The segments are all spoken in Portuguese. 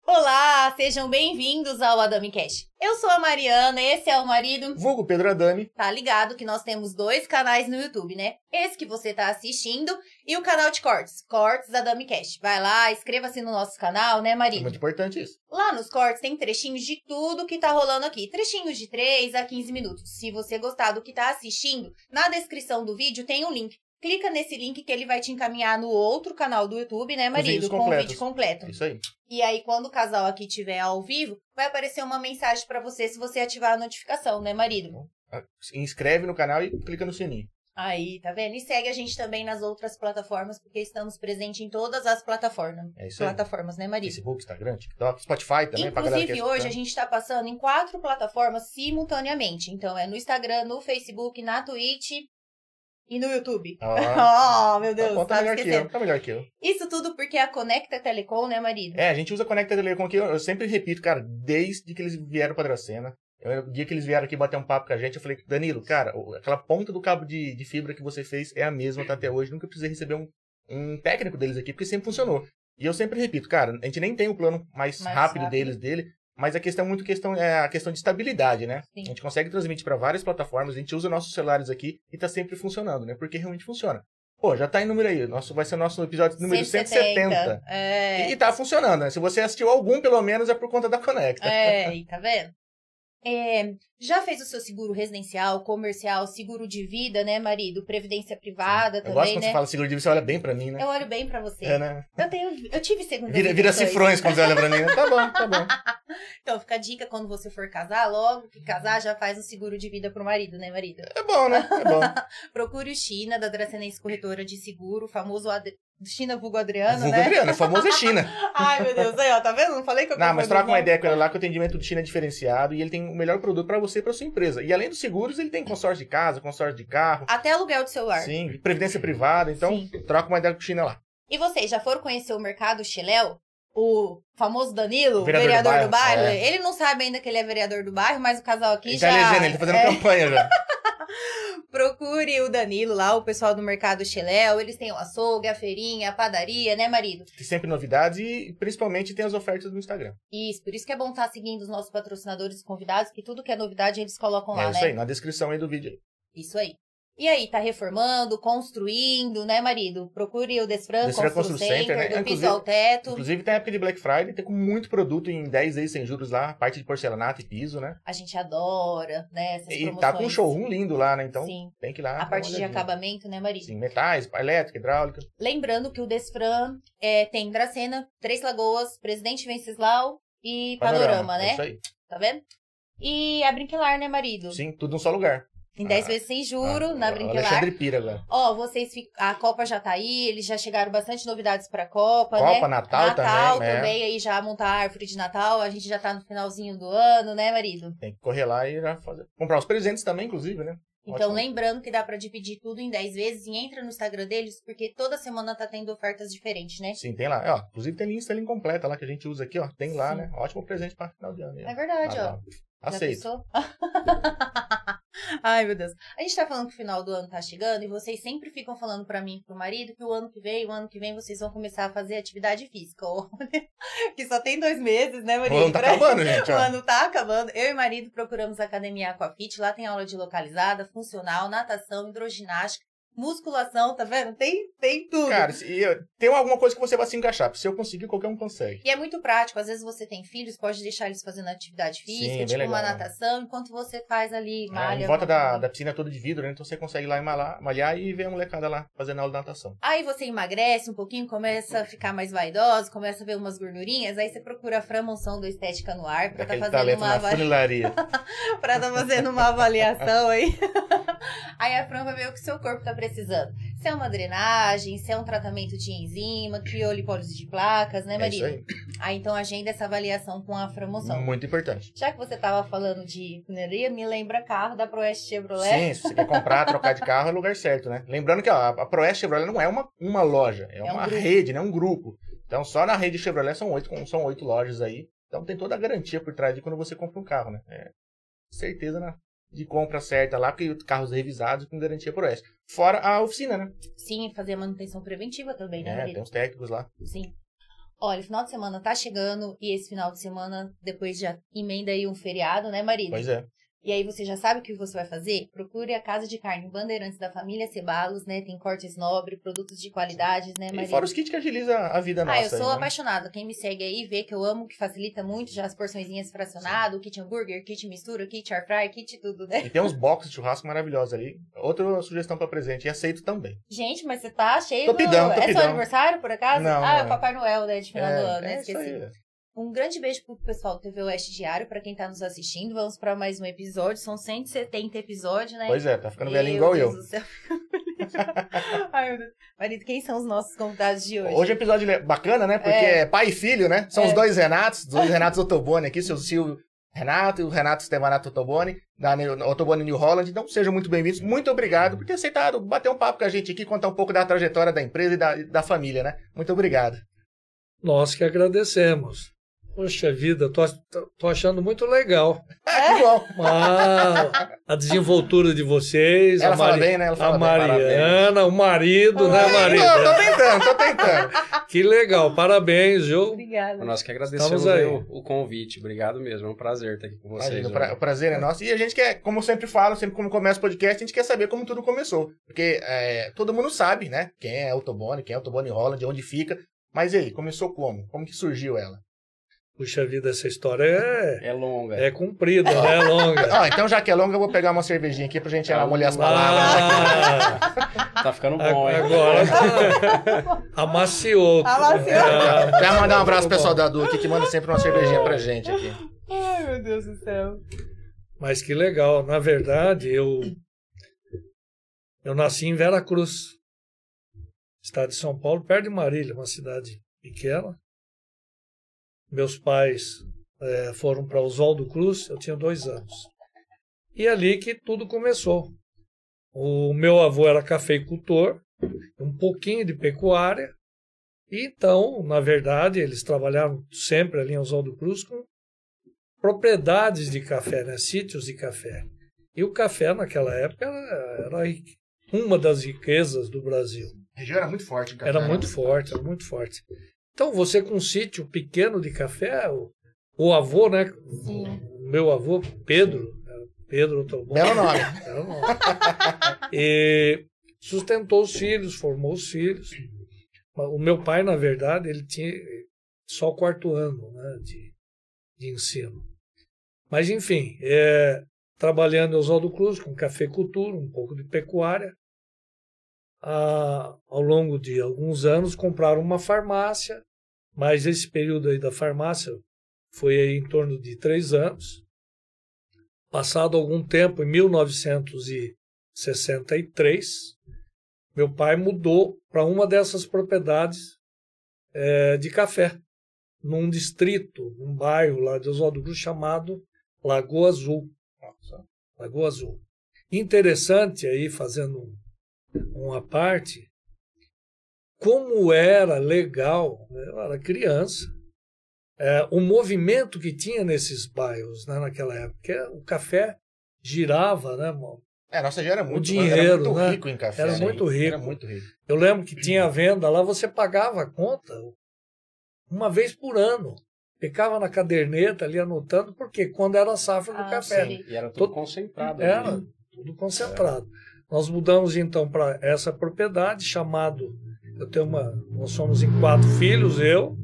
Olá, sejam bem-vindos ao AdamiCast. Eu sou a Mariana, esse é o marido... Vulgo Pedro Adami. Tá ligado que nós temos 2 canais no YouTube, né? Esse que você tá assistindo e o canal de cortes, Cortes AdamiCast. Vai lá, inscreva-se no nosso canal, né, marido? É muito importante isso. Lá nos cortes tem trechinhos de tudo que tá rolando aqui. Trechinhos de 3 a 15 minutos. Se você gostar do que tá assistindo, na descrição do vídeo tem um link. Clica nesse link que ele vai te encaminhar no outro canal do YouTube, né, marido? Com o vídeo completo. Isso aí. E aí, quando o casal aqui estiver ao vivo, vai aparecer uma mensagem pra você se você ativar a notificação, né, marido? Inscreve no canal e clica no sininho. Aí, tá vendo? E segue a gente também nas outras plataformas, porque estamos presentes em todas as plataformas. É isso aí. Plataformas, né, marido? Facebook, Instagram, TikTok, Spotify também. Inclusive, hoje a gente tá passando em 4 plataformas simultaneamente. Então, é no Instagram, no Facebook, na Twitch... E no YouTube. Oh, meu Deus, tá melhor que eu, tá melhor que eu. Isso tudo porque a Conecta Telecom, né, marido? É, a gente usa a Conecta Telecom aqui, eu sempre repito, cara, desde que eles vieram pra Dracena. O dia que eles vieram aqui bater um papo com a gente, eu falei, Danilo, cara, aquela ponta do cabo de fibra que você fez é a mesma, tá até hoje. Nunca precisei receber um técnico deles aqui, porque sempre funcionou. E eu sempre repito, cara, a gente nem tem o plano mais rápido dele. Mas a questão é a questão de estabilidade, né? Sim. A gente consegue transmitir para várias plataformas, a gente usa nossos celulares aqui e tá sempre funcionando, né? Porque realmente funciona. Pô, já tá em número aí, vai ser o nosso episódio número 170. É. E tá funcionando, né? Se você assistiu algum, pelo menos, é por conta da Conecta. É, tá vendo? Já fez o seu seguro residencial, comercial, seguro de vida, né, marido? Previdência privada também, né? Eu gosto quando você fala seguro de vida, você olha bem pra mim, né? Eu olho bem pra você. É, né? Eu tive segunda Vira cifrões quando você olha pra mim. Tá bom. Então, fica a dica quando você for casar, logo que casar, já faz um seguro de vida pro marido, né, marido? É bom, né? É bom. Procure o China, da Dracenense Corretora de Seguro, o famoso China vulgo Adriano, vulgo né? Adriano, o famoso é China. Ai, meu Deus, aí, ó, tá vendo? Não falei que eu Não, mas troca uma ideia com ele lá, que o atendimento do China é diferenciado e ele tem o melhor produto pra você e pra sua empresa. E além dos seguros, ele tem consórcio de casa, consórcio de carro. Até aluguel de celular. Sim, previdência privada, então troca uma ideia com o China lá. E vocês já foram conhecer o Mercado Chiléu? O famoso Danilo, vereador do bairro? É. Ele não sabe ainda que ele é vereador do bairro, mas o casal aqui ele já... Tá elegendo, ele tá fazendo campanha já. Procure o Danilo lá, o pessoal do Mercado Chiléu. Eles têm o açougue, a feirinha, a padaria, né, marido? Tem sempre novidades e principalmente tem as ofertas no Instagram. Isso, por isso que é bom estar seguindo os nossos patrocinadores e convidados, que tudo que é novidade eles colocam lá, né? É isso aí, na descrição aí do vídeo. Isso aí. E aí, tá reformando, construindo, né, marido? Procure o Desfran Constru Center, né? Do piso ao teto. Inclusive tem a época de Black Friday, tem com muito produto em 10 vezes sem juros lá, parte de porcelanato e piso, né? A gente adora, né, essas promoções. E tá com um showroom lindo lá, né? Então sim, tem que ir lá. A parte de acabamento, né, marido? Sim, metais, elétrica, hidráulica. Lembrando que o Desfran tem Dracena, Três Lagoas, Presidente Venceslau e Panorama, né? Isso aí. Tá vendo? E a Brinquilar, né, marido? Sim, tudo num só lugar. Em 10 vezes sem juro, na Brinquilar. Alexandre Pira agora. Ó, a Copa já tá aí, eles já chegaram bastante novidades pra Copa, né? Natal também, aí já montar a árvore de Natal, a gente já tá no finalzinho do ano, né, marido? Tem que correr lá e já fazer. Comprar os presentes também, inclusive, né? Então, lembrando que dá pra dividir tudo em 10 vezes e entra no Instagram deles, porque toda semana tá tendo ofertas diferentes, né? Sim, tem lá. Ó, inclusive tem lista completa lá que a gente usa aqui, ó. Tem lá, né? Ótimo presente pra final de ano. É verdade, ó. Aceito. Ai, meu Deus. A gente tá falando que o final do ano tá chegando e vocês sempre ficam falando pra mim e pro marido que o ano que vem vocês vão começar a fazer atividade física. Que só tem 2 meses, né, marido? O ano tá acabando, gente. O ano tá acabando. Eu e o marido procuramos a Academia Aquafit. Lá tem aula de localizada, funcional, natação, hidroginástica, musculação, tá vendo? Tem tudo. Cara, tem alguma coisa que você vai se encaixar. Se eu conseguir, qualquer um consegue. E é muito prático. Às vezes você tem filhos, pode deixar eles fazendo atividade física, tipo uma natação, enquanto você faz ali, malha. Em volta da piscina toda de vidro, né? Então você consegue ir lá malhar e ver a molecada lá fazendo aula de natação. Aí você emagrece um pouquinho, começa a ficar mais vaidoso, começa a ver umas gordurinhas, aí você procura a Fran Monção do Estética no Ar pra tá fazendo uma avaliação. Pra tá fazendo uma avaliação aí. Aí a Fran vai ver o que o seu corpo tá precisando. Se é uma drenagem, se é um tratamento de enzima, criolipólise de placas, né, marido? É isso aí. Aí então agenda essa avaliação com a Fran Monção. Muito importante. Já que você tava falando de funilaria, me lembra carro da Proeste Chevrolet. Sim, se você quer comprar, trocar de carro, é o lugar certo, né? Lembrando que ó, a Proeste Chevrolet não é uma loja, é uma rede, né? Um grupo. Então só na rede Chevrolet são 8 lojas aí. Então tem toda a garantia por trás de quando você compra um carro, né? Certeza de compra certa lá, porque carros revisados com garantia por OS. Fora a oficina, né? Sim, fazer a manutenção preventiva também, né, marido? Tem uns técnicos lá. Sim. Olha, final de semana tá chegando e esse final de semana depois já emenda aí um feriado, né, marido? Pois é. E aí você já sabe o que você vai fazer? Procure a Casa de Carne Bandeirantes da família Cebalos, né? Tem cortes nobres, produtos de qualidade, né, marido? E fora os kits que agiliza a vida nossa. Eu sou aí, apaixonada. Quem me segue aí vê que eu amo, que facilita muito já as porçõezinhas fracionado, kit hambúrguer, kit mistura, kit air fry, kit tudo, né? E tem uns boxes de churrasco maravilhosos ali. Outra sugestão pra presente, e aceito também. Gente, mas você tá cheio Topidão. É seu aniversário, por acaso? Não, é não o Papai Noel, né, de final do ano, né? Isso Esqueci. aí. Um grande beijo pro pessoal do TV Oeste Diário, pra quem tá nos assistindo. Vamos pra mais um episódio. São 170 episódios, né? Pois é, tá ficando velhinho igual eu. Deus do céu. Ai, meu Deus. Marido, quem são os nossos convidados de hoje? Hoje é um episódio bacana, né? Porque é pai e filho, né? São os dois Renatos Ottoboni aqui, seu Silvio Renato e o Renato Stevanato Ottoboni, da Ottoboni New Holland. Então, sejam muito bem-vindos. Muito obrigado por ter aceitado bater um papo com a gente aqui, contar um pouco da trajetória da empresa e da família, né? Muito obrigado. Nós que agradecemos. Poxa vida, tô achando muito legal. Que bom. A desenvoltura de vocês. Ela fala bem, né? Ela fala a Mariana, bem, o marido, né, marido? Tô tentando. Que legal, parabéns, viu? Obrigada. Nós que agradecemos aí o convite. Obrigado mesmo, é um prazer estar aqui com vocês. O prazer é nosso. E a gente quer, como eu sempre falo, sempre como começa o podcast, a gente quer saber como tudo começou. Porque todo mundo sabe, né? Quem é Ottoboni, quem é Ottoboni Holland, onde fica. Mas e aí, começou como? Como que surgiu ela? Puxa vida, essa história é longa. É comprida, né? É longa. Então, já que é longa, eu vou pegar uma cervejinha aqui pra gente molhar as palavras. Tá ficando bom, hein? Agora amaciou. Quero mandar um abraço pro pessoal da Du aqui, que manda sempre uma cervejinha pra gente aqui. Ai, meu Deus do céu. Mas que legal. Na verdade, eu nasci em Veracruz, estado de São Paulo, perto de Marília, uma cidade pequena. Meus pais foram para Oswaldo Cruz, eu tinha 2 anos. E ali que tudo começou. O meu avô era cafeicultor, um pouquinho de pecuária. E então, na verdade, eles trabalharam sempre ali em Oswaldo Cruz com propriedades de café, né? Sítios de café. E o café, naquela época, era uma das riquezas do Brasil. A região era muito forte. Era muito forte. Então, você com um sítio pequeno de café, o avô, né? Sim. O meu avô, Pedro Ottoboni. Belo nome. E sustentou os filhos, formou os filhos. O meu pai, na verdade, ele tinha só o 4º ano, né, de ensino. Mas, enfim, trabalhando em Oswaldo Cruz, com cafeicultura, um pouco de pecuária. Ao longo de alguns anos, compraram uma farmácia, mas esse período aí da farmácia foi aí em torno de 3 anos. Passado algum tempo, em 1963, meu pai mudou para uma dessas propriedades de café, num distrito, num bairro lá de Oswaldo Cruz chamado Lagoa Azul. Lagoa Azul. Interessante aí, fazendo uma parte, como era legal, né? Eu era criança, o movimento que tinha nesses bairros, né, naquela época. O café girava, né, mano? Nossa já era muito, o dinheiro, era muito né? rico em café. Era muito rico. Era muito rico. Eu lembro que tinha venda lá, você pagava a conta uma vez por ano. Ficava na caderneta ali anotando, porque quando era a safra do café. Sim. E era tudo concentrado. Era tudo concentrado. Nós mudamos então para essa propriedade chamado, nós somos em 4 filhos, eu,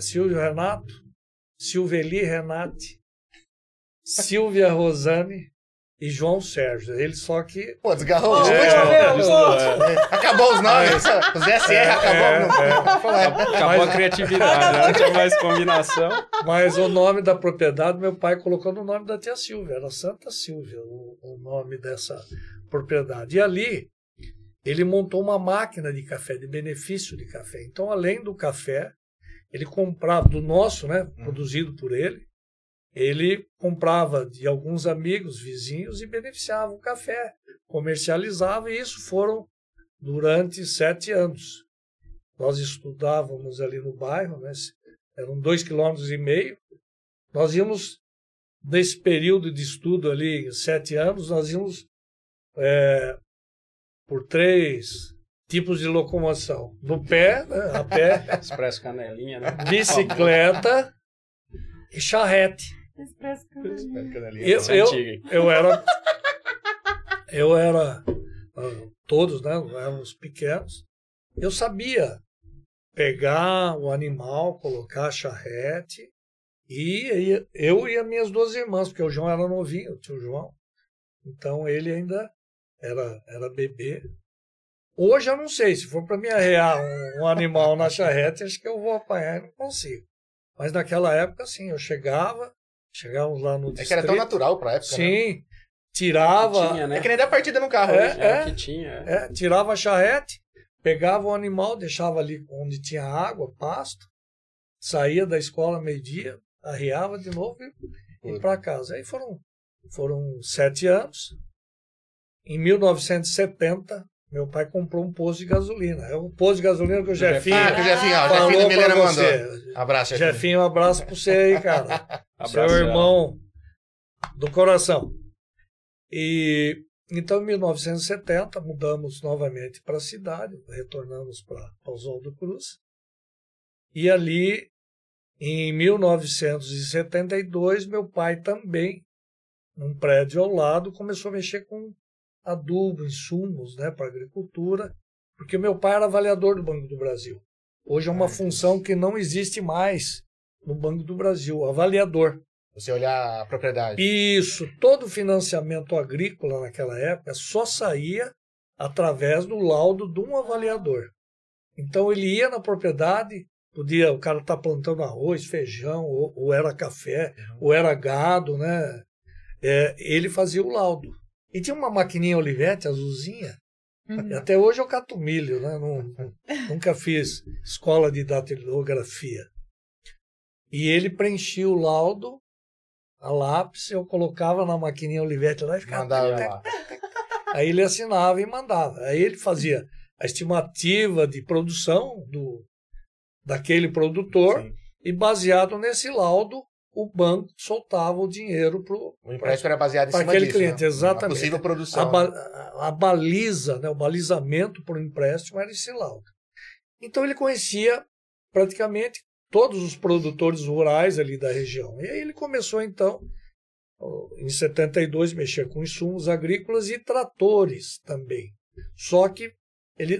Silvio Renato, Silveli Renate, Silvia Rosane e João Sérgio. Ele só que... Pô, desgarrou os Acabou os nomes, os SR acabou a criatividade, não tinha mais combinação. Mas o nome da propriedade, meu pai colocou no nome da tia Silvia, era Santa Silvia, o nome dessa propriedade. E ali, ele montou uma máquina de café, de benefício de café. Então, além do café, ele comprava do nosso, né, produzido por ele comprava de alguns amigos, vizinhos, e beneficiava o café, comercializava, e isso foram durante 7 anos. Nós estudávamos ali no bairro, né, eram 2,5 km. Nós íamos, nesse período de estudo ali, 7 anos, nós íamos por 3 tipos de locomoção. No pé, né, a pé, Expresso Canelinha, né? bicicleta e charrete. Eu era todos, né, éramos pequenos. Eu sabia pegar o animal, colocar a charrete, e eu e as minhas 2 irmãs, porque o João era novinho, o tio João. Então ele ainda era bebê. Hoje eu não sei, se for para me arrear um animal na charrete, acho que eu vou apanhar e não consigo. Mas naquela época, sim, eu chegávamos lá no distrito. Que era tão natural pra época, sim, né? Tirava... Tinha, né? É que nem dar partida no carro. Que tinha. Tirava a charrete, pegava o animal, deixava ali onde tinha água, pasto, saía da escola meio-dia, arreava de novo e ia para casa. Aí foram 7 anos. Em 1970, meu pai comprou um posto de gasolina. É o posto de gasolina que o Jefinho... que o Jefinho da Milena mandou. Abraço, Jefinho, um abraço para você aí, cara. Seu irmão do coração. E então, em 1970, mudamos novamente para a cidade, retornamos para Oswaldo Cruz. E ali, em 1972, meu pai também, num prédio ao lado, começou a mexer com adubo, insumos, né, para agricultura, porque meu pai era avaliador do Banco do Brasil. Hoje é uma função que não existe mais no Banco do Brasil, avaliador. Você olhar a propriedade. Isso, todo financiamento agrícola naquela época só saía através do laudo de um avaliador. Então ele ia na propriedade, o cara tá plantando arroz, feijão, ou era café, ou era gado, né? Ele fazia o laudo. E tinha uma maquininha Olivetti azulzinha. E até hoje eu cato milho, né? Nunca fiz escola de datilografia. E ele preenchia o laudo a lápis, eu colocava na maquininha Olivetti lá e ficava... Mandava lá. Aí ele assinava e mandava. Aí ele fazia a estimativa de produção daquele produtor. Sim. E baseado nesse laudo, o banco soltava o dinheiro para o empréstimo era baseado em cima aquele disso, cliente, né? exatamente. A possível produção. A baliza, né, o balizamento para o empréstimo era esse laudo. Então ele conhecia praticamente todos os produtores rurais ali da região. E aí ele começou, então, em 72, mexer com insumos agrícolas e tratores também. Só que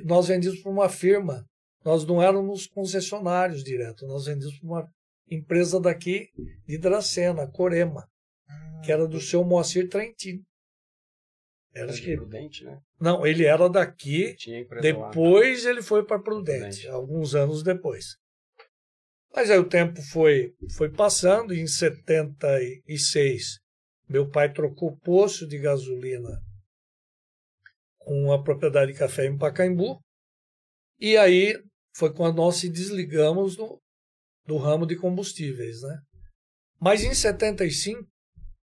nós vendíamos para uma firma, nós não éramos concessionários direto, nós vendíamos para uma empresa daqui de Dracena, Corema, que era do seu Moacir Trentino. Era de Prudente, né? Não, ele era daqui, depois lá. Ele foi para Prudente, alguns anos depois. Mas aí o tempo foi passando, e em 76 meu pai trocou poço de gasolina com a propriedade de café em Pacaembu, e aí foi quando nós se desligamos do ramo de combustíveis, né? Mas em 75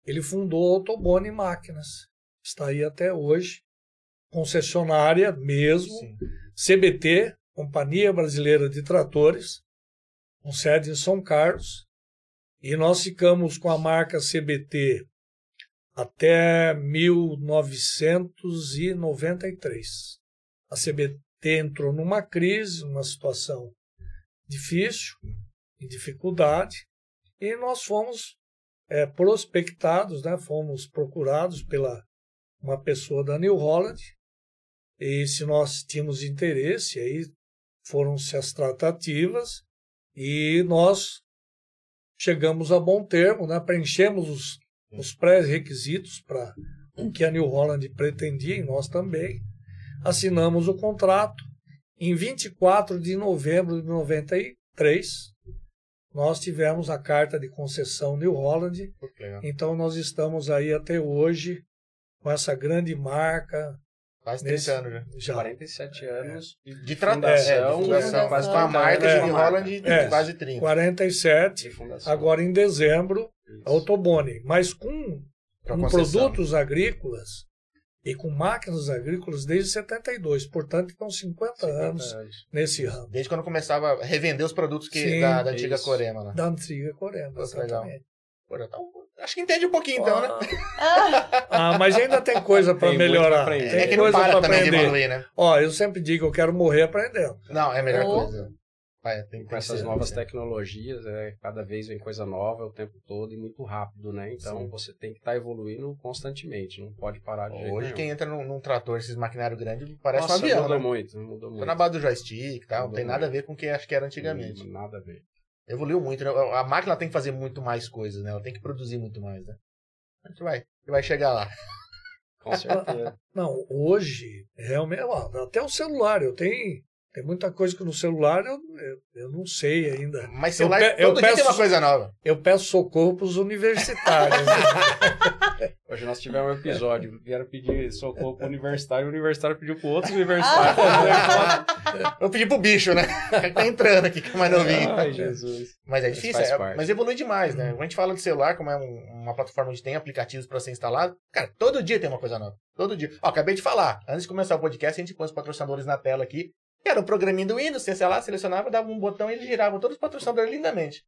ele fundou a Autoboni Máquinas, está aí até hoje, concessionária mesmo, sim. CBT, Companhia Brasileira de Tratores, com sede em São Carlos, e nós ficamos com a marca CBT até 1993. A CBT entrou numa crise, numa situação difícil, em dificuldade, e nós fomos prospectados, né? Fomos procurados pela uma pessoa da New Holland, e se nós tínhamos interesse, aí foram-se as tratativas, e nós chegamos a bom termo, né? Preenchemos os pré-requisitos para o que a New Holland pretendia, e nós também. Assinamos o contrato. Em 24 de novembro de 93, nós tivemos a carta de concessão New Holland. Então nós estamos aí até hoje com essa grande marca. Quase 30 anos, né? Já. 47 anos de fundação, quase com a marca de New Holland, quase 30. 47, agora em dezembro, a Autoboni. Mas com produtos agrícolas, e com máquinas agrícolas desde 72. Portanto, estão 50 anos nesse ramo. Desde quando começava a revender os produtos Sim, da antiga Corema. Né? Da antiga Corema, Pô, legal. exatamente. Pô, então, acho que entende um pouquinho então, né? Mas ainda tem coisa para Tem muito melhorar. pra aprender. Tem É que não coisa para para também de aprender. evoluir, né? Ó, eu sempre digo, eu quero morrer aprendendo. Não, é a melhor Oh. coisa. Vai, tem Com que essas ser, novas né? tecnologias, cada vez vem coisa nova o tempo todo e muito rápido, né? Então Sim. você tem que estar evoluindo constantemente, não pode parar de jeito Hoje nenhum. quem entra num trator, esses maquinários grandes, parece Nossa, um avião, mudou né? muito, mudou Tá muito. na base do joystick e tal, não Mudou tem nada a muito. ver com o que acho que era antigamente. Nada a ver. Evoluiu muito, né? A máquina tem que fazer muito mais coisas, né? Ela tem que produzir muito mais, né? A gente vai chegar lá. Com certeza. Não, hoje, realmente, ó, até o celular, tem muita coisa que no celular eu não sei ainda. Mas celular, eu todo dia peço- tem uma coisa nova. Eu peço socorro para os universitários. né? Hoje nós tivemos um episódio, vieram pedir socorro pro universitário, o universitário pediu pro outro universitário. Eu pedi pro bicho, né? Tá entrando aqui, que é mais novinho. Ai, Jesus. Mas é Mas difícil, faz parte. mas evolui demais, né? Quando a gente fala de celular, como é uma plataforma onde tem aplicativos para ser instalado, cara, todo dia tem uma coisa nova. Todo dia. Ó, acabei de falar, antes de começar o podcast, a gente põe os patrocinadores na tela aqui. Era um programinha do Windows, você, sei lá, selecionava, dava um botão e ele girava todos os patrocinadores lindamente.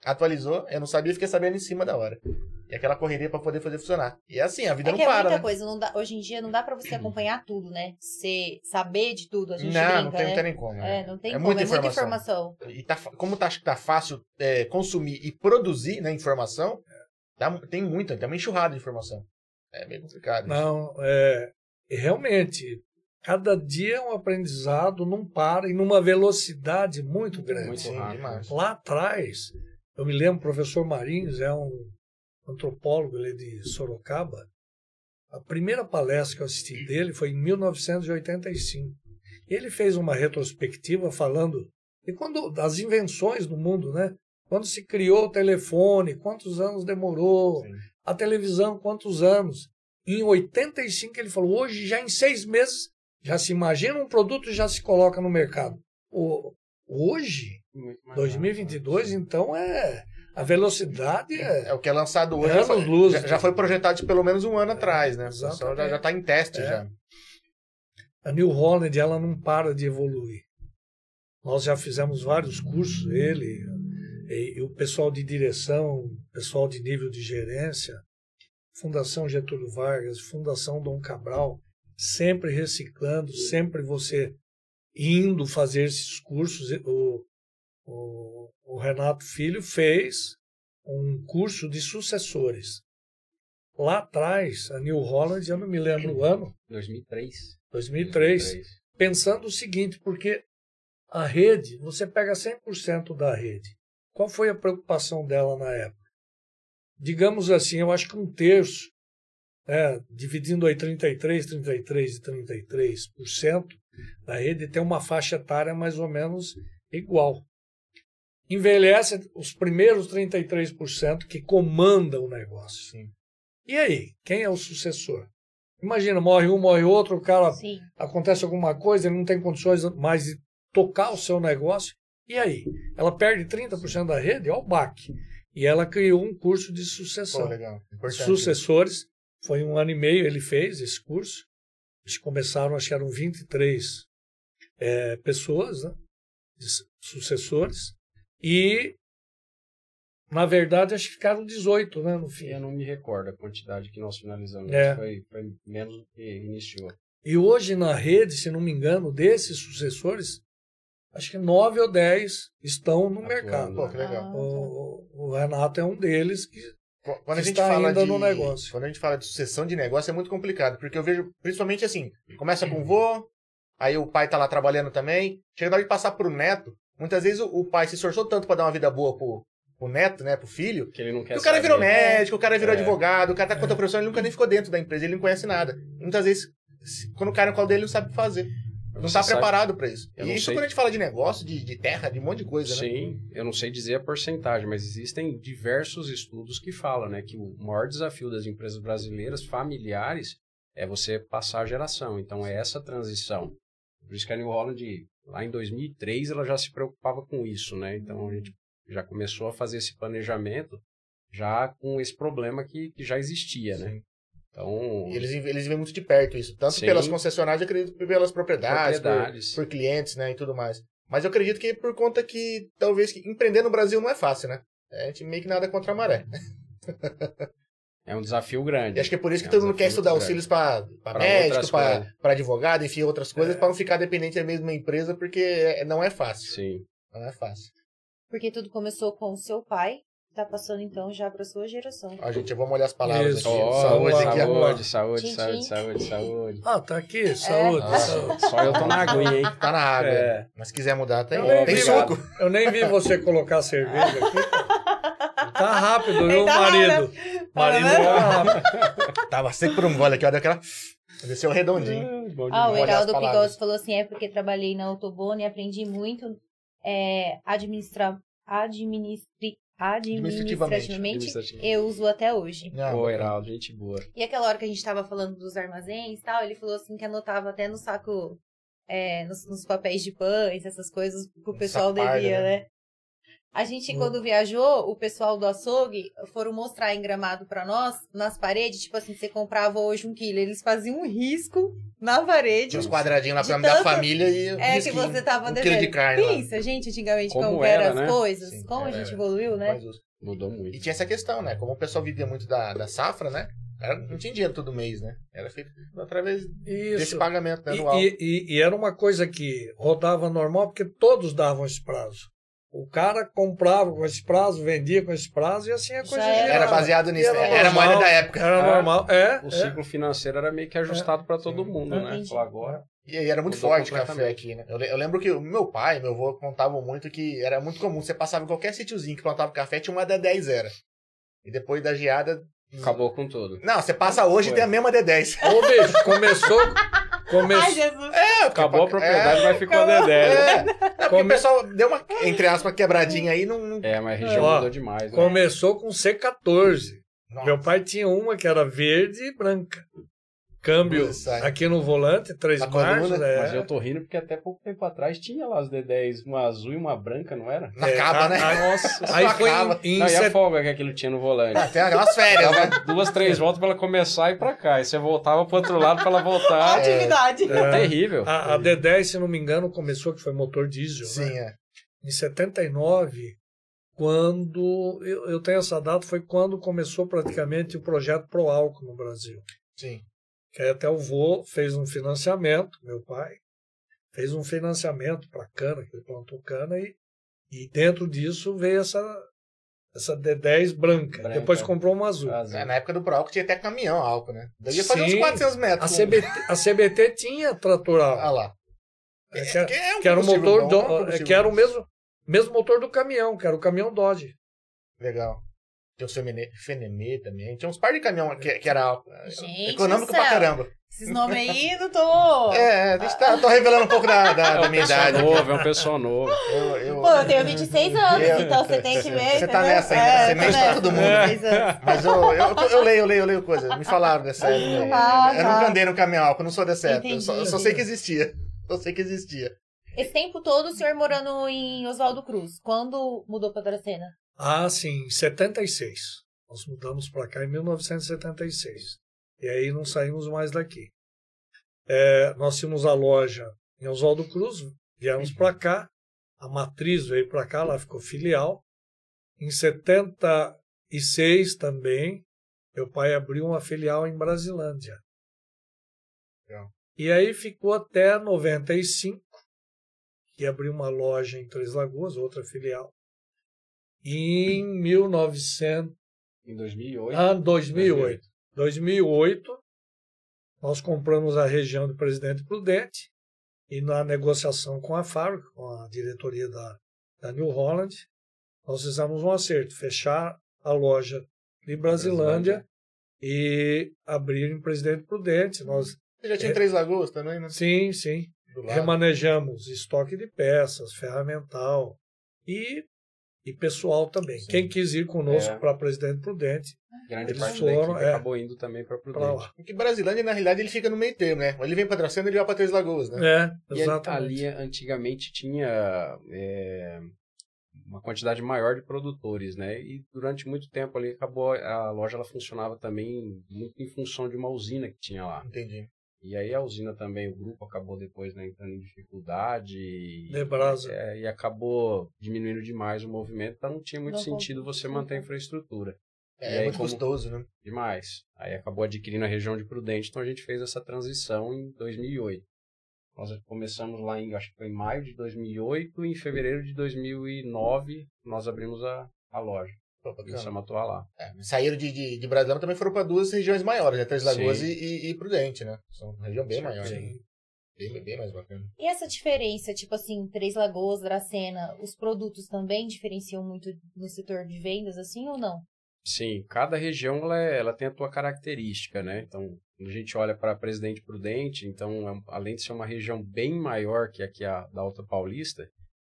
Atualizou, eu não sabia, fiquei sabendo em cima da hora. E aquela correria para poder fazer funcionar. E é assim, a vida É não que é para, muita né? coisa. Hoje em dia não dá pra você acompanhar tudo, né? Você saber de tudo. A gente Não, brinca, não tem, né? não tem nem como. né? É, não tem É como. muita É muita informação. informação. E como tá fácil consumir e produzir, né, informação, tem uma enxurrada de informação. É meio complicado. isso. Não, realmente, cada dia é um aprendizado, não para, e numa velocidade muito grande. Muito Sim, rápido. demais. Lá atrás, eu me lembro, o professor Marinhos é um antropólogo, ele é de Sorocaba. A primeira palestra que eu assisti dele foi em 1985. Ele fez uma retrospectiva falando das invenções do mundo, né? Quando se criou o telefone, quantos anos demorou, Sim. a televisão, quantos anos. Em 85 ele falou, hoje já em 6 meses já se imagina um produto e já se coloca no mercado. Hoje, Muito mais 2022, então a velocidade É o que é lançado hoje. Anos-luz. Já foi projetado de pelo menos um ano atrás, né? Então exatamente. já tá em teste já. A New Holland, ela não para de evoluir. Nós já fizemos vários cursos, ele e o pessoal de direção, pessoal de nível de gerência, Fundação Getúlio Vargas, Fundação Dom Cabral, sempre reciclando, sempre você indo fazer esses cursos. O Renato Filho fez um curso de sucessores. Lá atrás, a New Holland, eu não me lembro o ano, 2003, pensando o seguinte, porque a rede, você pega 100% da rede. Qual foi a preocupação dela na época? Digamos assim, eu acho que um terço, dividindo aí 33 e 33% da rede, tem uma faixa etária mais ou menos igual. Envelhece os primeiros 33% que comandam o negócio. Sim. E aí, quem é o sucessor? Imagina, morre um, morre outro, o cara Sim. acontece alguma coisa, ele não tem condições mais de tocar o seu negócio. E aí? Ela perde 30% da rede? Olha o baque. E ela criou um curso de sucessão. Pô, legal. Importante. Sucessores, foi 1 ano e meio ele fez esse curso. Eles começaram, acho que eram 23 pessoas, né, de sucessores. E, na verdade, acho que ficaram 18, né, no fim. Eu não me recordo a quantidade que nós finalizamos. Foi menos do que iniciou. E hoje na rede, se não me engano, desses sucessores, acho que 9 ou 10 estão no mercado. Pô, que legal. O Renato é um deles que Quando a gente está fala ainda no negócio. Quando a gente fala de sucessão de negócio é muito complicado, porque eu vejo, principalmente assim, começa com o vô, aí o pai tá lá trabalhando também, chega na hora de passar pro neto, muitas vezes o pai se esforçou tanto para dar uma vida boa pro neto, né, pro filho, Que ele não quer que o cara virou saber. médico, o cara virou advogado, o cara tá com outra profissão, ele nunca nem ficou dentro da empresa, ele não conhece nada. Muitas vezes, quando cai no colo dele, ele não sabe o que fazer. Não Você está sabe- preparado para isso. Eu E não isso sei. quando a gente fala de negócio, de terra, de um monte de coisa, né? Sim, eu não sei dizer a porcentagem, mas existem diversos estudos que falam, né, que o maior desafio das empresas brasileiras familiares é você passar a geração. Então, é essa transição. Por isso que a New Holland, lá em 2003, ela já se preocupava com isso, né? Então, a gente já começou a fazer esse planejamento já com esse problema que já existia, né? Então, Eles veem muito de perto isso. Tanto Sim. pelas concessionárias, eu acredito, pelas propriedades. propriedades. Por clientes, né, e tudo mais. Mas eu acredito que por conta que, talvez, que empreender no Brasil não é fácil, né? A gente meio que nada contra a maré. É um desafio grande. E acho que é por isso que um todo mundo quer desafio estudar muito auxílios grande. para Pra médico, outras para coisas. advogado, enfim, outras coisas, para não ficar dependente da mesma empresa, porque não é fácil. Sim. Não é fácil. Porque tudo começou com o seu pai, tá passando então já pra sua geração. Ó, gente, vamos olhar as palavras Isso. aqui. Ó, Saúde aqui. ó. vamos saúde, Tchim, saúde, tchim. saúde, saúde. Ah, tá aqui, saúde, Ah. saúde. Só eu tô na aguinha, hein? Tá na água. É. Mas se quiser mudar, tem, Eu nem tem vi, suco. Eu nem vi você colocar cerveja aqui. Cara. Tá rápido, viu, tá marido? Marido vendo? tá rápido. Tava seco por um gole aqui, ó, daquela... Desceu redondinho. Bom Ah, o Olha as Heraldo palavras. Pigossi falou assim, é porque trabalhei na Autobono e aprendi muito administrativamente, eu uso até hoje. Não, Ô, Heraldo, gente boa. E aquela hora que a gente tava falando dos armazéns e tal, ele falou assim que anotava até no saco, nos papéis de pães, essas coisas que o pessoal Essa devia, palha, né? A gente, quando viajou, o pessoal do açougue foram mostrar em Gramado pra nós, nas paredes, tipo assim, você comprava hoje 1 quilo, eles faziam um risco na parede. Tinha uns quadradinhos lá De pra nome da tanto- família e um que risquinho, você tava 1 devendo. quilo de carne lá. Pensa, gente, antigamente, Como como era, eram né? as coisas, Sim, como a era. gente evoluiu, né? Mas Mudou muito. E tinha essa questão, né? Como o pessoal vivia muito da safra, né? Não tinha dinheiro todo mês, né? Era feito através desse Isso. pagamento, né, anual. E era uma coisa que rodava normal, porque todos davam esse prazo. O cara comprava com esse prazo, vendia com esse prazo, e assim a coisa Já era. Era girava. baseado nisso. E Era a normal, moeda da época. Era É. normal. O ciclo financeiro era meio que ajustado pra todo mundo, né? Entendi. Falou agora. E aí era muito Mudou forte o café completamente. aqui, né? Eu lembro que o meu pai e meu avô contavam muito que era muito comum. Você passava em qualquer sítiozinho que plantava café, tinha uma D10 era. E depois da geada... Acabou com tudo. Não, você passa hoje e Foi. tem a mesma D10. Ô, bicho, começou. Ai, Jesus! Acabou a propriedade, mas ficou a Dedé. né? Não, porque o pessoal deu uma, entre aspas, quebradinha aí. Não... É, mas a região Ó, mudou demais. Né? Começou com C14. Nossa. Meu pai tinha uma que era verde e branca. Câmbio Nossa. aqui no volante, 3 Na marchas. coluna. Mas eu tô rindo porque até pouco tempo atrás tinha lá as D10, uma azul e uma branca, não era? Na caba, né? Nossa, Aí Só foi acaba. em não, e a set- folga que aquilo tinha no volante? Tem aquelas férias, né? Dava 2, 3 voltas pra ela começar e ir pra cá. E você voltava pro outro lado pra ela voltar. Atividade! Terrível. A D10, se não me engano, começou que foi motor diesel, Sim, né? é. Em 79, quando eu tenho essa data, foi quando começou praticamente o projeto Pro Álcool no Brasil. Sim. Que aí até o vô fez um financiamento, meu pai, fez um financiamento para cana, que ele plantou cana, e dentro disso veio essa D10 branca. Branca. Depois comprou uma azul. Azul. Na época do Pro Álcool tinha até caminhão álcool, né? Devia fazer uns Sim. 400 metros. A CBT tinha trator Ah álcool, lá. que era o combustível motor, bom, é um combustível que era o bom. mesmo motor do caminhão, que era o caminhão Dodge. Legal. Tinha o Fenemê também. Tinha uns par de caminhão que era álcool. Gente Econômico do céu. pra caramba. Esses nomes aí, não tô... A gente tô revelando um pouco da minha idade. aqui. Novo, é um pessoal novo. Pô, eu tenho 26 anos, Eu- então você tem que ver, Você tá entendeu? nessa ainda, você tô mente pra nessa, todo mundo. 26 anos. Mas eu leio coisas. Me falaram dessa época. Ah, Eu tá. nunca andei no caminhão álcool, eu não sou dessa época. Eu só Entendi. sei que existia. Só sei que existia. Esse tempo todo o senhor morando em Oswaldo Cruz. Quando mudou pra Dracena? Ah, sim, em 76. Nós mudamos para cá em 1976. E aí não saímos mais daqui. Nós tínhamos a loja em Oswaldo Cruz, viemos para cá, a matriz veio para cá, lá ficou filial. Em 76 também, meu pai abriu uma filial em Brasilândia. Legal. E aí ficou até 95, que abriu uma loja em Três Lagoas, outra filial. E em 1900 Em 2008. 2008, nós compramos a região do Presidente Prudente e na negociação com a fábrica, com a diretoria da New Holland, nós fizemos um acerto, fechar a loja de Brasilândia e abrir em Presidente Prudente. Nós, Você já tinha Três Lagoas também, né? sim, Do lado. remanejamos estoque de peças, ferramental e pessoal também. Sim. Quem quis ir conosco É. para Presidente Prudente, Grande Eles parte foram, da equipe acabou indo também pra para Prudente. lá. Porque Brasilândia, na realidade, ele fica no meio termo, né? Ele vem pra Dracena e ele vai pra Três Lagoas, né? E Exatamente. ali antigamente tinha uma quantidade maior de produtores, né? E durante muito tempo ali acabou a loja, ela funcionava também muito em função de uma usina que tinha lá. Entendi. E aí a usina também, o grupo acabou depois, né, entrando em dificuldade e acabou diminuindo demais o movimento, então não tinha muito sentido você manter a infraestrutura. É muito custoso, né? Demais. Aí acabou adquirindo a região de Prudente, então a gente fez essa transição em 2008. Nós começamos lá acho que foi em maio de 2008, e em fevereiro de 2009 nós abrimos a loja. Começamos a atuar lá. Saíram de Brasília, também foram para duas regiões maiores, né? Três Lagoas e Prudente, né? São uma região bem maior. Né? Bem mais bacana. E essa diferença, tipo assim, Três Lagoas, Dracena, os produtos também diferenciam muito no setor de vendas, assim, ou não? Sim, cada região ela tem a sua característica, né? Então, quando a gente olha para Presidente Prudente, então, além de ser uma região bem maior que aqui da Alta Paulista,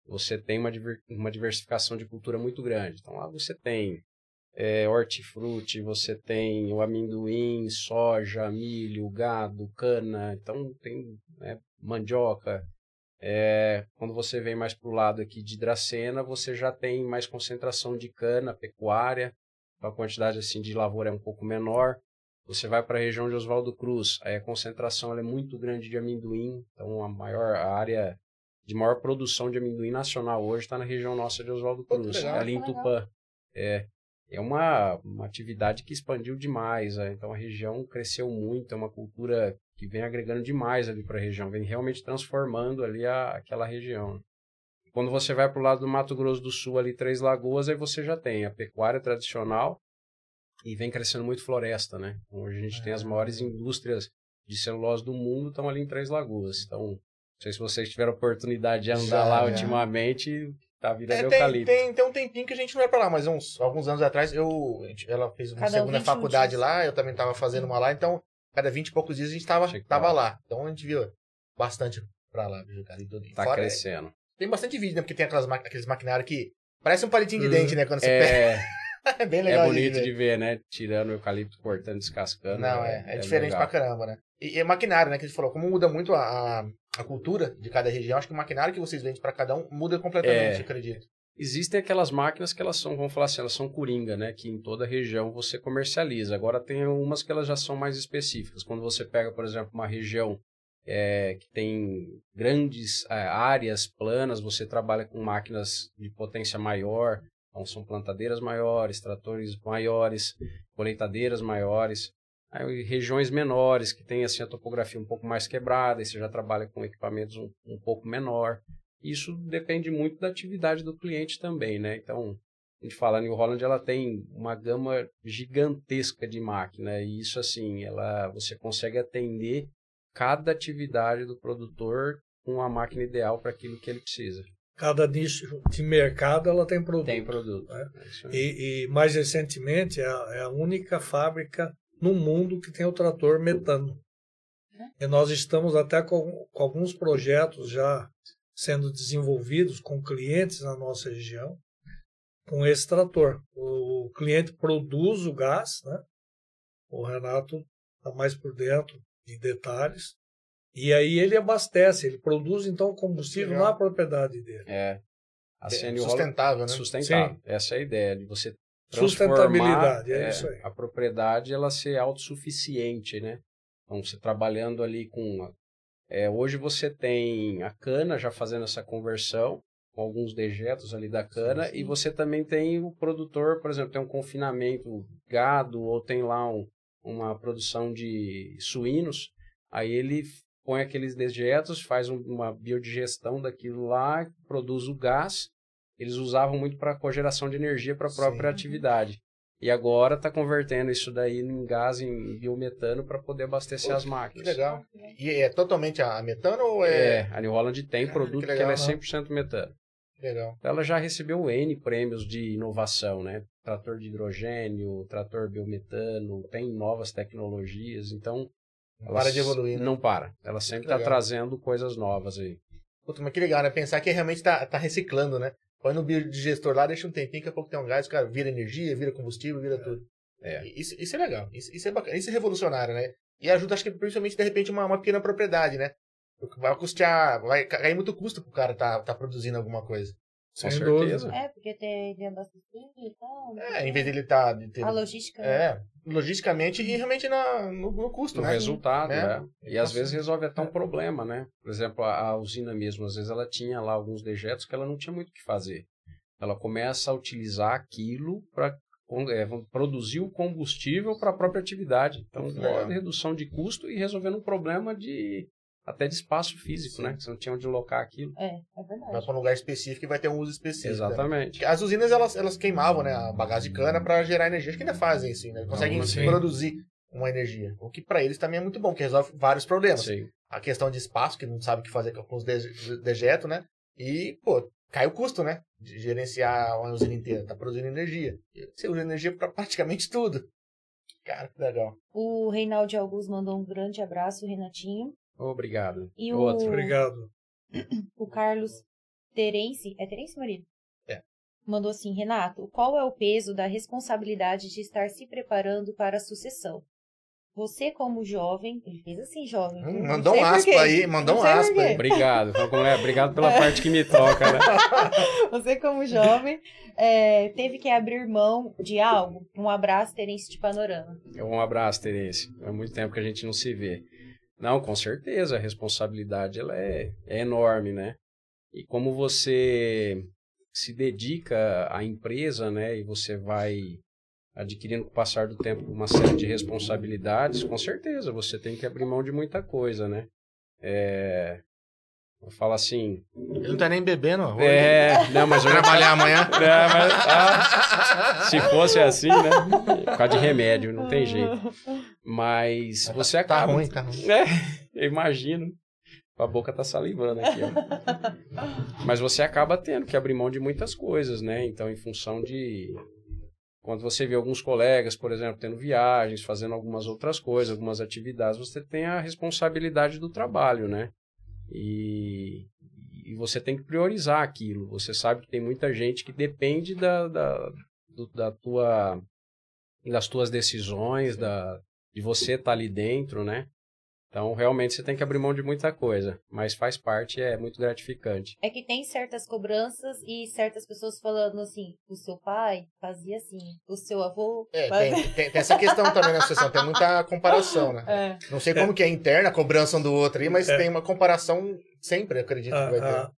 você tem uma diversificação de cultura muito grande. Então, lá você tem hortifruti, você tem o amendoim, soja, milho, gado, cana, então tem mandioca. Quando você vem mais para o lado aqui de Dracena, você já tem mais concentração de cana, pecuária, a quantidade assim, de lavoura é um pouco menor. Você vai para a região de Oswaldo Cruz, aí a concentração ela é muito grande de amendoim, então a área de maior produção de amendoim nacional hoje está na região nossa de Oswaldo Cruz, ali em Tupã. É uma atividade que expandiu demais, então a região cresceu muito, é uma cultura que vem agregando demais ali para a região, vem realmente transformando ali aquela região. Quando você vai para o lado do Mato Grosso do Sul, ali Três Lagoas, aí você já tem a pecuária tradicional e vem crescendo muito floresta, né? Hoje a gente tem as maiores indústrias de celulose do mundo, estão ali em Três Lagoas. Então, não sei se vocês tiveram a oportunidade de andar lá ultimamente, tá virando eucalipto. Tem um tempinho que a gente não vai para lá, mas alguns anos atrás, ela fez uma segunda faculdade lá, eu também estava fazendo uma lá, então, cada 20 e poucos dias a gente tava lá. Então a gente viu bastante para lá, viu, cara? Tá crescendo. Tem bastante vídeo, né? Porque tem aqueles maquinários que parece um palitinho de dente, né? Quando você pega. É bem legal. É bonito de ver, né? Tirando o eucalipto, cortando, descascando. Não, é diferente legal. Pra caramba, né? E maquinário, né? Que a gente falou, como muda muito a cultura de cada região, acho que o maquinário que vocês vendem pra cada um muda completamente, acredito. Existem aquelas máquinas que elas são, vamos falar assim, elas são coringa, né? Que em toda região você comercializa. Agora tem umas que elas já são mais específicas. Quando você pega, por exemplo, uma região que tem grandes áreas planas, você trabalha com máquinas de potência maior, então são plantadeiras maiores, tratores maiores, colheitadeiras maiores. Aí, regiões menores, que tem assim, a topografia um pouco mais quebrada, e você já trabalha com equipamentos um pouco menor. Isso depende muito da atividade do cliente também, né? Então, a gente fala, a New Holland ela tem uma gama gigantesca de máquina, e isso assim, você consegue atender cada atividade do produtor com a máquina ideal para aquilo que ele precisa. Cada nicho de mercado ela tem produto. Tem produto. Né? E mais recentemente é a única fábrica no mundo que tem o trator metano. E nós estamos até com alguns projetos já sendo desenvolvidos com clientes na nossa região com esse trator. O cliente produz o gás, né? O Renato está mais por dentro de detalhes, e aí ele abastece, ele produz então combustível na propriedade dele. Sustentável, né? Sustentável. Sim. Essa é a ideia, de você sustentabilidade, isso aí. A propriedade ela ser autossuficiente, né? Então você trabalhando ali com... hoje você tem a cana já fazendo essa conversão, com alguns dejetos ali da cana, sim. E você também tem o produtor, por exemplo, tem um confinamento gado, ou tem lá uma produção de suínos, aí ele põe aqueles dejetos, faz uma biodigestão daquilo lá, produz o gás. Eles usavam muito para cogeração de energia para a própria atividade. E agora está convertendo isso daí em gás, em biometano, para poder abastecer as máquinas. Que legal. E é totalmente a metano ou a New Holland tem produto que ela é 100% metano. Legal. Ela já recebeu N prêmios de inovação, né? Trator de hidrogênio, trator biometano, tem novas tecnologias, então... Não para de evoluir, né? Não para. Ela sempre está trazendo coisas novas aí. Puta, mas que legal, né? Pensar que realmente tá reciclando, né? Põe no biodigestor lá, deixa um tempinho, daqui a pouco tem um gás, o cara vira energia, vira combustível, vira tudo. Isso é legal, isso é bacana, isso é revolucionário, né? E ajuda, acho que principalmente, de repente, uma pequena propriedade, né? Vai custear, vai cair muito custo pro cara tá produzindo alguma coisa. Sem certeza. dúvida. Porque tem abastecido e tal. Em vez dele estar... A logística. Né? Logisticamente e realmente no custo, No né? resultado, É. né? E às vezes resolve até um problema, né? Por exemplo, a usina mesmo, às vezes ela tinha lá alguns dejetos que ela não tinha muito o que fazer. Ela começa a utilizar aquilo para produzir o combustível para a própria atividade. Então, redução de custo e resolvendo um problema até de espaço físico, né? Você não tinha onde locar aquilo. É verdade. Vai para um lugar específico e vai ter um uso específico. Exatamente. Né? As usinas, elas queimavam, né, a bagagem de cana para gerar energia. Acho que ainda fazem isso, né? Conseguem produzir uma energia. O que para eles também é muito bom, que resolve vários problemas. Sim. A questão de espaço, que não sabe o que fazer com os dejetos, né? E, cai o custo, né? De gerenciar uma usina inteira. Tá produzindo energia. E você usa energia para praticamente tudo. Cara, que legal. O Reinaldo Augusto mandou um grande abraço, Renatinho. Obrigado. E Obrigado. O Carlos Terence, é Terence, marido? É. Mandou assim, Renato, qual é o peso da responsabilidade de estar se preparando para a sucessão? Você como jovem, ele fez assim, jovem. Mandou um aspa aí, mandou um aspa aí. Obrigado, obrigado pela parte que me toca, né? Você como jovem, teve que abrir mão de algo? Um abraço, Terence de Panorama. Um abraço, Terence. Há muito tempo que a gente não se vê. Não, com certeza, a responsabilidade ela é enorme, né? E como você se dedica à empresa, né? E você vai adquirindo com o passar do tempo uma série de responsabilidades, com certeza, você tem que abrir mão de muita coisa, né? Eu falo assim... Ele não tá nem bebendo. Não, mas eu trabalhar amanhã. Se fosse assim, né? Por causa de remédio, não tem jeito. Mas você acaba... Tá ruim. Eu imagino. A boca tá salivando aqui, ó. Mas você acaba tendo que abrir mão de muitas coisas, né? Então, em função de... Quando você vê alguns colegas, por exemplo, tendo viagens, fazendo algumas outras coisas, algumas atividades, você tem a responsabilidade do trabalho, né? E você tem que priorizar aquilo. Você sabe que tem muita gente que depende das tuas decisões, de você estar ali dentro, né? Então, realmente, você tem que abrir mão de muita coisa, mas faz parte, é muito gratificante. É que tem certas cobranças e certas pessoas falando assim, o seu pai fazia assim, o seu avô... Tem essa questão também na associação, tem muita comparação, né? Não sei como que é interna a cobrança um do outro aí, mas tem uma comparação sempre, acredito que vai ter.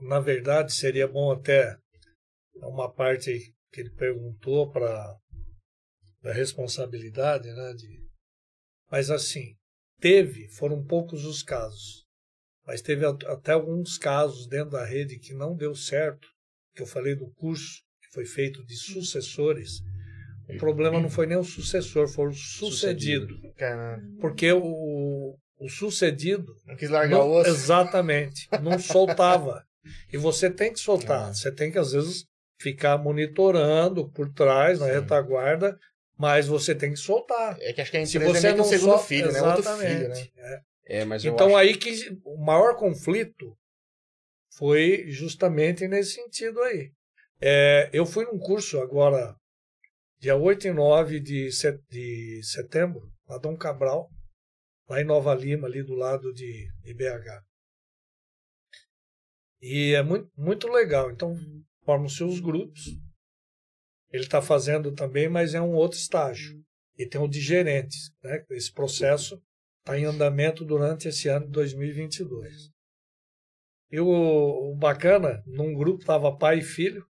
Na verdade, seria bom até uma parte que ele perguntou da responsabilidade, né? Mas assim... foram poucos os casos, mas teve até alguns casos dentro da rede que não deu certo, que eu falei do curso que foi feito de sucessores. O problema não foi nem o sucessor, foi o sucedido. Porque o sucedido... Não quis largar o osso. Exatamente, não soltava. E você tem que soltar, você tem que às vezes ficar monitorando por trás, na retaguarda, mas você tem que soltar. É que acho que a empresa é meio que um segundo filho, né? Outro filho, né? Mas então aí que o maior conflito foi justamente nesse sentido aí. Eu fui num curso agora, dia 8 e 9 de setembro, lá Dom Cabral, lá em Nova Lima, ali do lado de BH. E é muito, muito legal. Então, formam-se os grupos. Ele está fazendo também, mas é um outro estágio. E tem o de gerentes, né? Esse processo está em andamento durante esse ano de 2022. E o bacana, num grupo estava pai e filho.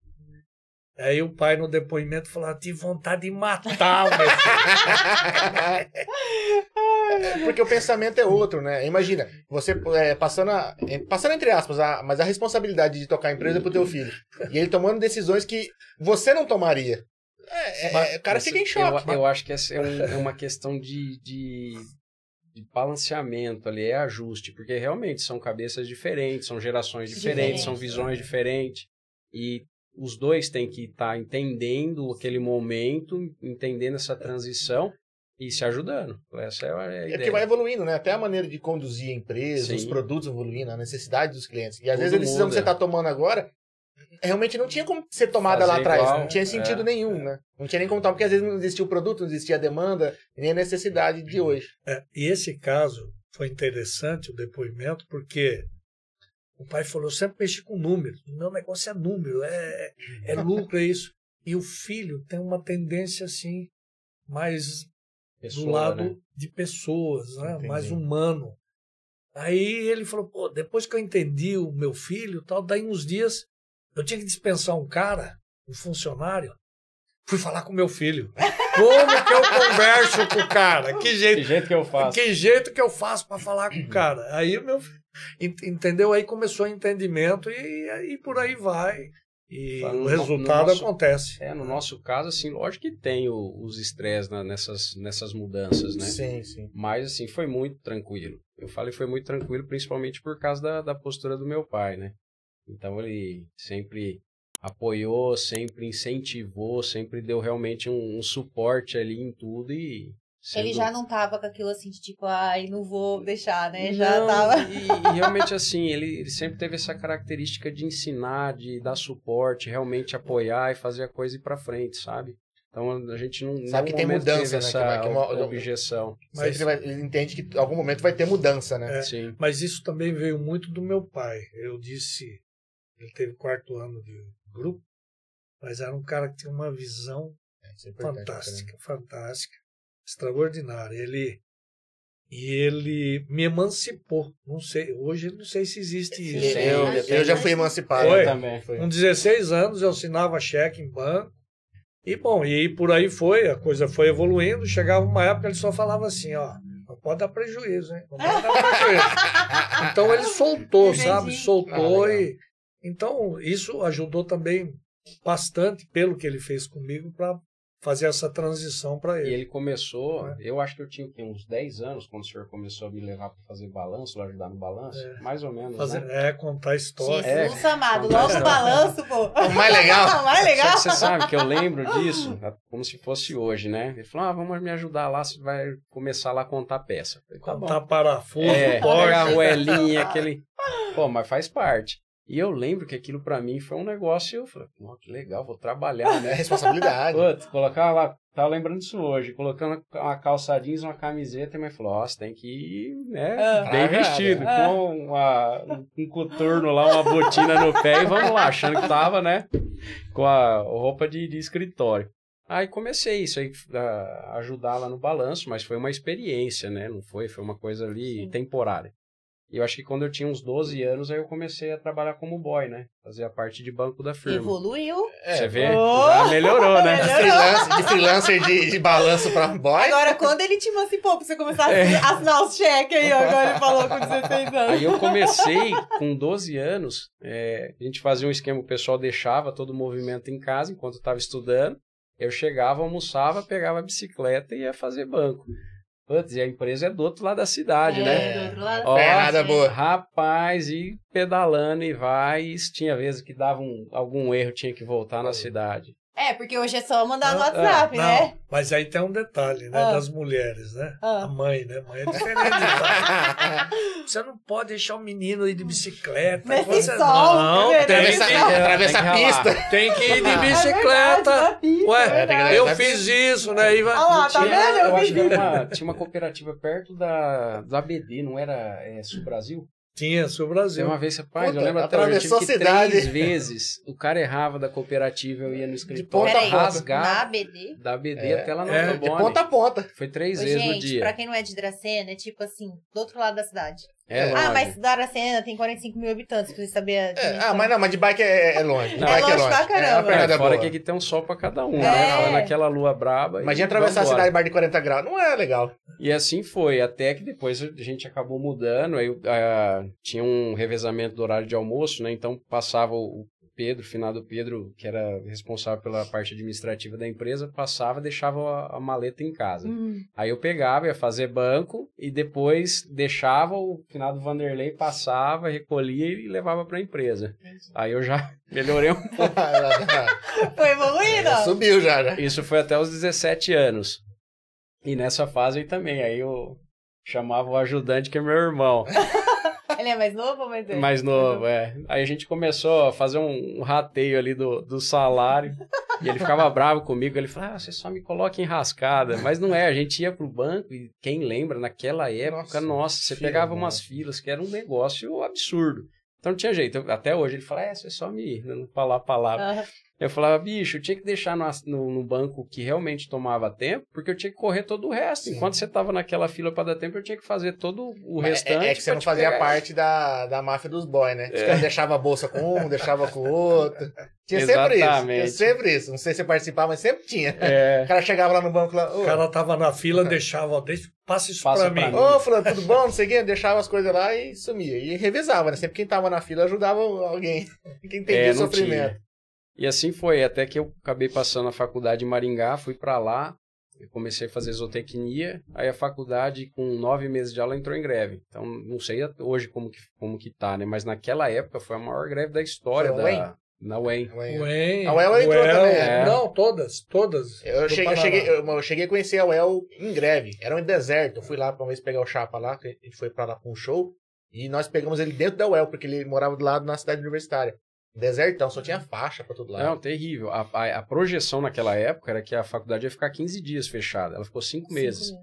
Aí o pai no depoimento falou, tive vontade de matar o meu filho. Porque o pensamento é outro, né? Imagina, você passando entre aspas, mas a responsabilidade de tocar a empresa é pro teu filho. E ele tomando decisões que você não tomaria. O cara fica em choque. Eu acho que essa é uma questão de balanceamento ali, é ajuste, porque realmente são cabeças diferentes, são gerações diferentes, são visões diferentes. E os dois têm que estar entendendo aquele momento, entendendo essa transição e se ajudando. Essa é a ideia. É porque vai evoluindo, né? Até a maneira de conduzir a empresa, os produtos evoluindo, a necessidade dos clientes. E às vezes a decisão que você está tomando agora realmente não tinha como ser tomada lá atrás. Igual, não tinha sentido nenhum, né? Não tinha nem como tomar, porque às vezes não existia o produto, não existia a demanda, nem a necessidade de hoje. E esse caso foi interessante, o depoimento, porque O pai falou, eu sempre mexi com números. Meu negócio é número, é lucro, é isso. E o filho tem uma tendência assim, mais do lado, né, de pessoas, né? Mais humano. Aí ele falou, pô, depois que eu entendi o meu filho, tal, daí uns dias eu tinha que dispensar um cara, um funcionário, fui falar com meu filho. Como que eu converso com o cara? Que jeito que eu faço? Que jeito que eu faço para falar com o cara? Aí meu filho, entendeu? Aí começou o entendimento e por aí vai. E o resultado acontece. No nosso caso, assim, lógico que tem os estresses nessas mudanças, né? Sim, sim. Mas, assim, foi muito tranquilo. Eu falei foi muito tranquilo, principalmente por causa da postura do meu pai, né? Então, ele sempre apoiou, sempre incentivou, sempre deu realmente um suporte ali em tudo e... Ele já não tava com aquilo assim de tipo, ai, não vou deixar, né? Já não, tava... E realmente assim, ele sempre teve essa característica de ensinar, de dar suporte, realmente apoiar e fazer a coisa ir pra frente, sabe? Então a gente não sabe que tem mudança, teve né? essa objeção. Mas ele entende que em algum momento vai ter mudança, né? Sim. Mas isso também veio muito do meu pai. Eu disse, ele teve 4º ano de grupo, mas era um cara que tinha uma visão fantástica, né? Fantástica. Extraordinário. Ele me emancipou. Não sei, hoje não sei se existe isso. Eu já fui emancipado. Foi. Também. Com 16 anos eu assinava cheque em banco. E bom, e por aí foi, a coisa foi evoluindo. Chegava uma época ele só falava assim, ó, não pode dar prejuízo, hein? Não pode dar prejuízo. Então ele soltou, sabe? Soltou e então isso ajudou também bastante pelo que ele fez comigo para fazer essa transição para ele. E ele começou, eu acho que eu tinha uns 10 anos quando o senhor começou a me levar para fazer balanço, ajudar no balanço, mais ou menos, né? Contar história. Jesus amado, logo o balanço, pô. O mais legal. O mais legal. Só que você sabe que eu lembro disso, como se fosse hoje, né? Ele falou, vamos me ajudar lá, você vai começar lá a contar peça. Falei, contar parafuso, pegar a roelinha, aquele... Pô, mas faz parte. E eu lembro que aquilo pra mim foi um negócio, eu falei, que legal, vou trabalhar, né? É responsabilidade. Putz, colocar lá, tava lembrando disso hoje, colocando uma calça jeans, uma camiseta, mas falou, você tem que ir, né, bem vestido, com um coturno lá, uma botina no pé e vamos lá, achando que tava, né, com a roupa de escritório. Aí comecei isso aí, a ajudar lá no balanço, mas foi uma experiência, né, não foi uma coisa ali temporária. E eu acho que quando eu tinha uns 12 anos, aí eu comecei a trabalhar como boy, né? Fazer a parte de banco da firma. Evoluiu. Você vê? Já melhorou, né? De freelancer de balanço pra boy. Agora, quando ele te emancipou pra você começar a assinar os cheques aí, agora ele falou com 16 anos. Aí eu comecei com 12 anos, a gente fazia um esquema, o pessoal deixava todo o movimento em casa enquanto eu estava estudando. Eu chegava, almoçava, pegava a bicicleta e ia fazer banco. Putz, e a empresa é do outro lado da cidade, né? Do outro lado da cidade. Boa. Rapaz, e pedalando e vai. E tinha vezes que dava algum erro, tinha que voltar na cidade. Porque hoje é só mandar no WhatsApp, né? Mas aí tem um detalhe, né? Das mulheres, né? A mãe, né? Mãe é diferente. Você não pode deixar o menino ir de bicicleta. Nesse sol. Não, atravessa a pista. Tem que ir de bicicleta. Eu fiz isso, né? Olha lá, tá vendo? Eu acho que tinha uma cooperativa perto da ABD, não era Sul Brasil? Tinha, Sul Brasil. Uma vez, rapaz, eu lembro até hoje, eu tive que 3 vezes, o cara errava da cooperativa, eu ia no escritório, rasgava. Na ABD? Da ABD até lá no Antobone. De ponta a ponta. Foi 3 vezes no dia. Pra quem não é de Dracena, é tipo assim, do outro lado da cidade. Longe. Mas Dracena tem 45 mil habitantes, pra você saber. Mas de bike é longe. Não, é longe pra caramba. Fora que aqui tem um sol pra cada um, né? Naquela lua braba. Imagina atravessar a cidade bar de 40 graus. Não é legal. E assim foi, até que depois a gente acabou mudando, aí tinha um revezamento do horário de almoço, né? Então passava o Pedro, finado Pedro, que era responsável pela parte administrativa da empresa, passava e deixava a maleta em casa. Aí eu pegava, ia fazer banco e depois deixava o finado Vanderlei, passava, recolhia e levava para a empresa. Aí eu já melhorei um pouco. Foi evoluindo? Subiu já. Isso foi até os 17 anos. E nessa fase aí também, aí eu chamava o ajudante, que é meu irmão. Ele é mais novo ou mais velho? Mais novo, Aí a gente começou a fazer um rateio ali do salário. E ele ficava bravo comigo. Ele falava, você só me coloca em rascada. Mas não é, a gente ia pro banco e quem lembra, naquela época, nossa você pegava umas filas que era um negócio absurdo. Então não tinha jeito. Até hoje ele fala, você só me não falar a palavra. Eu falava, bicho, eu tinha que deixar no banco que realmente tomava tempo, porque eu tinha que correr todo o resto. Sim. Enquanto você estava naquela fila para dar tempo, eu tinha que fazer todo o restante. É que você não fazia parte da máfia dos boys, né? Os caras deixavam a bolsa com um, deixava com o outro. Tinha sempre isso. Não sei se você participava, mas sempre tinha. O cara chegava lá no banco lá. O cara tava na fila, deixava, passa isso pra mim. Ô, fulano, tudo bom? Não sei o quê. Deixava as coisas lá e sumia. E revezava, né? Sempre quem tava na fila ajudava alguém. Quem entendia o sofrimento. Tinha. E assim foi, até que eu acabei passando a faculdade em Maringá, fui para lá, eu comecei a fazer zootecnia, aí a faculdade, com 9 meses de aula, entrou em greve. Então, não sei hoje como que tá, né? Mas naquela época foi a maior greve da história na UEM. A UEL entrou também. Não, todas. Eu cheguei a conhecer a UEL em greve, era um deserto. Eu fui lá uma vez pegar o Chapa lá, que a gente foi para lá com um show, e nós pegamos ele dentro da UEL, porque ele morava do lado na cidade universitária. Desertão, só tinha faixa pra todo lado. Não, terrível. A projeção naquela época era que a faculdade ia ficar 15 dias fechada. Ela ficou 5 meses.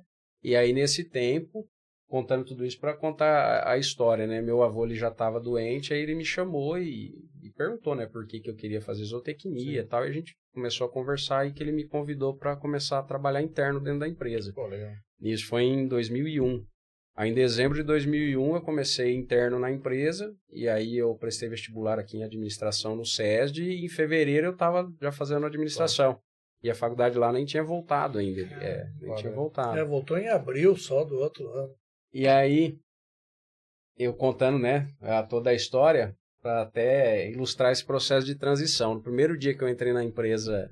E aí, nesse tempo, contando tudo isso para contar a história, né? Meu avô, ele já estava doente, aí ele me chamou e perguntou, né? Por que eu queria fazer zootecnia e tal. E a gente começou a conversar e que ele me convidou para começar a trabalhar interno dentro da empresa. Pô, legal. E isso foi em 2001. Aí, em dezembro de 2001, eu comecei interno na empresa, e aí eu prestei vestibular aqui em administração no SESD, e em fevereiro eu estava já fazendo administração. E a faculdade lá nem tinha voltado ainda. Nem tinha voltado. Voltou em abril só do outro ano. E aí, eu contando, né, toda a história, para até ilustrar esse processo de transição. No primeiro dia que eu entrei na empresa,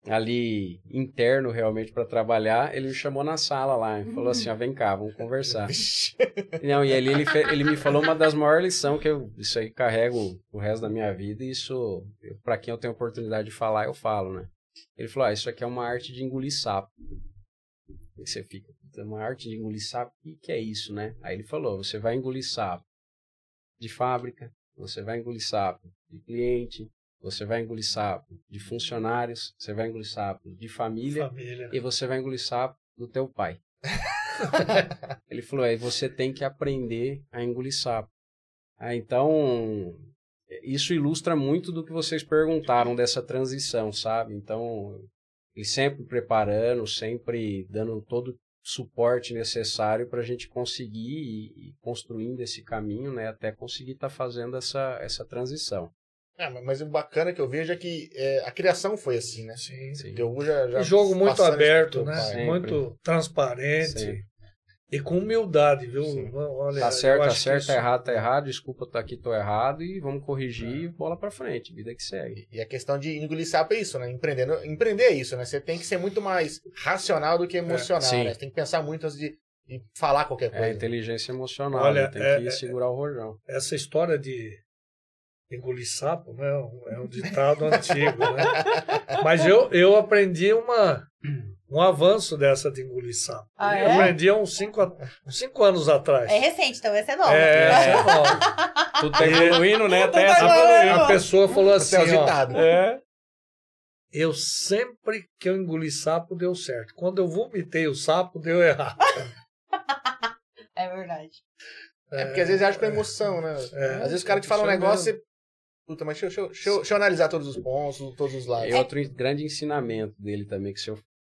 ali interno realmente para trabalhar, ele me chamou na sala lá e falou assim, vem cá, vamos conversar. Não, e ali ele me falou uma das maiores lições que isso aí carrego o resto da minha vida, e isso, para quem eu tenho oportunidade de falar, eu falo, né? Ele falou, isso aqui é uma arte de engolir sapo. E você fica, uma arte de engolir sapo, o que é isso, né? Aí ele falou, você vai engolir sapo de fábrica, você vai engolir sapo de cliente, você vai engolir sapo de funcionários, você vai engolir sapo de família. E você vai engolir sapo do teu pai. Ele falou, aí você tem que aprender a engolir sapo. Então, isso ilustra muito do que vocês perguntaram dessa transição, sabe? Então, ele sempre preparando, sempre dando todo o suporte necessário para a gente conseguir ir construindo esse caminho, né? Até conseguir estar fazendo essa transição. Mas o bacana que eu vejo é que a criação foi assim, né? Sim. Já um jogo muito aberto, né? Sempre. Muito transparente. Sempre. E com humildade, viu? Olha, tá certo, tá errado, desculpa, tá aqui, tô errado, e vamos corrigir e bola pra frente, vida que segue. E a questão de engolir sapo é isso, né? Empreender é isso, né? Você tem que ser muito mais racional do que emocional, né? Você tem que pensar muito antes de falar qualquer coisa. Inteligência emocional, olha, tem que segurar o rojão. Essa história de engolir sapo, né? É um ditado antigo, né? Mas eu aprendi um avanço dessa de engolir sapo. Eu aprendi há uns 5 anos atrás. É recente, então essa é nova. Essa é nova. Tudo tá evoluindo, né? Até a pessoa falou assim, eu sempre que eu engoli sapo, deu certo. Quando eu vomitei o sapo, deu errado. É verdade. Porque às vezes acha com emoção, né? Às vezes o cara te fala um negócio e... Puta, mas deixa eu analisar todos os pontos, todos os lados. E outro grande ensinamento dele também, que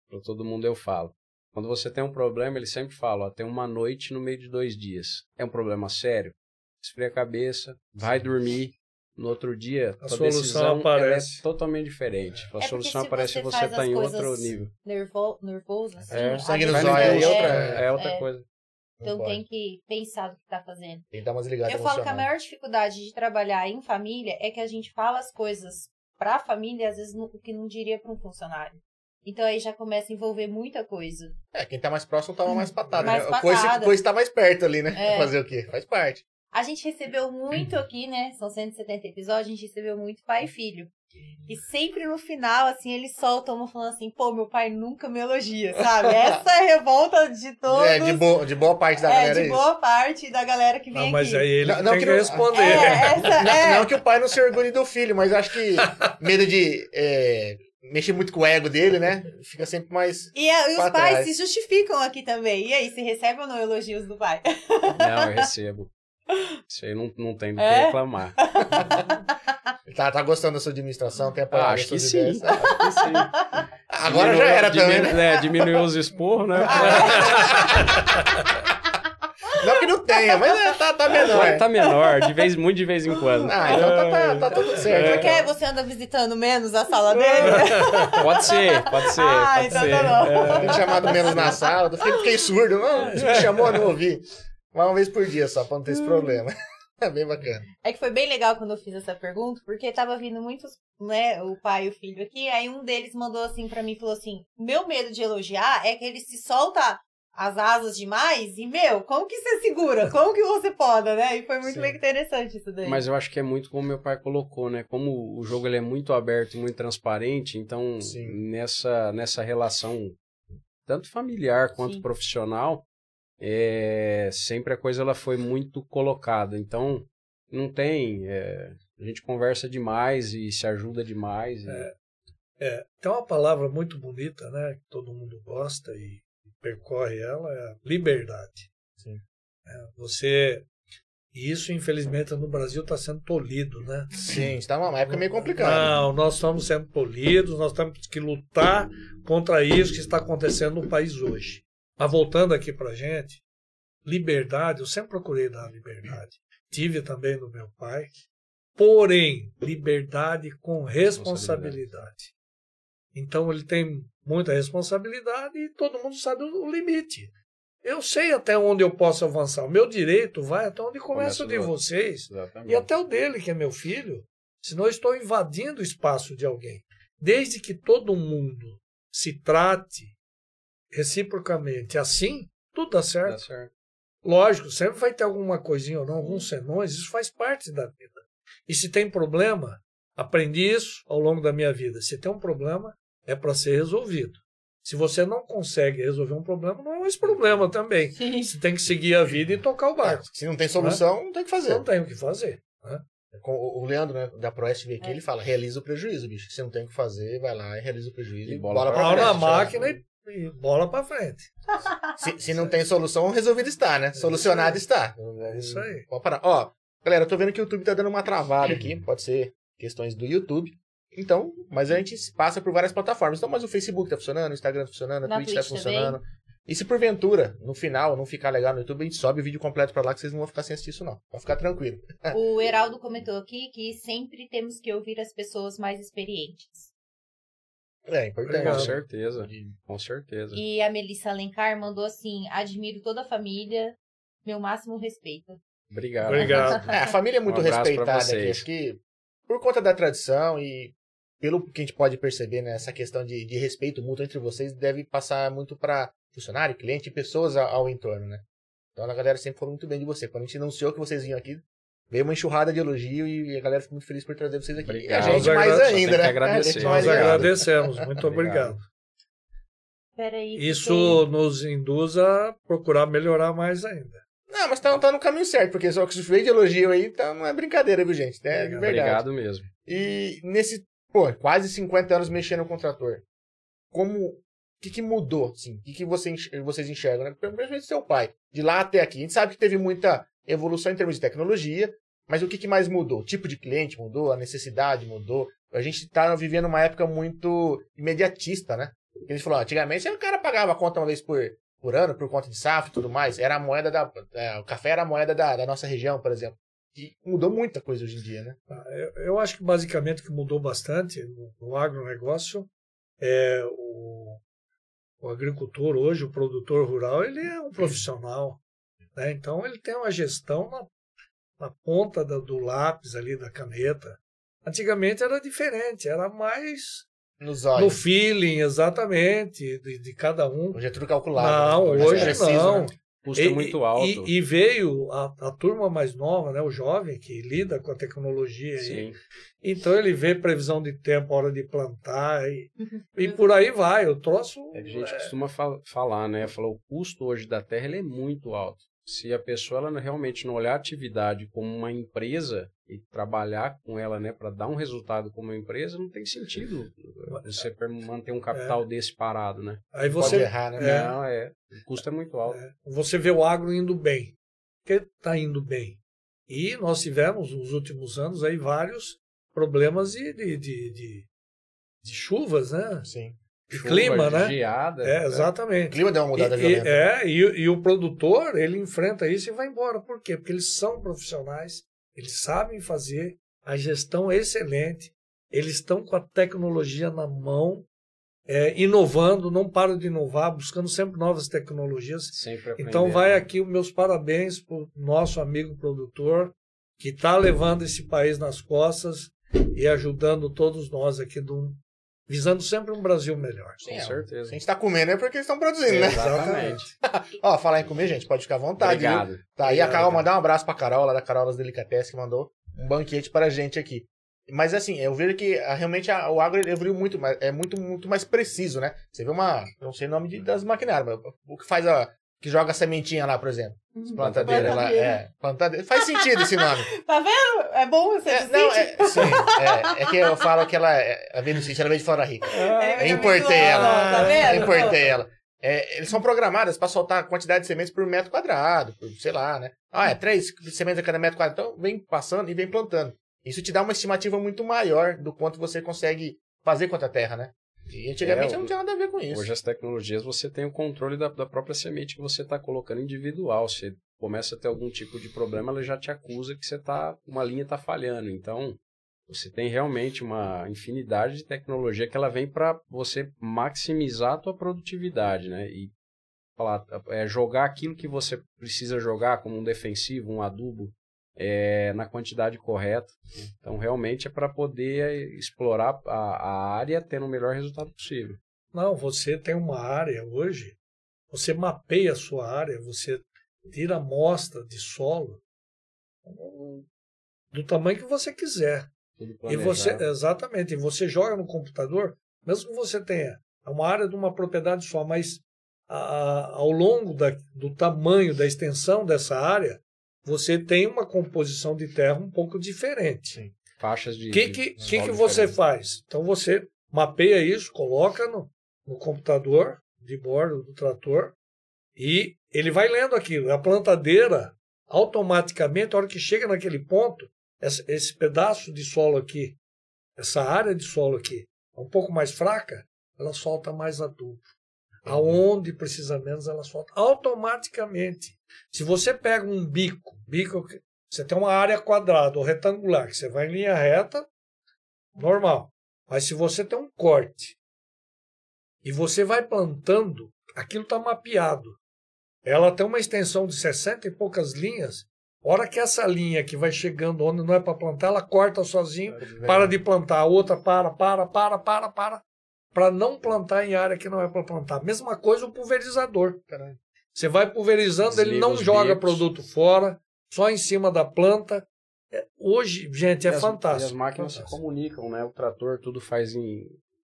para todo mundo eu falo. Quando você tem um problema, ele sempre fala, tem uma noite no meio de 2 dias. É um problema sério? Esfria a cabeça, vai dormir. No outro dia, a solução aparece. É totalmente diferente. A solução aparece e você está em outro nível. Nervoso, assim. Sangue nos olhos é outra coisa. Então tem que pensar no que está fazendo. Tem que dar umas ligadas. Eu falo que a maior dificuldade de trabalhar em família é que a gente fala as coisas para a família, às vezes, o que não diria para um funcionário. Então aí já começa a envolver muita coisa. Quem tá mais próximo toma mais patada, mais né? Patada. Coisa tá mais perto ali, né? Fazer o quê? Faz parte. A gente recebeu muito aqui, né? São 170 episódios, a gente recebeu muito pai e filho. E sempre no final, assim, eles soltam uma falando assim, pô, meu pai nunca me elogia, sabe? Essa é a revolta de todos. De boa parte da galera. De boa parte da galera que vem aqui. Mas aí ele tem que responder. Não que o pai não se orgulhe do filho, mas acho que medo de mexer muito com o ego dele, né? Fica sempre mais. E os pais se justificam aqui também. E aí, você recebe ou não elogios do pai? Não, eu recebo. Isso aí não tem do que reclamar. Tá gostando da sua administração? Tem apoiado Acho que suas sim. ideias? Acho que sim. Agora já era também, né? Diminuiu os esporros, né? Não que não tenha, mas tá menor. Mas tá menor, muito de vez em quando. Então tá tudo certo. Porque você anda visitando menos a sala dele? Pode ser. Ah, Pode então ser. tá bom. Tem chamado menos na sala, fiquei surdo. Não, você me chamou, eu não ouvi. Mas uma vez por dia só, pra não ter esse problema. É bem bacana. É que foi bem legal quando eu fiz essa pergunta, porque tava vindo muitos, né, o pai e o filho aqui, aí um deles mandou assim pra mim, falou assim, meu medo de elogiar é que ele se solta as asas demais e, como que você segura? Como que você poda, né? E foi muito interessante isso daí. Mas eu acho que é muito como meu pai colocou, né? Como o jogo ele é muito aberto e muito transparente, então nessa relação, tanto familiar quanto profissional, sempre a coisa ela foi muito colocada. Então, não tem... a gente conversa demais e se ajuda demais. Tem uma palavra muito bonita, né? Que todo mundo gosta e percorre ela, é a liberdade. Sim. E isso, infelizmente, no Brasil está sendo tolhido, né? Sim, está numa época meio complicada. Não, nós estamos sendo tolhidos, nós temos que lutar contra isso que está acontecendo no país hoje. Mas voltando aqui para a gente, liberdade, eu sempre procurei dar liberdade. Tive também no meu pai, porém, liberdade com responsabilidade. Então, ele tem muita responsabilidade e todo mundo sabe o limite. Eu sei até onde eu posso avançar. O meu direito vai até onde começa o de vocês. Exatamente. E até o dele, que é meu filho. Senão eu estou invadindo o espaço de alguém. Desde que todo mundo se trate reciprocamente assim, tudo dá certo. Dá certo. Lógico, sempre vai ter alguma coisinha ou não, alguns senões, isso faz parte da vida. E se tem problema, aprendi isso ao longo da minha vida. Se tem um problema, é para ser resolvido. Se você não consegue resolver um problema, não é mais problema também. Sim. Você tem que seguir a vida e tocar o barco. Se não tem solução, não tem o que fazer. Não tem o que fazer. Né? O Leandro, né, da Proeste veio aqui, ele fala, realiza o prejuízo, bicho. Se não tem o que fazer, vai lá e realiza o prejuízo. E bola Pau frente. na máquina e bola para frente. Se não tem solução, resolvido está, né? Solucionado está. É isso aí. Pode parar. Ó, galera, eu tô vendo que o YouTube tá dando uma travada aqui. Pode ser questões do YouTube. Então, mas a gente passa por várias plataformas. Então, mas o Facebook tá funcionando, o Instagram tá funcionando, a Twitch tá funcionando. Também. E se porventura, no final, não ficar legal no YouTube, a gente sobe o vídeo completo pra lá, que vocês não vão ficar sem assistir isso, não. Pode ficar tranquilo. O Heraldo comentou aqui que sempre temos que ouvir as pessoas mais experientes. É importante. Obrigado. Com certeza. Com certeza. E a Melissa Alencar mandou assim, admiro toda a família, meu máximo respeito. Obrigado. A família é muito respeitada aqui. Acho que por conta da tradição e pelo que a gente pode perceber, né, essa questão de respeito mútuo entre vocês deve passar muito para funcionário, cliente e pessoas ao entorno, né? Então a galera sempre falou muito bem de você. Quando a gente anunciou que vocês vinham aqui, veio uma enxurrada de elogio e a galera ficou muito feliz por trazer vocês aqui. Obrigado. E a gente mais ainda, né? Nós agradecemos. Muito obrigado. Peraí, isso nos induz a procurar melhorar mais ainda. Não, mas tá no caminho certo, porque só que se veio de elogio aí, tá, não é brincadeira, viu, gente? É verdade. Obrigado mesmo. E nesse, quase 50 anos mexendo com o trator, o que mudou, assim? O que vocês enxergam, né? Principalmente seu pai, de lá até aqui. A gente sabe que teve muita evolução em termos de tecnologia, mas o que mais mudou? O tipo de cliente mudou, a necessidade mudou. A gente tá vivendo uma época muito imediatista, né? A gente falou, antigamente o cara pagava a conta uma vez por ano, por conta de safra e tudo mais. Era a moeda o café era a moeda da nossa região, por exemplo. E mudou muita coisa hoje em dia, né? Eu acho que basicamente o que mudou bastante no agronegócio é o agricultor hoje, o produtor rural, ele é um profissional, né? Então ele tem uma gestão na ponta do lápis ali, da caneta. Antigamente era diferente, era mais no feeling, exatamente, de cada um. Hoje é tudo calculado. Não, né? hoje preciso, não. Né? Custa muito alto. E veio a turma mais nova, né, o jovem, que lida com a tecnologia. Sim. Então ele vê previsão de tempo, hora de plantar, e por aí vai. O troço. A gente costuma falar, né? Falou, o custo hoje da terra ele é muito alto. Se a pessoa ela realmente não olhar a atividade como uma empresa e trabalhar com ela, né, para dar um resultado como uma empresa, não tem sentido você manter um capital desse parado, né? Aí você pode errar, né? Não, o custo é muito alto. Você vê o agro indo bem. Por que está indo bem? E nós tivemos, nos últimos anos, aí vários problemas de chuvas, né? Sim. De clima, de né? geada. É, O exatamente. clima deu uma mudada violenta. E o produtor, ele enfrenta isso e vai embora. Por quê? Porque eles são profissionais, eles sabem fazer, a gestão é excelente, eles estão com a tecnologia na mão, inovando, não param de inovar, buscando sempre novas tecnologias. Sempre aprendendo. Então vai aqui os meus parabéns para o nosso amigo produtor, que está levando esse país nas costas e ajudando todos nós aqui, visando sempre um Brasil melhor. Sim, Com Se certeza. a gente tá comendo é porque eles estão produzindo, né? Exatamente. Ó, falar em comer, gente, pode ficar à vontade. Obrigado. Viu? Tá aí a Carol, mandar um abraço pra Carol, lá da Carol das Delicatessen, que mandou um banquete para a gente aqui. Mas assim, eu vejo que realmente o agro evoluiu muito, é muito mais preciso, né? Você vê não sei o nome das maquinárias, mas o que faz que joga a sementinha lá, por exemplo. Plantadeira lá, plantadeira. Faz sentido esse nome. Tá vendo? É bom você É que eu falo que ela veio no sítio, ela veio de Flora Rica. Eu importei ela. Tá vendo? Eu importei ela. Eles são programadas para soltar a quantidade de sementes por metro quadrado, sei lá, né? 3 sementes a cada metro quadrado. Então vem passando e vem plantando. Isso te dá uma estimativa muito maior do quanto você consegue fazer com a terra, né? E antigamente não tinha nada a ver com isso. Hoje as tecnologias, você tem o controle da própria semente que você está colocando individual. Você começa a ter algum tipo de problema, ela já te acusa que uma linha está falhando. Então, você tem realmente uma infinidade de tecnologia que ela vem para você maximizar a tua produtividade, né? E jogar aquilo que você precisa jogar, como um defensivo, um adubo, na quantidade correta. Então, realmente é para poder explorar a área tendo o melhor resultado possível. Não, você tem uma área hoje, você mapeia a sua área, você tira amostra de solo do tamanho que você quiser. E exatamente, e você joga no computador, mesmo que você tenha uma área de uma propriedade só, mas ao longo do tamanho, da extensão dessa área, você tem uma composição de terra um pouco diferente. Sim. Faixas de... O que você faz? Então você mapeia isso, coloca no computador de bordo do trator e ele vai lendo aquilo. A plantadeira, automaticamente, a hora que chega naquele ponto, esse pedaço de solo aqui, essa área de solo aqui, é um pouco mais fraca, ela solta mais adubo. Aonde precisa menos, ela solta automaticamente. Se você pega um bico, você tem uma área quadrada ou retangular, que você vai em linha reta, normal. Mas se você tem um corte e você vai plantando, aquilo está mapeado. Ela tem uma extensão de 60 e poucas linhas. A hora que essa linha que vai chegando onde não é para plantar, ela corta sozinho, para de plantar. A outra para não plantar em área que não é para plantar. Mesma coisa o pulverizador. Caralho. Você vai pulverizando, Desliga ele não os joga bicos. produto fora, só em cima da planta. Hoje, gente, é fantástico. E as máquinas fantástico. se comunicam, né? O trator tudo faz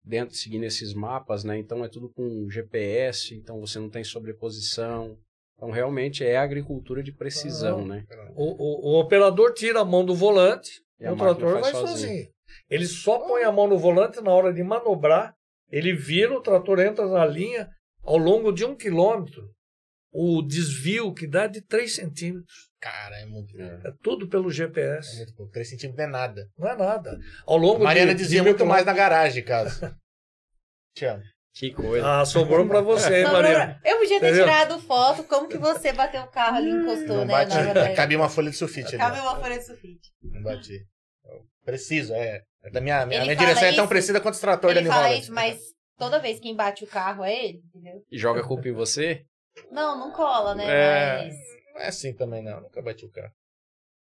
dentro, seguindo esses mapas, né? Então é tudo com GPS, então você não tem sobreposição. Então realmente é agricultura de precisão, né? O operador tira a mão do volante, E a o máquina trator faz vai sozinho. sozinho. Ele só põe a mão no volante na hora de manobrar, ele vira, o trator entra na linha, ao longo de 1 quilômetro, o desvio que dá de 3 centímetros. Cara, é muito. É tudo pelo GPS. É muito pouco. 3 centímetros não é nada. Não é nada. Ao longo A Mariana de dizia 1.000 muito mais na quilômetros. garagem, caso. Te amo. Que coisa. Sobrou para você, hein, Mariana? Eu podia ter Entendeu? tirado foto, como que você bateu o carro ali, encostou, Não né? bati. na roda. Cabia uma folha de sulfite ali. Cabe ó. uma folha de sulfite. Não bati. Preciso, A minha Ele direção fala é tão isso- precisa quanto os tratores da Ele New fala Holland. isso, mas toda vez que embate o carro é ele, entendeu? E joga a culpa em você? Não cola, né? Mas Não é assim também, não. Nunca bati o carro.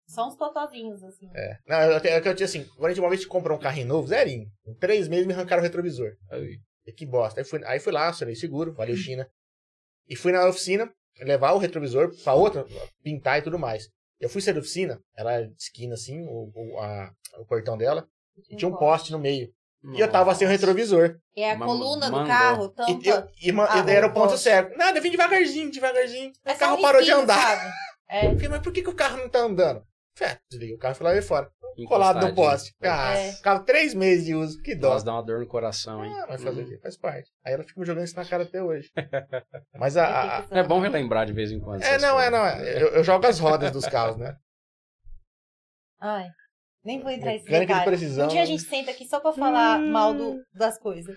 só uns totozinhos, assim. Não, eu tinha assim, quando a gente uma vez comprou um carrinho novo, zerinho. Em 3 meses me arrancaram o retrovisor. E que bosta. Aí fui lá, acionei seguro, valeu China. E fui na oficina levar o retrovisor pra outra, pintar e tudo mais. Eu fui sair da oficina, ela é de esquina assim, o portão dela, e tinha um poste no meio. E eu tava sem o retrovisor. É a coluna do mandou. carro, tampa. E daí era o ponto poste. cego. Nada, eu vim devagarzinho. É O só carro um parou de risquinho, andar. sabe? Eu falei, mas por que o carro não tá andando? Desliguei o carro e fui lá ver fora. Colado no poste. Ficava 3 meses de uso. Que dó. Nossa, dá uma dor no coração, hein? Vai fazer o quê? Faz parte. Aí ela fica me jogando isso na cara até hoje. Mas É bom relembrar de vez em quando. essas coisas. Eu jogo as rodas dos carros, né? Ai, nem vou entrar nesse Mecânica de detalhe. precisão. Um dia a gente senta aqui só pra falar mal das coisas.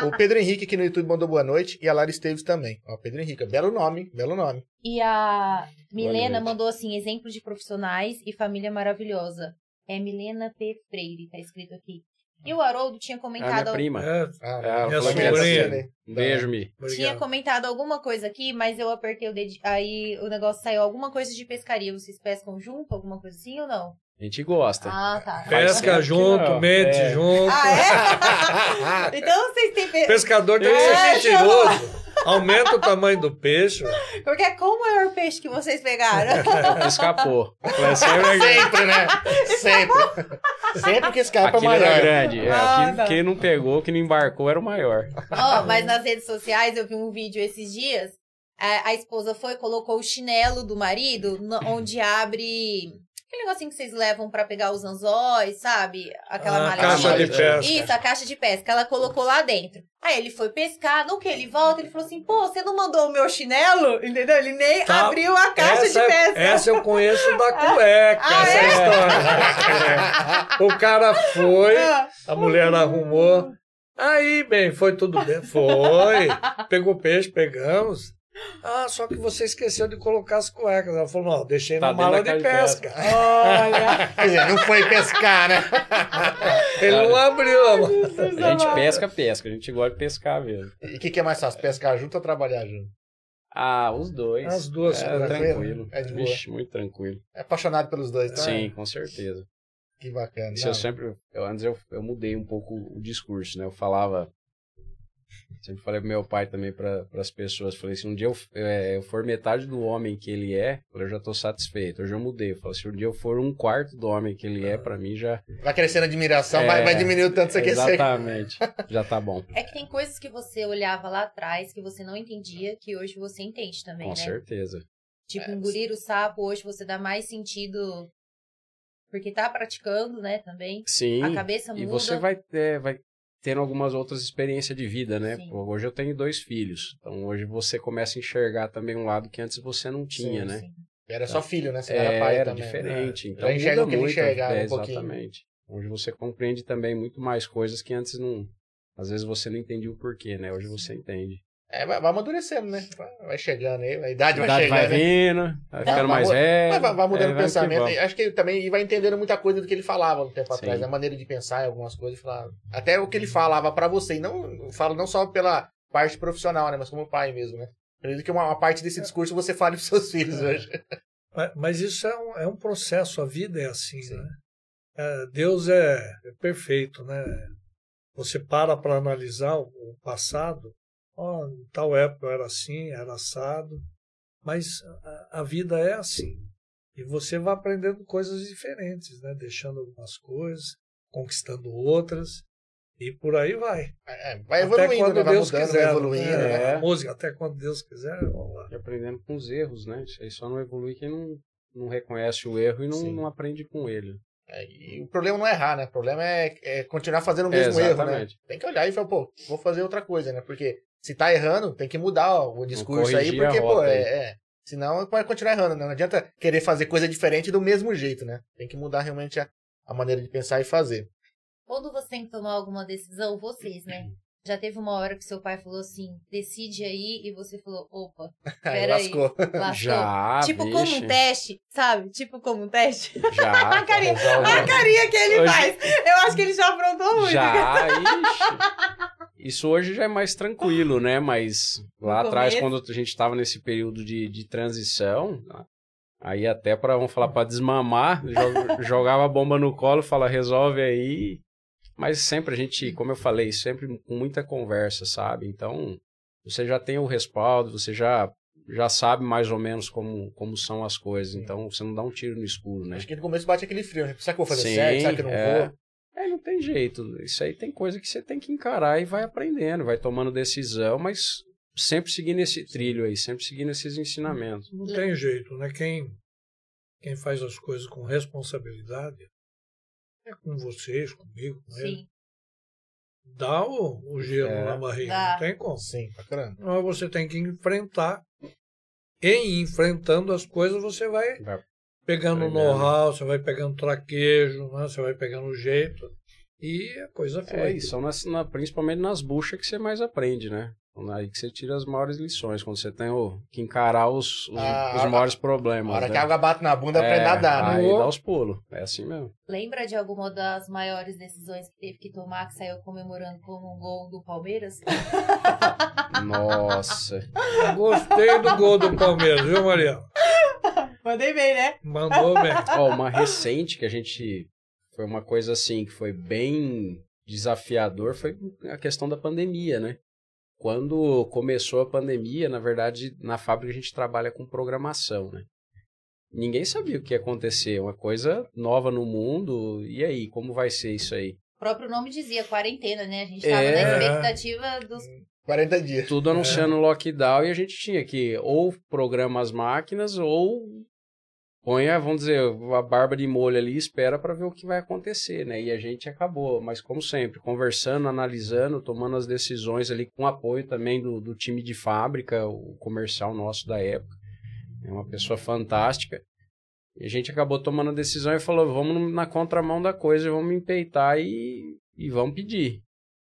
Ó, o Pedro Henrique aqui no YouTube mandou boa noite e a Lara Esteves também. Ó, Pedro Henrique, belo nome, belo nome. E a Milena noite. mandou assim, exemplos de profissionais e família maravilhosa. É Milena P. Freire, tá escrito aqui. E o Haroldo tinha É a comentado... minha prima. Ah, minha falou que sobrinha. era assim, né? Um beijo, Mi. Tinha comentado alguma coisa aqui, mas eu apertei o dedo. Aí o negócio saiu alguma coisa de pescaria. Vocês pescam junto? Alguma coisa assim ou não? A gente gosta. Ah, tá. Pesca tempo que junto, não. mente É. junto. Ah, é? Então vocês têm... Pescador tem que ser mentiroso. Aumenta o tamanho do peixe. Porque qual o maior peixe que vocês pegaram? Escapou. Foi sempre Sempre, né? Sempre. Sempre que escapa é aquele era maior. grande. Ah, tá. Quem não pegou, quem não embarcou era o maior. Ó, mas nas redes sociais eu vi um vídeo esses dias. A esposa colocou o chinelo do marido, onde abre aquele negocinho que vocês levam pra pegar os anzóis, sabe? Aquela maletinha. Caixa de pesca. Isso, a caixa de pesca. Ela colocou lá dentro. Aí ele foi pescar. No que ele volta, ele falou assim: pô, você não mandou o meu chinelo? Entendeu? Ele nem Tá. abriu a caixa de pesca. Essa eu conheço da cueca, essa é? história. O cara foi, a mulher arrumou. Aí, bem, foi tudo bem. Foi. Pegou peixe, pegamos. Ah, só que você esqueceu de colocar as cuecas. Ela falou, não, deixei Tá na mala dentro de da caixa de pesca. Olha. Quer dizer, não foi pescar, né? Ele não abriu. A gente pesca. A gente gosta de pescar mesmo. E o que é mais fácil, pescar junto ou trabalhar junto? Ah, os dois. As duas, É tranquilo. tranquilo. É de boa. Vixe, muito tranquilo. É apaixonado pelos dois, tá? Sim, com certeza. Que bacana. Isso antes eu mudei um pouco o discurso, né? Eu falava, sempre falei pro meu pai também para as pessoas, falei, se um dia eu for metade do homem que ele é, eu já tô satisfeito. Hoje eu mudei, eu falei, se um dia eu for um quarto do homem que ele é, para mim já... Vai crescendo a admiração, vai diminuir o tanto que você quer ser. Exatamente, já tá bom. É que tem coisas que você olhava lá atrás que você não entendia, que hoje você entende também, Com né? certeza. Tipo, engolir o sapo, hoje você dá mais sentido porque tá praticando, né, também. Sim, A cabeça muda. e você vai tendo algumas outras experiências de vida, né? Sim. Pô, hoje eu tenho 2 filhos, então hoje você começa a enxergar também um lado que antes você não tinha, Sim, né? Sim. Era só filho, né? Você era pai Era também. diferente, né? então Já enxerga muda o que ele muito, enxergava um pouquinho. exatamente. Hoje você compreende também muito mais coisas que antes não... Às vezes você não entendia o porquê, né? Hoje você entende. Vai amadurecendo, né? Vai chegando aí, a idade vai A idade chegando. vai né? vindo, vai ficando mais velho. Vai mudando o vai que pensamento. vamos. Acho que ele também vai entendendo muita coisa do que ele falava um tempo Sim. atrás, a maneira de pensar em algumas coisas. Até o que ele falava pra você, e não falo não só pela parte profissional, né? Mas como pai mesmo, né? Acredito que uma parte desse discurso você fale pros seus filhos hoje. Mas isso é um processo, a vida é assim, né? Deus é perfeito, né? Você para analisar o passado, em tal época eu era assim, era assado, mas a vida é assim. E você vai aprendendo coisas diferentes, né? Deixando algumas coisas, conquistando outras, e por aí vai. Vai Até evoluindo, quando né? Vai Deus mudando, quiser, vai evoluindo. né? Né? A música, até quando Deus quiser, vamos lá. E aprendendo com os erros, né? Isso aí só não evolui quem não reconhece o erro e não aprende com ele. E o problema não é errar, né? O problema é continuar fazendo o mesmo erro, né? Exatamente. Tem que olhar e falar, pô, vou fazer outra coisa, né? Porque se tá errando, tem que mudar o discurso aí, corrigir a porque, pô, rota aí. senão pode continuar errando, né? Não adianta querer fazer coisa diferente do mesmo jeito, né? Tem que mudar realmente a maneira de pensar e fazer. Quando você tem que tomar alguma decisão, vocês, né? Já teve uma hora que seu pai falou assim, decide aí, e você falou, opa, peraí. Lascou. Já, tipo como um teste, sabe? Tipo como um teste. Já. A carinha que ele Hoje- faz. Eu acho que ele já aprontou muito. Já, ixi. Isso hoje já é mais tranquilo, né? Mas lá No atrás, começo. quando a gente estava nesse período de transição, aí até vamos falar, para desmamar, jogava a bomba no colo, fala, resolve aí. Mas sempre a gente, como eu falei, sempre com muita conversa, sabe? Então, você já tem o respaldo, você já sabe mais ou menos como são as coisas. Então, você não dá um tiro no escuro, né? Acho que no começo bate aquele frio, né? Será que eu vou fazer Sim, certo? Será que eu não vou? Não tem jeito. Isso aí tem coisa que você tem que encarar e vai aprendendo, vai tomando decisão, mas sempre seguindo esse trilho aí, sempre seguindo esses ensinamentos. Não tem jeito, né? Quem faz as coisas com responsabilidade é com vocês, comigo, com ele. Sim. Dá o gelo na barriga, Dá. não tem como. Sim, pra caramba. Mas você tem que enfrentar. E enfrentando as coisas, você vai pegando know-how, você vai pegando traquejo, né? Você vai pegando o jeito e a coisa foi. E são principalmente nas buchas que você mais aprende, né? Aí que você tira as maiores lições, quando você tem que encarar os maiores problemas. A hora né? que a água bate na bunda, aprende a nadar, né? Aí dá os pulos, é assim mesmo. Lembra de alguma das maiores decisões que teve que tomar, que saiu comemorando com um gol do Palmeiras? Nossa. Gostei do gol do Palmeiras, viu, Mariana? Mandei bem, né? Mandou bem. Uma recente que a gente... Foi uma coisa assim, que foi bem desafiador, foi a questão da pandemia, né? Quando começou a pandemia, na verdade, na fábrica a gente trabalha com programação, né? Ninguém sabia o que ia acontecer, uma coisa nova no mundo, e aí, como vai ser isso aí? O próprio nome dizia quarentena, né? A gente tava na expectativa dos... 40 dias. Tudo anunciando lockdown e a gente tinha que ou programa as máquinas ou põe, vamos dizer, a barba de molho ali e espera para ver o que vai acontecer, né? E a gente acabou, mas como sempre, conversando, analisando, tomando as decisões ali com apoio também do time de fábrica, o comercial nosso da época. É uma pessoa fantástica. E a gente acabou tomando a decisão e falou, vamos na contramão da coisa, vamos empeitar e vamos pedir.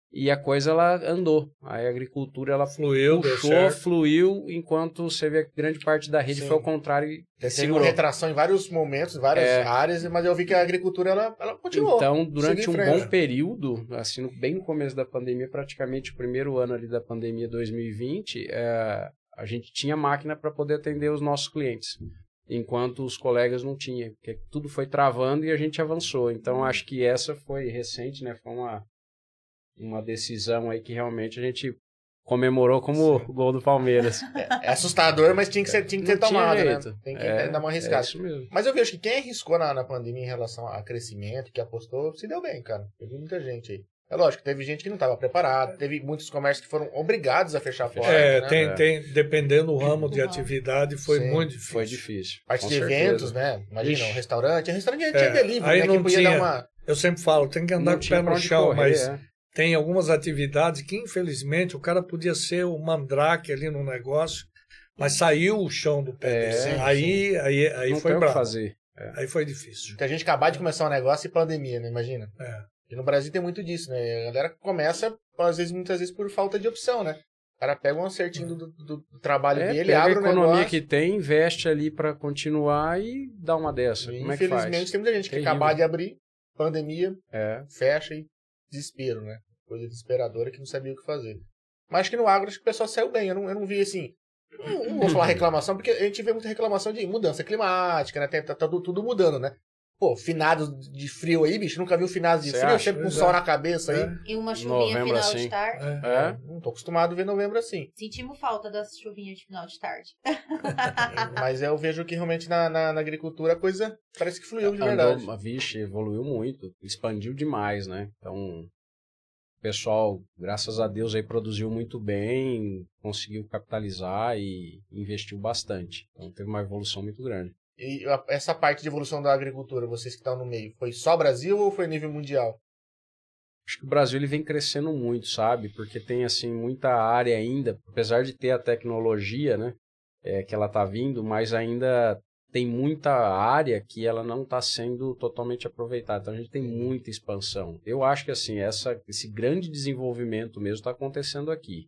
E a coisa, ela andou. Aí a agricultura, ela fluiu, puxou, fluiu, enquanto você vê que grande parte da rede foi ao contrário e teve uma retração em vários momentos, em várias áreas, mas eu vi que a agricultura, ela continuou. Então, durante um bom período, assim, bem no começo da pandemia, praticamente o primeiro ano ali da pandemia 2020, a gente tinha máquina para poder atender os nossos clientes, enquanto os colegas não tinham, porque tudo foi travando e a gente avançou. Então, acho que essa foi recente, né? Foi uma decisão aí que realmente a gente comemorou como o gol do Palmeiras. É assustador, mas tinha que ter tomado, né? Tem que dar uma arriscada. Isso mesmo. Mas eu vejo que quem arriscou na pandemia em relação a crescimento, que apostou, se deu bem, cara. Teve muita gente aí. É lógico, teve gente que não estava preparada, teve muitos comércios que foram obrigados a fechar a porta. Tem, dependendo do ramo de atividade, foi muito difícil. Foi difícil. Parte de eventos, né? Imagina, um restaurante tinha delivery, aí né? não que podia tinha, dar uma... Eu sempre falo, tem que andar com o pé no chão, mas tem algumas atividades que, infelizmente, o cara podia ser o mandrake ali no negócio, mas saiu o chão do pé dele. Aí não foi tem o que bravo. fazer. Aí foi difícil. Muita gente acabar de começar um negócio e pandemia, né? Imagina. E no Brasil tem muito disso, né? A galera começa, muitas vezes, por falta de opção, né? O cara pega um acertinho do trabalho dele, abre o negócio... a economia que tem, investe ali para continuar e dá uma dessa. Como é que faz? Infelizmente, tem muita gente que acabar de abrir, pandemia, fecha e desespero, né? Coisa desesperadora que não sabia o que fazer. Mas acho que no agro, acho que o pessoal saiu bem. Eu não vi, assim... Não vou falar reclamação, porque a gente vê muita reclamação de mudança climática, né? Tá tudo mudando, né? Pô, finados de frio aí, bicho. Nunca viu finados de frio, sempre com sol na cabeça aí. E uma chuvinha final assim. de tarde. Não tô acostumado a ver novembro assim. Sentimos falta das chuvinhas de final de tarde. Mas eu vejo que realmente na agricultura a coisa parece que fluiu de verdade. Vixe, evoluiu muito, expandiu demais, né? Então, o pessoal, graças a Deus, aí produziu muito bem, conseguiu capitalizar e investiu bastante. Então, teve uma evolução muito grande. E essa parte de evolução da agricultura, vocês que estão no meio, foi só Brasil ou foi nível mundial? Acho que o Brasil ele vem crescendo muito, sabe? Porque tem, assim, muita área ainda, apesar de ter a tecnologia, né? Que ela tá vindo, mas ainda tem muita área que ela não está sendo totalmente aproveitada. Então, a gente tem muita expansão. Eu acho que, assim, esse grande desenvolvimento mesmo está acontecendo aqui.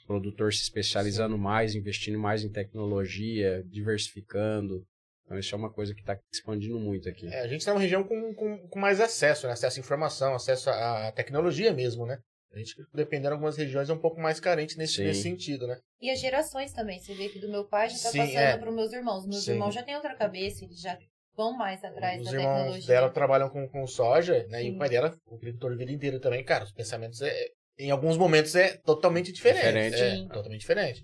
O produtor se especializando mais, investindo mais em tecnologia, diversificando. Então, isso é uma coisa que está expandindo muito aqui. A gente está numa região com mais acesso, né? Acesso à informação, acesso à tecnologia mesmo, né? A gente, dependendo de algumas regiões, é um pouco mais carente nesse sentido, né? E as gerações também. Você vê que do meu pai já está passando para os meus irmãos. Meus irmãos já têm outra cabeça, eles já vão mais atrás da tecnologia. Os irmãos dela trabalham com soja, né? Sim. E o pai dela, o agricultor a vida inteira também. Cara, os pensamentos, em alguns momentos, é totalmente diferente. Totalmente diferente.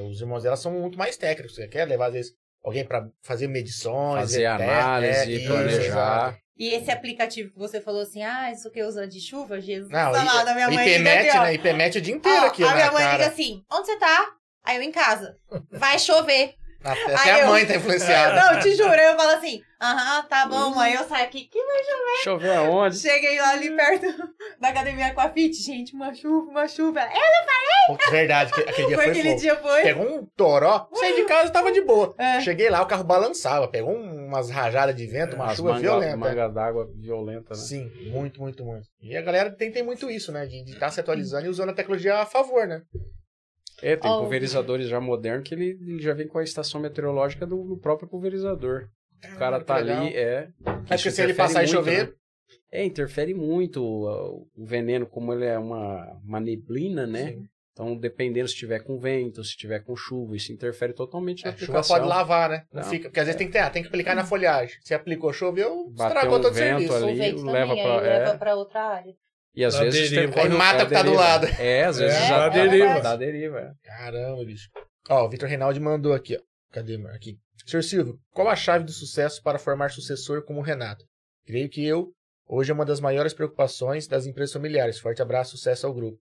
Os irmãos dela são muito mais técnicos. Você quer levar, às vezes, alguém para fazer medições. Fazer análise, planejar. E esse aplicativo que você falou assim, isso que usa de chuva, Jesus. Não, a minha mãe liga aqui, IPMET o dia inteiro aqui, a minha mãe liga assim, onde você tá? Aí eu em casa. Vai chover. Até a mãe tá influenciada. Não, te juro, eu falo assim, tá bom, mãe, eu saio aqui, que vai chover? Chover aonde? Cheguei lá ali perto da academia com a Fit, gente, uma chuva. Eu não falei! Verdade, aquele dia foi. Pegou um toró, saí de casa, tava de boa. Cheguei lá, o carro balançava, pegou um umas rajadas de vento, uma chuva manga, violenta. Manga d'água violenta, né? Sim, muito, muito, muito. E a galera tem muito isso, né? De estar se atualizando e usando a tecnologia a favor, né? Tem pulverizadores já modernos que ele já vem com a estação meteorológica do próprio pulverizador. O cara tá ali, Acho que se ele passar e chover... Né? Interfere muito o veneno, como ele é uma neblina, né? Sim. Então, dependendo se tiver com vento, se tiver com chuva, isso interfere totalmente na aplicação. Chuva pode lavar, né? Não Não. fica, porque às vezes tem que aplicar na folhagem. Se aplicou, choveu, Bateu estragou todo o vento serviço. ali, O vento leva também, pra- leva pra outra área. E às Dá vezes deriva. Aí mata o que tá do deriva. lado. Às vezes É, já dá deriva. Dá deriva. Caramba, bicho. Ó, o Vitor Reinaldi mandou aqui, ó. Cadê, mano? Aqui. Senhor Silvio, qual a chave do sucesso para formar sucessor como o Renato? Creio que hoje é uma das maiores preocupações das empresas familiares. Forte abraço, sucesso ao grupo.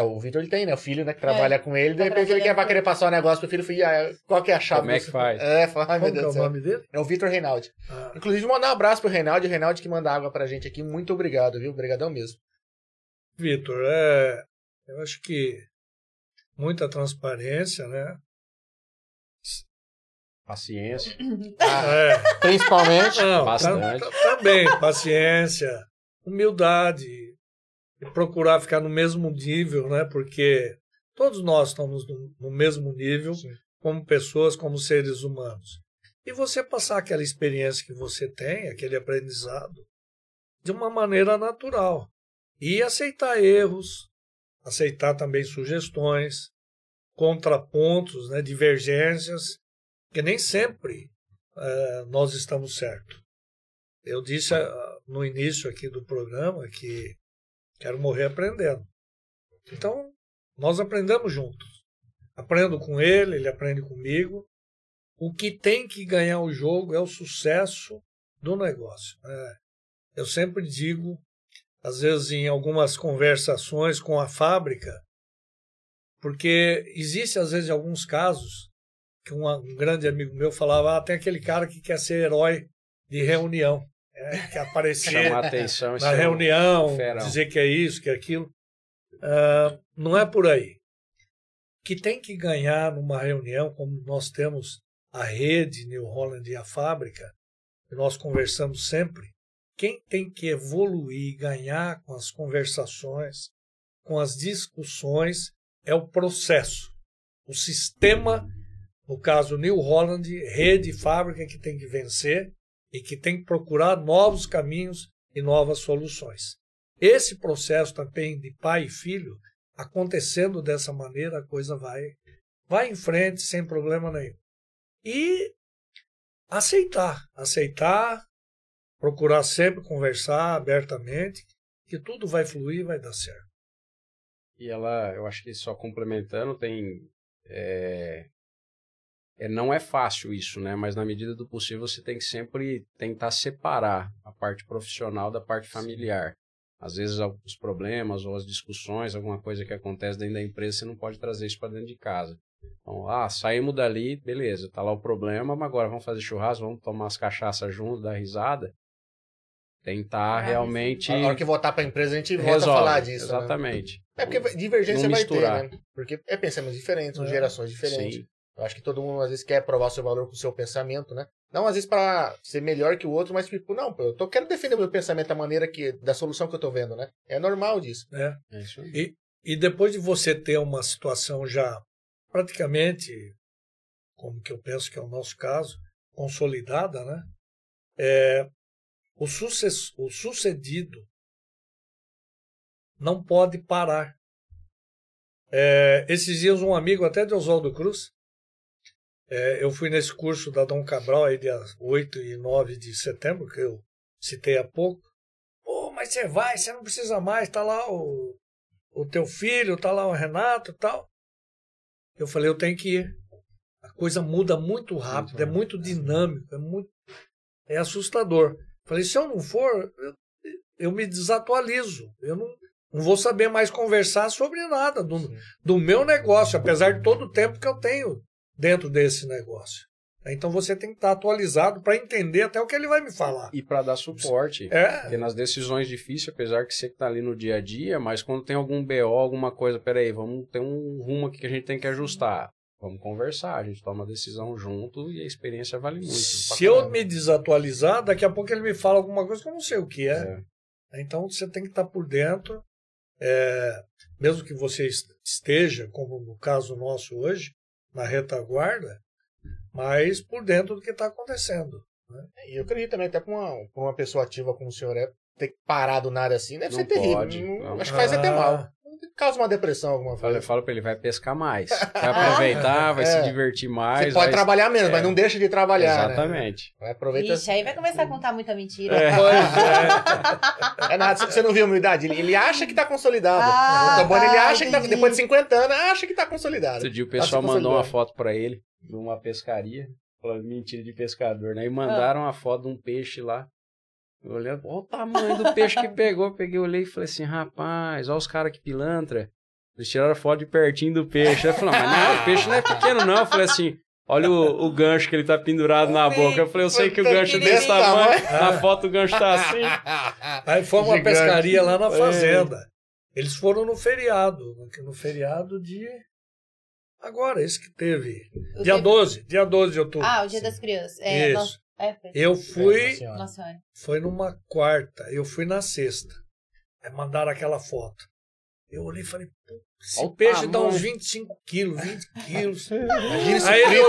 O Vitor ele tem, né? O filho, né, que trabalha com ele. De repente ele vai querer passar o negócio pro filho. Qual que é a chave? Como é que faz? Fala, ai, meu Como que é Deus o do céu. nome dele? É o Vitor Reinaldi. Ah, Inclusive, mandar um abraço pro Reinaldi. O Reinaldi que manda água pra gente aqui. Muito obrigado, viu? Obrigadão mesmo. Vitor, eu acho que muita transparência, né? Paciência. Principalmente. Não, Bastante. Também, paciência, humildade, e procurar ficar no mesmo nível, né? Porque todos nós estamos no mesmo nível, Sim. como pessoas, como seres humanos. E você passar aquela experiência que você tem, aquele aprendizado, de uma maneira natural. E aceitar erros, aceitar também sugestões, contrapontos, né? Divergências, que nem sempre nós estamos certos. Eu disse no início aqui do programa que quero morrer aprendendo. Então, nós aprendemos juntos. Aprendo com ele, ele aprende comigo. O que tem que ganhar o jogo é o sucesso do negócio. Eu sempre digo, às vezes em algumas conversações com a fábrica, porque existe às vezes alguns casos que um grande amigo meu falava, tem aquele cara que quer ser herói de reunião, quer aparecer Chamar atenção. na reunião, ferão. dizer que é isso, que é aquilo. Não é por aí. Que tem que ganhar numa reunião, como nós temos a rede New Holland e a fábrica, que nós conversamos sempre, quem tem que evoluir e ganhar com as conversações, com as discussões, é o processo. O sistema, no caso New Holland, rede e fábrica que tem que vencer e que tem que procurar novos caminhos e novas soluções. Esse processo também de pai e filho, acontecendo dessa maneira, a coisa vai em frente sem problema nenhum. E aceitar, procurar sempre conversar abertamente, que tudo vai fluir e vai dar certo. E eu acho que só complementando, não é fácil isso, né? Mas na medida do possível você tem que sempre tentar separar a parte profissional da parte familiar. Às vezes os problemas ou as discussões, alguma coisa que acontece dentro da empresa, você não pode trazer isso para dentro de casa. Então, saímos dali, beleza, tá lá o problema, mas agora vamos fazer churrasco, vamos tomar umas cachaças juntos, dar risada. Tentar realmente... Na hora que voltar para a empresa, a gente volta resolve, a falar disso. exatamente. Né? Porque divergência Não vai misturar. ter, né? Porque pensamentos diferentes, são gerações diferentes. Sim. Eu acho que todo mundo, às vezes, quer provar o seu valor com o seu pensamento, né? Não, às vezes, para ser melhor que o outro, mas, tipo, não, quero defender o meu pensamento da solução que eu tô vendo, né? É normal disso. É isso aí. E depois de você ter uma situação já praticamente, como que eu penso que é o nosso caso, consolidada, né? O sucedido não pode parar. Esses dias um amigo, até de Oswaldo Cruz, eu fui nesse curso da Dom Cabral, aí dia 8 e 9 de setembro, que eu citei há pouco. Mas você não precisa mais, está lá o teu filho, está lá o Renato e tal. Eu falei, eu tenho que ir. A coisa muda muito rápido, é muito dinâmico, é assustador. Falei, se eu não for, eu me desatualizo. Eu não vou saber mais conversar sobre nada do meu negócio, apesar de todo o tempo que eu tenho dentro desse negócio. Então você tem que estar atualizado para entender até o que ele vai me falar. E para dar suporte. Porque nas decisões difíceis, apesar que você está ali no dia a dia, mas quando tem algum BO, alguma coisa, peraí, vamos ter um rumo aqui que a gente tem que ajustar. vamos conversar, a gente toma a decisão junto e a experiência vale muito. Se eu me desatualizar, daqui a pouco ele me fala alguma coisa que eu não sei o que é. Então você tem que estar por dentro, mesmo que você esteja, como no caso nosso hoje, na retaguarda, mas por dentro do que está acontecendo. Né? E eu acredito também, até para uma pessoa ativa como o senhor é, ter que parar do nada assim, deve ser terrível. Acho que faz até mal. Causa uma depressão alguma coisa. Eu falo pra ele, vai pescar mais. Vai aproveitar, vai se divertir mais. Você pode trabalhar menos, mas não deixa de trabalhar. Exatamente. Né? Vai aproveitar. Ixi, aí vai começar a contar muita mentira. É nada, você não viu a humildade? Ele acha que tá consolidado. O Tobani, ele acha que tá, depois de 50 anos, acha que tá consolidado. Outro dia o pessoal mandou uma foto pra ele, de uma pescaria, falando mentira de pescador, né? E mandaram uma foto de um peixe lá. Eu olhei, olha o tamanho do peixe que pegou. Peguei, olhei e falei assim, rapaz, olha os caras que pilantra. Eles tiraram foto de pertinho do peixe. Eu falei, mas não, o peixe não é pequeno não. Eu falei assim, olha o gancho que ele tá pendurado na boca. Eu falei, eu sei que o gancho é desse tamanho. Na foto o gancho tá assim. Aí foi uma pescaria lá na fazenda. Eles foram no feriado. No feriado de... Agora, esse que teve. Dia 12 de outubro. Ah, o Dia das Crianças. Isso. Eu fui... Foi numa quarta. Eu fui na sexta. Aí mandaram aquela foto. Eu olhei e falei, esse peixe dá uns 25 quilos, 20 quilos. Aí ele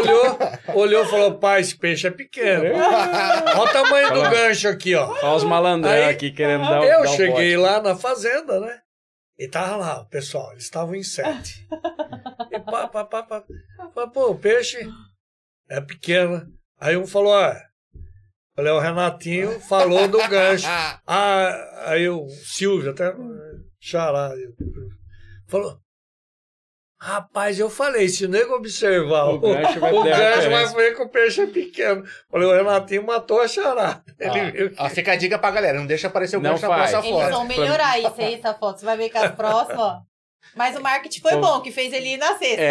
olhou e falou, pai, esse peixe é pequeno. Olha o tamanho do gancho aqui, ó. Olha os malandrão aqui querendo dar Eu cheguei lá na fazenda, né? E tava lá, o pessoal, eles estavam em 7. E pô, o peixe é pequeno. Aí um falou, falei, o Renatinho falou do gancho. Aí o Silvio, até xará, falou, rapaz, eu falei, se o nego observar o gancho vai ver que o peixe é pequeno. Falei, o Renatinho matou a charada. Fica a dica pra galera, não deixa aparecer o gancho na próxima foto. Eles vão melhorar isso aí, essa foto. Você vai ver que as próximas, ó. Mas o marketing foi bom, que fez ele ir na sexta.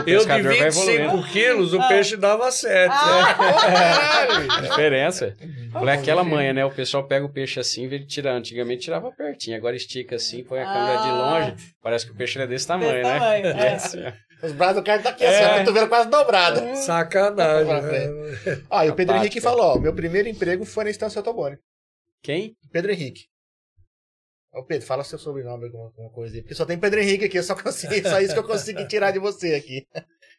Eu de 25 quilos, o peixe dava 7. A diferença. Falei, aquela manha, né? O pessoal pega o peixe assim, antigamente tirava pertinho, agora estica assim, põe a câmera de longe, parece que o peixe é desse tamanho, né? Assim, os braços do cara tá aqui assim, eu tô vendo quase dobrado. Sacanagem. E o Pedro Henrique falou, meu primeiro emprego foi na Estância Tobani. Quem? Pedro Henrique. Ô Pedro, fala seu sobrenome, alguma coisa aí. Porque só tem Pedro Henrique aqui, só isso que eu consegui tirar de você aqui.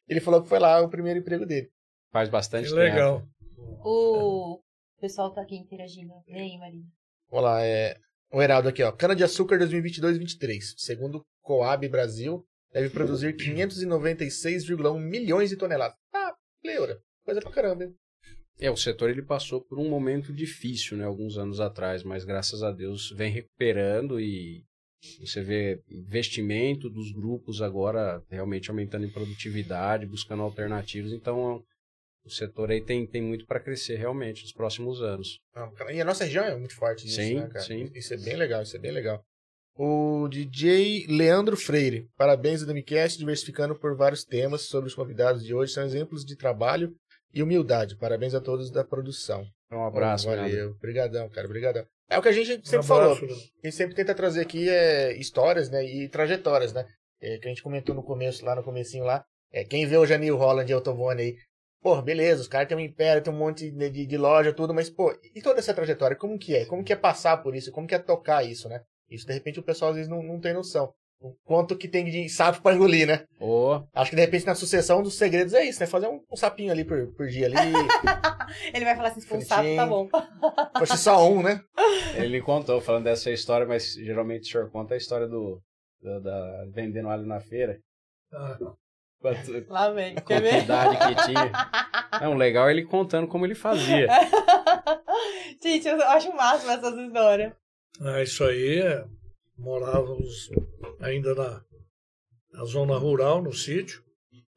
Ele falou que foi lá o primeiro emprego dele. Faz bastante tempo. Legal. O pessoal tá aqui interagindo. E aí, Maria? Vamos lá, o Heraldo aqui, ó. Cana-de-açúcar 2022-23. Segundo Coab Brasil, deve produzir 596,1 milhões de toneladas. Pleura. Coisa pra caramba, hein? O setor ele passou por um momento difícil, né, alguns anos atrás, mas graças a Deus vem recuperando e você vê investimento dos grupos agora realmente aumentando em produtividade, buscando alternativas, então o setor aí tem muito para crescer realmente nos próximos anos. E a nossa região é muito forte nisso, sim, né, cara? Sim. Isso é bem legal, O DJ Leandro Freire, parabéns ao DMCast, diversificando por vários temas sobre os convidados de hoje, são exemplos de trabalho e humildade. Parabéns a todos da produção. Um abraço, valeu. Obrigadão, cara. Obrigadão. É o que a gente sempre falou. A gente sempre tenta trazer aqui histórias, né, e trajetórias, né? Que a gente comentou no começo, lá no comecinho lá. Quem vê o Janil Holland e o Tobani aí, pô, beleza, os caras têm um império, tem um monte de loja, tudo, mas, pô, e toda essa trajetória, como que é? Como que é passar por isso? Como que é tocar isso, né? Isso, de repente, o pessoal às vezes não tem noção. O quanto que tem de sapo pra engolir, né? Acho que de repente na sucessão dos segredos é isso, né? Fazer um sapinho ali por dia ali. Ele vai falar assim, se for um sapo, tá bom. Fosse só um, né? Ele contou, falando dessa história, mas geralmente o senhor conta a história da vendendo alho na feira. Lá vem. A quantidade que tinha. Não, legal é ele contando como ele fazia. Gente, eu acho o máximo essas histórias. Isso aí morávamos ainda na zona rural, no sítio.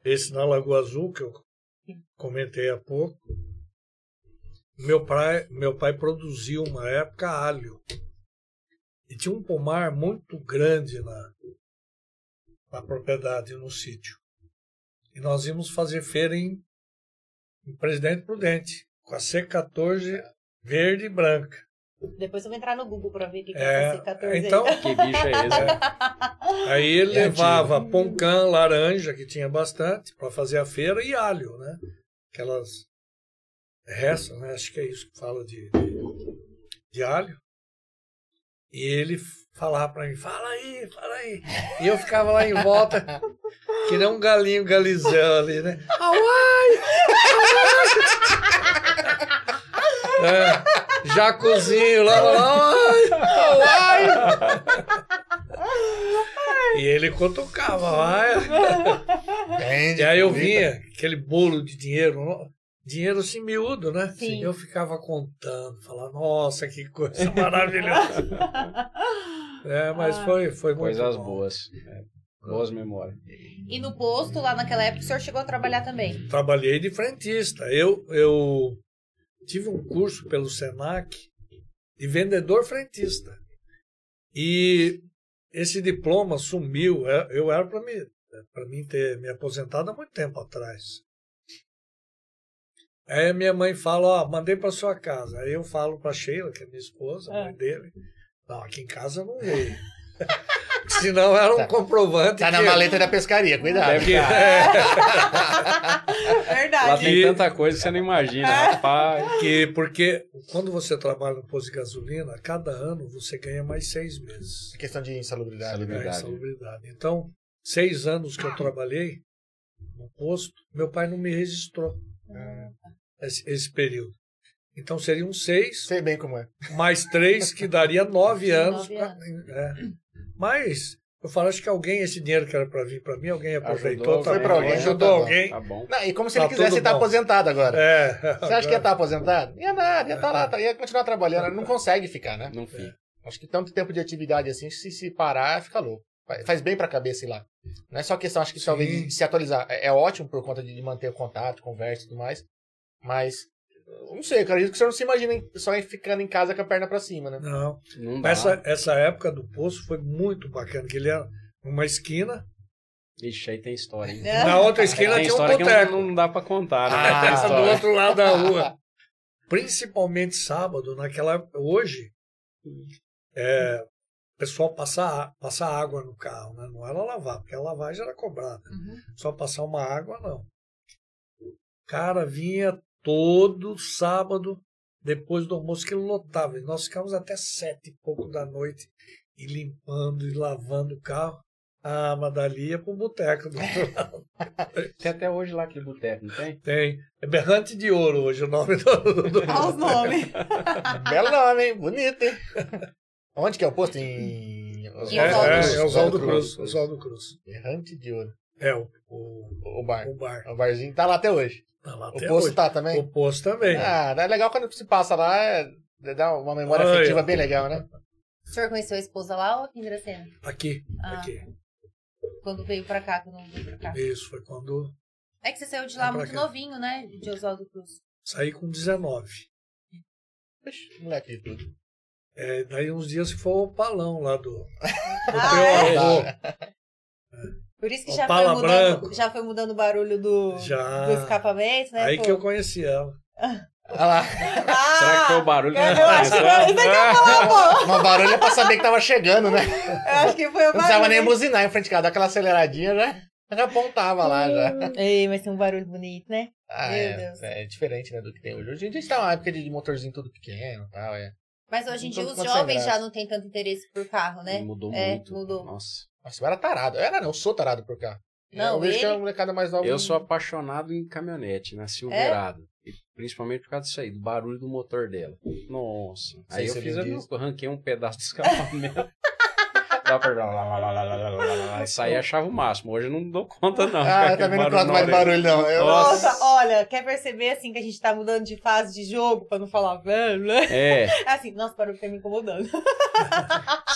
Esse na Lagoa Azul, que eu comentei há pouco. Meu pai produziu, uma época, alho. E tinha um pomar muito grande na propriedade, no sítio. E nós íamos fazer feira em Presidente Prudente, com a C14 verde e branca. Depois eu vou entrar no Google para ver o que é essa C14. Então, que bicho é esse? Aí ele levava poncã, laranja, que tinha bastante, para fazer a feira, e alho, né? Aquelas restas, né? Acho que é isso que fala de alho. E ele falava para mim, fala aí. E eu ficava lá em volta, que nem um galinho galizão ali, né? Jacuzinho lá, e ele cutucava, e aí eu vinha, aquele bolo de dinheiro assim miúdo, né? Sim. Eu ficava contando, falava, nossa, que coisa maravilhosa. Mas foi muito Coisas bom. boas. Boas memórias. E no posto, lá naquela época, o senhor chegou a trabalhar também? Trabalhei de frentista. Eu tive um curso pelo Senac de vendedor frentista. E esse diploma sumiu. Eu era para mim ter me aposentado há muito tempo atrás. Aí minha mãe fala, mandei para sua casa. Aí eu falo para Sheila, que é minha esposa, a mãe dele. Não, aqui em casa não veio. Senão era um comprovante. Tá na maleta da pescaria, cuidado. Verdade. Lá tem tanta coisa que você não imagina, rapaz. Porque quando você trabalha no posto de gasolina, a cada ano você ganha mais 6 meses. Questão de insalubridade. Insalubridade. Então, 6 anos que eu trabalhei no posto, meu pai não me registrou esse período. Então seriam 6. Sei bem como é. Mais 3, que daria 9 anos. 9 anos. Mas eu falo, acho que esse dinheiro que era para vir para mim, alguém aproveitou. Foi para alguém, ajudou alguém. Tá bom. Não, e como se ele quisesse estar aposentado agora. Você acha que ia estar aposentado? Ia nada, ia estar lá, ia continuar trabalhando. Não consegue ficar, né? Não fica. Acho que tanto tempo de atividade assim, se parar, fica louco. Faz bem pra cabeça ir lá. Não é só questão, acho que talvez de se atualizar. É ótimo por conta de manter o contato, conversa e tudo mais. Mas, não sei, cara, isso que você não se imagina só ficando em casa com a perna pra cima, né? Não. Não dá. Essa época do poço foi muito bacana, que ele era numa esquina. Ixi, aí tem história, hein? Na outra esquina Tem tinha um história que boteco. não dá pra contar, né? Tem Do história. outro lado da rua. Principalmente sábado, naquela época. Hoje, o pessoal passa água no carro, né? Não era lavar, porque a lavagem era cobrada. Só passar uma água, não. O cara vinha todo sábado, depois do almoço, que ele lotava. E nós ficávamos até 7 e pouco da noite, e limpando e lavando o carro. Mas dali ia pro boteco do outro lado. Tem até hoje lá aquele boteco, não tem? Tem. É Berrante de Ouro hoje o nome do Olha os nomes. Belo nome, hein? Bonito, hein? Onde que é o posto? Em Oswaldo Cruz. Oswaldo Cruz. Errante de Ouro. O bar. O bar. O barzinho tá lá até hoje. Tá lá O até posto hoje. tá também? O posto também. É legal quando se passa lá, dá uma memória afetiva bem legal, né? O senhor conheceu a esposa lá ou aqui em Dracena? Aqui. Quando veio pra cá, quando veio pra cá. Isso, foi quando É que você saiu de lá muito novinho, né? De Oswaldo Cruz. saí com 19. Moleque de tudo. Daí uns dias que foi o palão lá do é? avô. Por isso que já foi mudando o barulho do escapamento, né? Aí que eu conheci ela. Olha lá. Será que foi o barulho? Eu acho que foi isso que eu ia falar, pô. Mas o barulho é pra saber que tava chegando, né? Eu acho que foi o barulho. Não precisava nem buzinar em frente de casa, dar aquela aceleradinha, já apontava lá, já. Ei, mas tem um barulho bonito, né? Meu Deus. É diferente, né, do que tem hoje. Hoje a gente tá numa época de motorzinho tudo pequeno e tal, Mas hoje em dia Não os tô jovens sem já não têm tanto interesse por carro, né? Mudou muito. Mudou. Nossa. Nossa, eu era tarado. Eu sou tarado por carro. Não, eu vejo que é ele- uma molecada mais nova. Eu sou apaixonado em caminhonete, na Silverado. E principalmente por causa disso aí, do barulho do motor dela. Nossa. Aí eu você fiz, me diz. eu arranquei um pedaço de escapamento. Dá pra... Isso aí achava o máximo. Hoje eu não dou conta, não. Eu também não gosto mais de barulho, não. Nossa, olha, quer perceber assim que a gente tá mudando de fase de jogo, pra não falar velho, né? Assim, nossa, barulho tá me incomodando.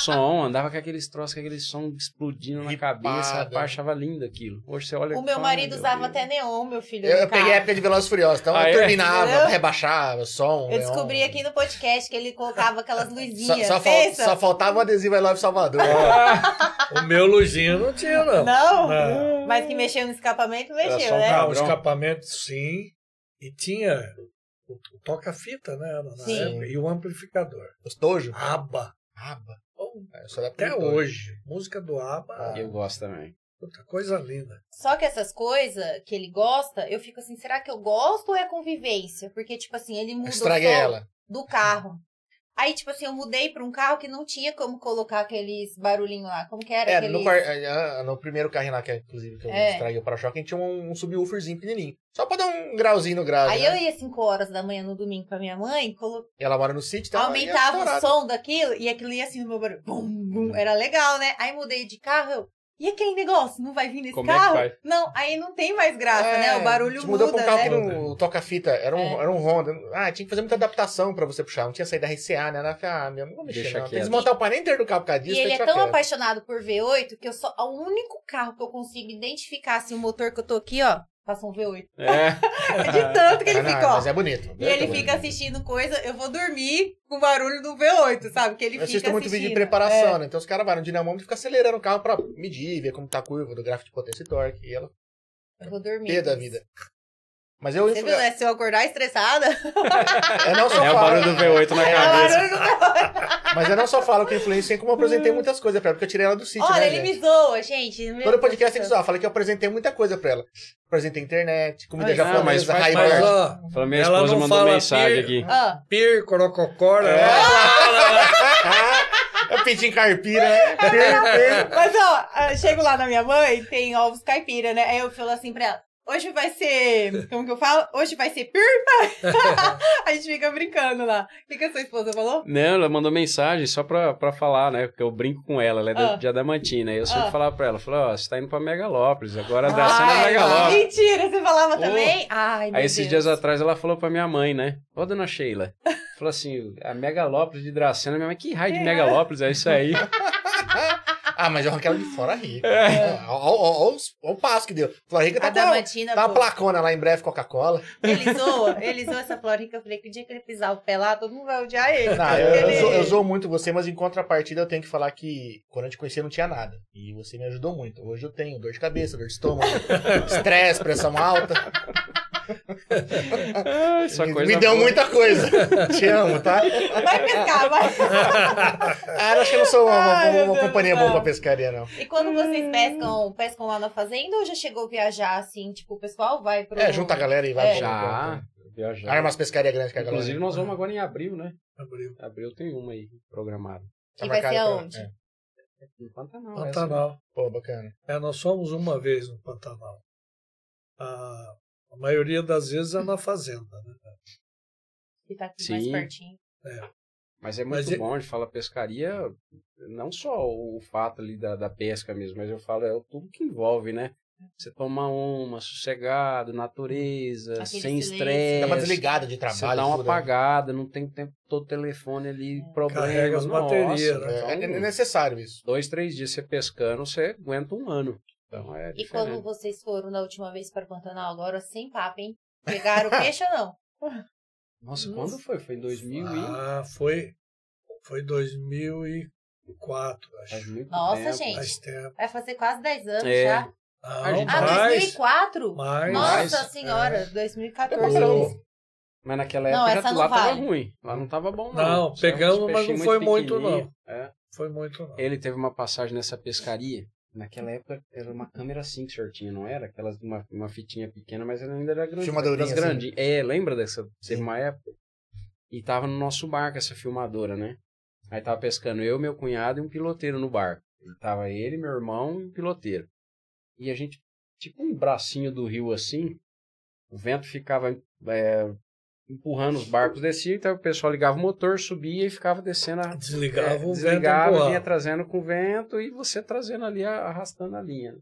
Som, andava com aqueles troços, com aquele som explodindo na Ripada. cabeça. Rapaz, achava lindo aquilo. Hoje você olha... O meu fala, marido meu usava Deus. até neon, meu filho. Eu no peguei a carro. época de Velozes e Furiosos, então eu É? turbinava, Entendeu? rebaixava, som. Eu descobri aqui no podcast que ele colocava aquelas luzinhas. Só faltava o adesivo I Love Salvador. O meu luzinho não tinha, não. Não? Mas que mexeu no escapamento, Era mexeu, só um né? carro. O escapamento, sim. E tinha o toca-fita, né? Na Sim. época, e o amplificador. Os tojos. Aba. Aba. Oh, até hoje. Música do ABBA, Eu gosto também. outra coisa linda. Só que essas coisas que ele gosta, eu fico assim, será que eu gosto ou é convivência? Porque, tipo assim, ele muda o Estraguei som ela. do carro. Aí, tipo assim, eu mudei pra um carro que não tinha como colocar aqueles barulhinhos lá. Como que era? No primeiro carrinho lá, inclusive, que eu É. estraguei o para-choque, a gente tinha um subwooferzinho pequenininho. Só pra dar um grauzinho no grau. Aí né? eu ia 5 horas da manhã no domingo com a minha mãe, E ela mora no sítio, então aumentava ia o estourado. som daquilo e aquilo ia assim no meu barulho. Bum, bum. Era legal, né? Aí mudei de carro, e aquele negócio? Não vai vir nesse Como é que carro? vai? Não, aí não tem mais graça, né? O barulho a gente muda, mudou pra um carro né? que não toca-fita, era um Honda. Tinha que fazer muita adaptação pra você puxar. Não tinha saída RCA, né? Ela falou, não vou mexer Deixa não. Tem que quieto. desmontar o painel inteiro do carro por causa disso. E ele tem é que tão deixar quieto. apaixonado por V8 que o único carro que eu consigo identificar, assim, o motor que eu tô aqui, ó, passa um V8. De tanto que ele fica, ó. Mas é bonito. E ele fica assistindo coisa, eu vou dormir com o barulho do V8, sabe? Que ele Eu fica assisto muito assistindo. vídeo de preparação, né? Então os caras vão no dinamômetro e ficam acelerando o carro pra medir, ver como tá a curva do gráfico de potência e torque. E ela Eu vou dormir. pé da vida. Mas eu... Você viu, né? Se eu acordar estressada... Eu não só É o falo... barulho do V8 na É o cabeça. barulho do V8. Mas eu não só falo que influenciei, como eu apresentei muitas coisas pra ela, porque eu tirei ela do sítio, Olha, né, ele gente? me zoa, gente. Meu Todo podcast tem Deus que zoar. Falei que eu apresentei muita coisa pra ela. Apresentei internet, comida Mas- japonesa, mas faz high Mas, bar. ó, Fala, minha ela esposa não mandou fala mensagem pir, aqui. Ah, pir, corococora. É pintinho caipira, né? mas, ó, eu chego lá na minha mãe, tem ovos caipira, né? Aí eu falo assim pra ela, hoje vai ser... Como que eu falo? Hoje vai ser pir. A gente fica brincando lá. O que a sua esposa falou? Não, ela mandou mensagem só pra falar, né? Porque eu brinco com ela, ela é de Adamantina. Aí eu sempre falava pra ela, ó, você tá indo pra Megalópolis, agora a Dracena é Megalópolis. Mentira, você falava Ô. também? Ai, meu Aí esses Deus. dias atrás ela falou pra minha mãe, né? Ô, dona Sheila, falou assim, a Megalópolis de Dracena, minha mãe, que raio de Megalópolis é isso aí? Mas eu arranquei ela de fora rica. Olha o passo que deu. Florica tá A Damantina, uma pô. placona lá em breve, Coca-Cola. Ele zoa essa Florica. Eu falei que o dia que ele pisar o pé lá, todo mundo vai odiar ele. Não, Ele- eu zoo muito você, mas em contrapartida eu tenho que falar que quando eu te conhecia não tinha nada. E você me ajudou muito. Hoje eu tenho dor de cabeça, dor de estômago, estresse, pressão alta. Essa Me coisa deu boa. muita coisa. Te amo, tá? Vai pescar, vai. Acho que eu não sou Ai, meu uma Deus companhia do boa céu. pra pescaria, não. E quando vocês pescam lá na fazenda ou já chegou a viajar assim? Tipo, o pessoal vai pro... Junta a galera e vai pro- Já, viajar. Arma as pescarias grandes que a galera. Inclusive nós vamos agora em abril, né? Abriu. Abril tem uma aí programada. Tá E vai ser marcado pra- aonde? No Pantanal. Pantanal. Pô, bacana. Nós fomos uma vez no Pantanal. A maioria das vezes é na fazenda, né? Que tá aqui mais Sim. pertinho. Mas é muito Mas bom, a gente fala pescaria, não só o fato ali da pesca mesmo, mas eu falo, tudo que envolve, né? Você tomar uma, sossegado, natureza, Aquele sem silêncio. estresse. Dá uma desligada de trabalho. Você dá uma tudo, né? apagada, não tem tempo todo telefone ali, problema. Carrega as nossa, baterias, né? então, É necessário isso. 2, 3 dias você pescando, você aguenta um ano. Então é E diferente. quando vocês foram na última vez para Pantanal, agora sem papo, hein? Pegaram peixe ou não? Nossa, quando foi? Foi em 2000 e... Foi 2004, acho. Faz muito Nossa, tempo. gente. Faz tempo. Vai fazer quase 10 anos É. já. Não, A gente- Ah, mais, 2004? mais. Nossa senhora, 2014. Ô, Mas naquela Não, época essa já, não lá vale. tava ruim. Lá não tava bom, não. Não, Saiu uns pegamos, mas não peixinhos foi muito, pequenininhos. não. É. Foi muito, não. Ele teve uma passagem nessa pescaria. Naquela época era uma câmera assim que o senhor tinha, não era? Aquelas uma fitinha pequena, mas ela ainda era grande. Filmadorinha, das grandinhas. Lembra dessa? Teve uma época. E tava no nosso barco essa filmadora, né? Aí tava pescando eu, meu cunhado e um piloteiro no barco. E tava ele, meu irmão e um piloteiro. E a gente, tipo um bracinho do rio assim, o vento ficava empurrando os barcos, descia, então o pessoal ligava o motor, subia e ficava descendo Desligava o vento desligava, empurrava. vinha trazendo com o vento e você trazendo ali, arrastando a linha.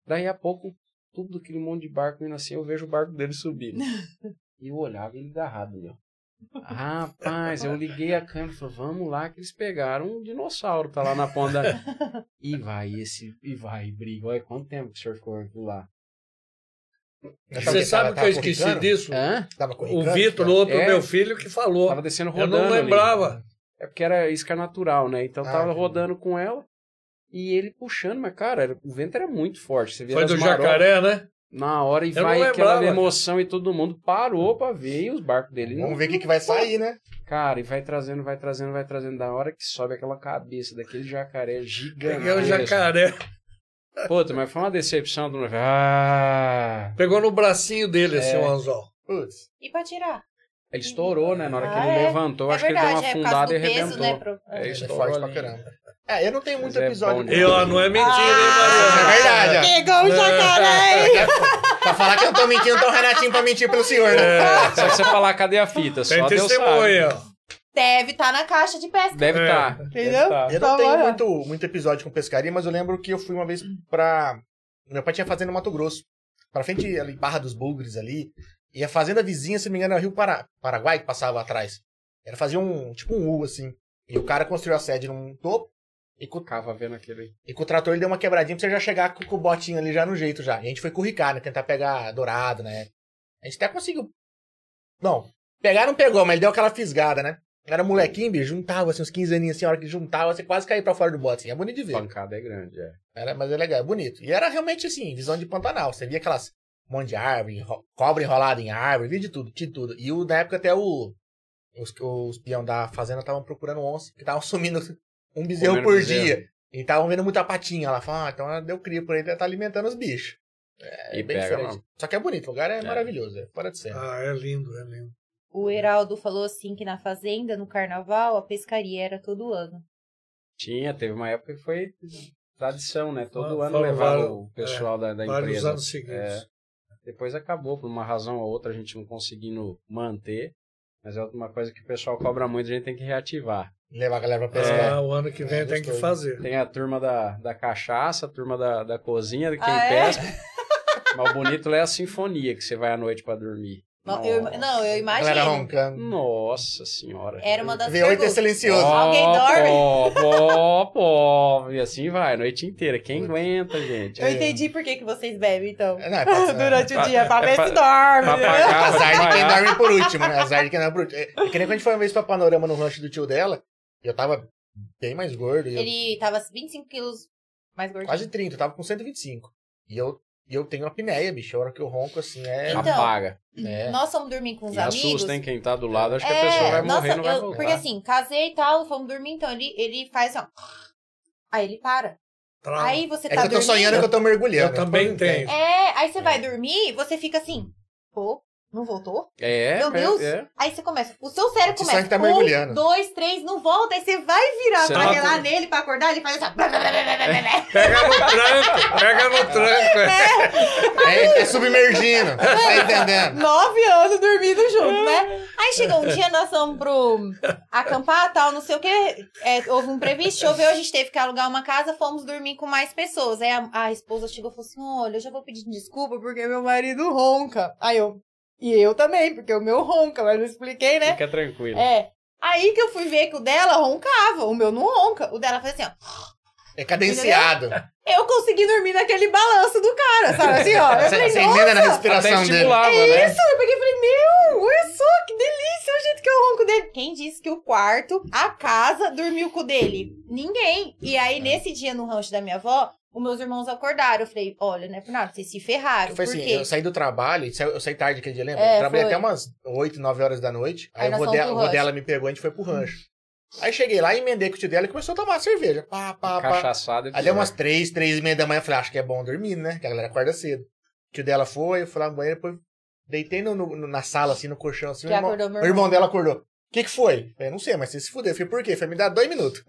Daí a pouco, tudo aquele monte de barco indo assim, eu vejo o barco dele subindo. E eu olhava ele agarrado, meu. Rapaz, eu liguei a câmera e falei, vamos lá que eles pegaram um dinossauro, tá lá na ponta. E vai, briga. Olha, quanto tempo que o senhor ficou lá? Você sabe o que eu esqueci disso? Hã? O Vitor, outro É. meu filho, que falou. Tava descendo Eu rodando. não ali. lembrava. É porque era isca natural, né? Então tava entendi. rodando com ela e ele puxando, mas cara, o vento era muito forte. Você via Foi as do marolas. jacaré, né? na hora e Eu vai não aquela lembrava, emoção e todo mundo parou pra ver e os barcos dele Vamos ver o que vai sair, né? Cara, e vai trazendo. Da hora que sobe aquela cabeça daquele jacaré gigante. Peguei o jacaré. Puta, mas foi uma decepção. Ah! Pegou no bracinho dele, assim, o anzol. Putz. E pra tirar? Ele estourou, né? Na hora que Ah, ele é? levantou, É acho que ele deu uma verdade, é por causa afundada e do peso, arrebentou. né, pro- É, Ele é estourou forte pra ali. caramba. Eu não tenho muito Mas é episódio. bom E ó, não é mentira, hein, Isso é Mariana? verdade, ó. Pegou o jacaré! Pra falar que eu não tô mentindo, então o Renatinho pra mentir pelo senhor, né? Só que você falar, cadê a fita? Tem Só Deus sabe. testemunha, ó. Deve estar na caixa de pesca. Deve É. estar. Entendeu? Eu não tenho muito episódio com pescaria, mas eu lembro que eu fui uma vez pra... Meu pai tinha fazenda no Mato Grosso. Pra frente ali, Barra dos Bugres ali. E a fazenda vizinha, se não me engano, era Rio Paraguai, que passava atrás. Era fazer tipo um U, assim. E o cara construiu a sede num topo. E com Ficava vendo aquele. o trator ele deu uma quebradinha pra você já chegar com o botinho ali já no jeito já. E a gente foi curricar, né? Tentar pegar dourado, né? A gente até conseguiu. Não, pegar não pegou, mas ele deu aquela fisgada, né? Era molequinho, bicho, juntava assim, uns 15 aninhos assim, a hora que juntava, você quase caía pra fora do bote, assim. É bonito de ver. Pancada é grande, é. Mas é legal, é bonito. E era realmente assim, visão de Pantanal. Você via aquelas monte de árvore, cobra enrolada em árvore, via de tudo, tinha de tudo. E na época até os peão da fazenda estavam procurando onça, que estavam sumindo um bezerro Comendo por bezerro. dia. E estavam vendo muita patinha lá. Falaram, então ela deu cria por aí, tá alimentando os bichos. É E bem pega, diferente. mano. Só que é bonito, o lugar é maravilhoso, é fora de cena. Ah, é lindo, é lindo. O Heraldo falou assim que na fazenda, no carnaval, a pescaria era todo ano. Teve uma época que foi tradição, né? Todo ano Foram levava vários- o pessoal da Vários empresa. anos seguidos. Depois acabou, por uma razão ou outra, a gente não conseguindo manter. Mas é uma coisa que o pessoal cobra muito, a gente tem que reativar. Levar a galera pra pescar. Ah, o ano que vem tem que gostoso. fazer. Tem a turma da cachaça, a turma da cozinha, de quem Ah, é? pesca. Mas o bonito lá é a sinfonia, que você vai à noite pra dormir. Não, eu Galera imagino. roncando. Nossa senhora. Era uma das V8 é perguntas. silencioso. Alguém dorme? Pó. E assim vai, a noite inteira. Quem aguenta, gente? Eu entendi por que vocês bebem, então. Não, é pra- Durante o dia, pra é ver pra- se dorme. pra né? pagar. Azar de quem trabalhar. dorme por último, né? Azar de quem dorme por último. É que nem quando a gente foi uma vez pra Panorama no rancho do tio dela, eu tava bem mais gordo. E eu, Ele tava 25 quilos mais gordinho. quase 30, eu tava com 125. E eu tenho uma apneia, bicho. A hora que eu ronco, assim, Então, Apaga. Nós fomos dormir com os E amigos. assusta, hein? Quem tá do lado, acho que a pessoa vai morrer, não vai voltar. Porque assim, casei e tal, fomos dormir, então ele faz assim, ó. Aí ele para. Trava. Aí você É tá que eu tô dormindo. sonhando que eu tô mergulhando. Eu também tenho. Aí você vai dormir, você fica assim, pô, não voltou? Meu Deus. Aí você começa, o seu cérebro Você começa, sabe que tá mergulhando. 1, 2, 3, não volta, aí você vai virar Você pra não- relar nele, pra acordar, ele faz assim, ó. Pega no tranco. É submergindo. Tá entendendo? 9 anos dormindo junto, né? Aí chegou um dia, nós fomos pro acampar, tal, não sei o que. Houve um previsto, choveu, a gente teve que alugar uma casa, fomos dormir com mais pessoas. Aí a esposa chegou e falou assim: olha, eu já vou pedir desculpa porque meu marido ronca. E eu também, porque o meu ronca, mas não expliquei, né? Fica tranquilo. Aí que eu fui ver que o dela roncava, o meu não ronca. O dela faz assim, ó. É cadenciado. Eu consegui dormir naquele balanço do cara, sabe assim, ó. Eu falei, Você emenda na nossa, respiração Até dele. estimulava, né? eu peguei e falei, meu, olha só, que delícia o jeito que eu ronco dele. Quem disse que o quarto, a casa, dormiu com o dele? Ninguém. E aí, nesse dia no rancho da minha avó, os meus irmãos acordaram. Eu falei, olha, não é por nada, vocês se ferraram. Foi Por assim, quê? eu saí do trabalho, eu saí tarde aquele dia, lembra? É, Eu trabalhei foi. até umas 8, 9 horas da noite. Aí Aí nós o fomos pro vô rancho. dela me pegou, a gente foi pro rancho. Aí cheguei lá, emendei com o tio dela e começou a tomar cerveja. Pá. Cachaçada. Aí deu umas 3h30 da manhã, eu falei, acho que é bom dormir, né? Que a galera acorda cedo. O tio dela foi, eu fui lá no banheiro, depois deitei na sala, assim, no colchão, assim. Que acordou meu o irmão dela acordou. O que foi? Eu falei, não sei, mas você se fudeu. Eu falei, por quê? Eu falei, me dá 2 minutos.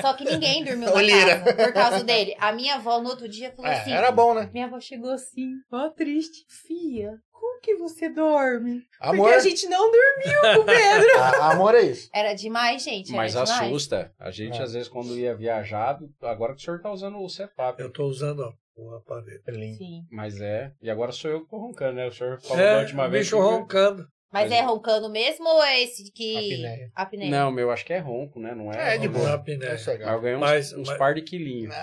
Só que ninguém dormiu na Olheira. casa por causa dele. A minha avó, no outro dia, falou assim... Era bom, né? Minha avó chegou assim, ó, triste. Fia, como que você dorme? Amor, Porque a gente não dormiu com o Pedro. amor é isso. Era demais, gente. Mas era demais. assusta. A gente, às vezes, quando ia viajar, agora que o senhor tá usando o CEPAP. Eu tô usando o aparelho. Sim. Mas E agora sou eu que tô roncando, né? O senhor falou da última o vez. bicho que- roncando. Mas é roncando mesmo ou é esse que... Apneia. Apneia. Não, meu, acho que é ronco, né? Não é? É, de boa. Na É apneia. isso aí, Mas eu ganhei Mas- uns mas- par de quilinhos.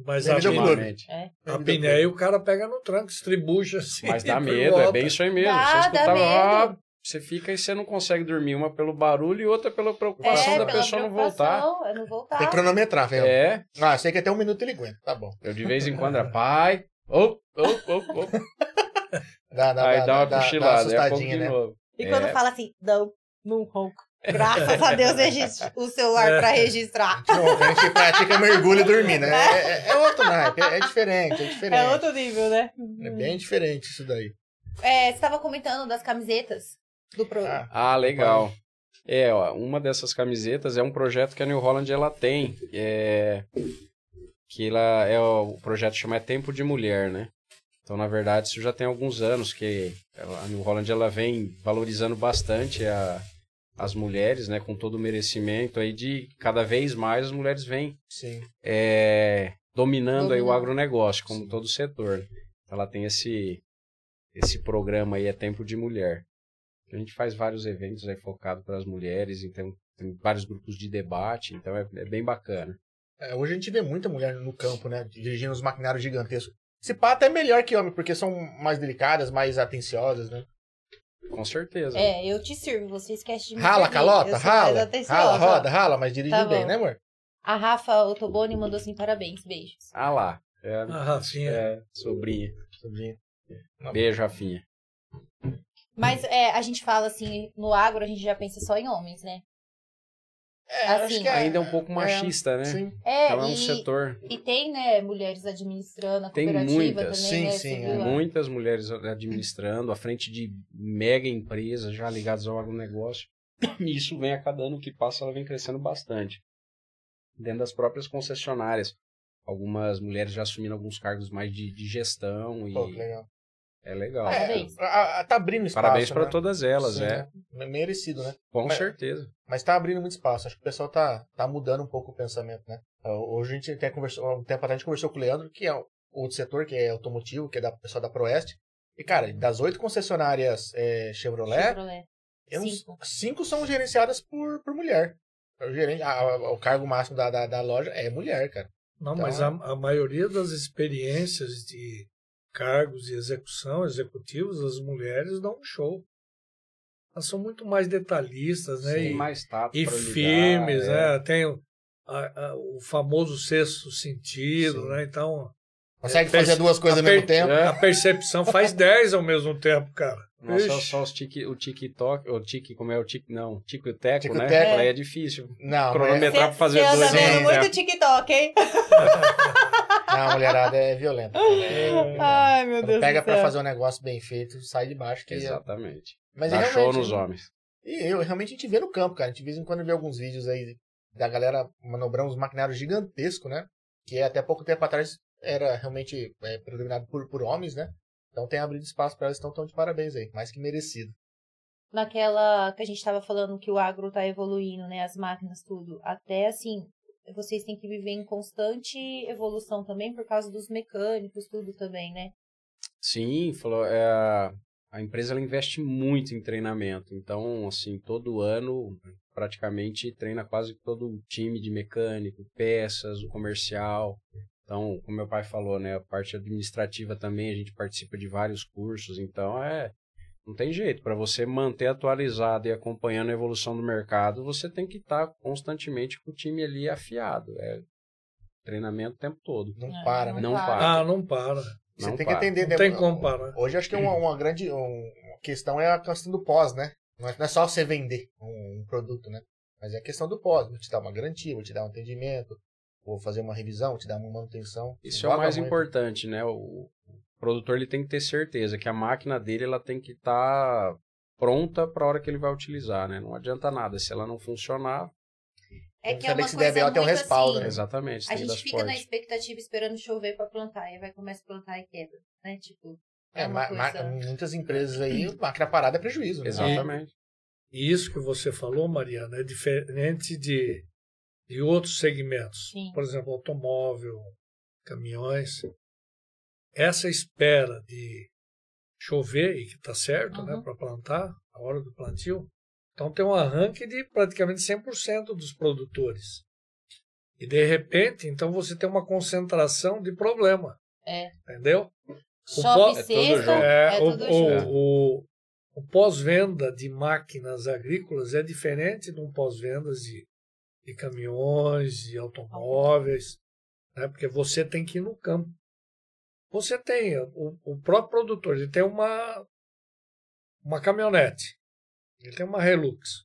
Mas Nem a me deu apneia, clube. ultimamente. a apneia o cara pega no tranco, estribucha assim. Mas dá e medo, volta. é bem isso aí mesmo. Dá, Você dá escutava, medo. você fica e você não consegue dormir. Uma pelo barulho e outra pela preocupação da pela pessoa não voltar. preocupação, é não voltar. Tem que cronometrar, velho. É, Sei que até 1 minuto ele aguenta, tá bom. eu de vez em quando era pai. Aí dá uma cochilada, é pouco assustadinha, de né? novo. E quando fala assim, não ronco. Graças a Deus existe o celular pra registrar. Não, a gente pratica mergulho e dormir, né? É outro naipe, é diferente, é diferente. É outro nível, né? É bem diferente isso daí. Você estava comentando das camisetas do programa. Ah, legal. Ó, uma dessas camisetas é um projeto que a New Holland ela tem, que ela o projeto chama Tempo de Mulher, né? Então, na verdade, isso já tem alguns anos que a New Holland ela vem valorizando bastante as mulheres, né, com todo o merecimento aí de cada vez mais as mulheres vêm dominando aí o agronegócio, como todo o setor. Ela tem esse programa aí, Tempo de Mulher. A gente faz vários eventos aí focados para as mulheres, então tem vários grupos de debate, então é bem bacana. Hoje a gente vê muita mulher no campo, né, dirigindo os maquinários gigantescos. Esse pá até é melhor que homem, porque são mais delicadas, mais atenciosas, né? Com certeza. Eu te sirvo, você esquece de me Rala, servir. calota, rala, roda, rala, mas dirige Tá bem, bom. né, amor? A Rafa Ottoboni mandou assim, parabéns, beijos. Ah lá. A Rafinha. Sobrinha. Sobrinha. Beijo, Rafinha. Mas a gente fala assim, no agro a gente já pensa só em homens, né? Acho Assim, que Ainda é um pouco machista, né? Sim. Então é um setor... E tem, né, mulheres administrando a Tem cooperativa muitas. também, Sim, né? sim, Você viu lá? Muitas mulheres administrando, à frente de mega empresas já ligadas ao agronegócio. E isso vem a cada ano que passa, ela vem crescendo bastante. Dentro das próprias concessionárias. Algumas mulheres já assumindo alguns cargos mais de gestão. Pô, que legal. É legal. Parabéns. Tá abrindo espaço, Parabéns para né? todas elas, Sim, né? Merecido, né? Com Mas- certeza. Mas tá abrindo muito espaço. Acho que o pessoal tá mudando um pouco o pensamento, né? Hoje a gente até conversou, um tempo atrás a gente conversou com o Leandro, que é outro setor, que é automotivo, que é da pessoa da Proeste. E, cara, das 8 concessionárias Chevrolet, Sim. 5 são gerenciadas por mulher. O cargo máximo da loja é mulher, cara. Não, Então, mas a maioria das experiências de cargos de execução, executivos, as mulheres dão um show. Elas são muito mais detalhistas, né? Sim, E, mais tato e pra lidar, firmes, né? Tem o famoso sexto sentido, Sim. né? Então, Consegue fazer duas coisas ao mesmo tempo. a percepção faz 10 ao mesmo tempo, cara. Nossa, Ixi. só o TikTok, como é o Tik, não, Tico e Teco, Tico e né? Teco. Aí é difícil. Não, Cronometrar pra fazer Você anda dois ao vendo mesmo muito tempo. TikTok, hein? a mulherada é violenta. Ai, meu Deus Pega do céu. pra fazer um negócio bem feito, sai de baixo. Que Exatamente. Mas Dá show realmente, nos homens. E realmente a gente vê no campo, cara. A gente de vez em quando vê alguns vídeos aí da galera manobrando uns maquinários gigantescos, né? Que até pouco tempo atrás era realmente predominado por homens, né? Então tem abrido espaço para elas, então estão de parabéns aí. Mais que merecido. Naquela que a gente tava falando que o agro tá evoluindo, né? As máquinas, tudo. Até assim, vocês têm que viver em constante evolução também por causa dos mecânicos, tudo também, né? Sim, falou. A empresa ela investe muito em treinamento. Então, assim, todo ano, praticamente, treina quase todo o time de mecânico, peças, o comercial. Então, como meu pai falou, né? A parte administrativa também, a gente participa de vários cursos. Então, não tem jeito. Para você manter atualizado e acompanhando a evolução do mercado, você tem que estar constantemente com o time ali afiado. Treinamento o tempo todo. Não para, né? Não para. Não para. Você Não tem para. que entender. Não tem como parar. Hoje acho que uma grande questão é a questão do pós, né? Não é só você vender um produto, né? Mas é a questão do pós. Vou te dar uma garantia, vou te dar um atendimento, vou fazer uma revisão, vou te dar uma manutenção. Isso é o mais importante, né? O produtor ele tem que ter certeza que a máquina dele ela tem que estar pronta para a hora que ele vai utilizar, né? Não adianta nada se ela não funcionar. É que é saber uma que se coisa der B.O. tem um muito respaldo, assim, né? Exatamente. a tem que dar gente fica na suporte. expectativa esperando chover pra plantar, aí vai começar a plantar e quebra, né? Tipo, uma coisa... Muitas empresas aí, máquina parada é prejuízo, né? Exatamente. E isso que você falou, Mariana, é diferente de outros segmentos. Sim. Por exemplo, automóvel, caminhões. Essa espera de chover, e que está certo, né, para plantar, a hora do plantio, então tem um arranque de praticamente 100% dos produtores. E de repente, então você tem uma concentração de problema. Entendeu? Chove tudo sexta, junto. tudo junto. O pós-venda de máquinas agrícolas é diferente de um pós-vendas de caminhões, de automóveis, né? Porque você tem que ir no campo. você tem o próprio produtor, ele tem uma caminhonete, ele tem uma Hilux.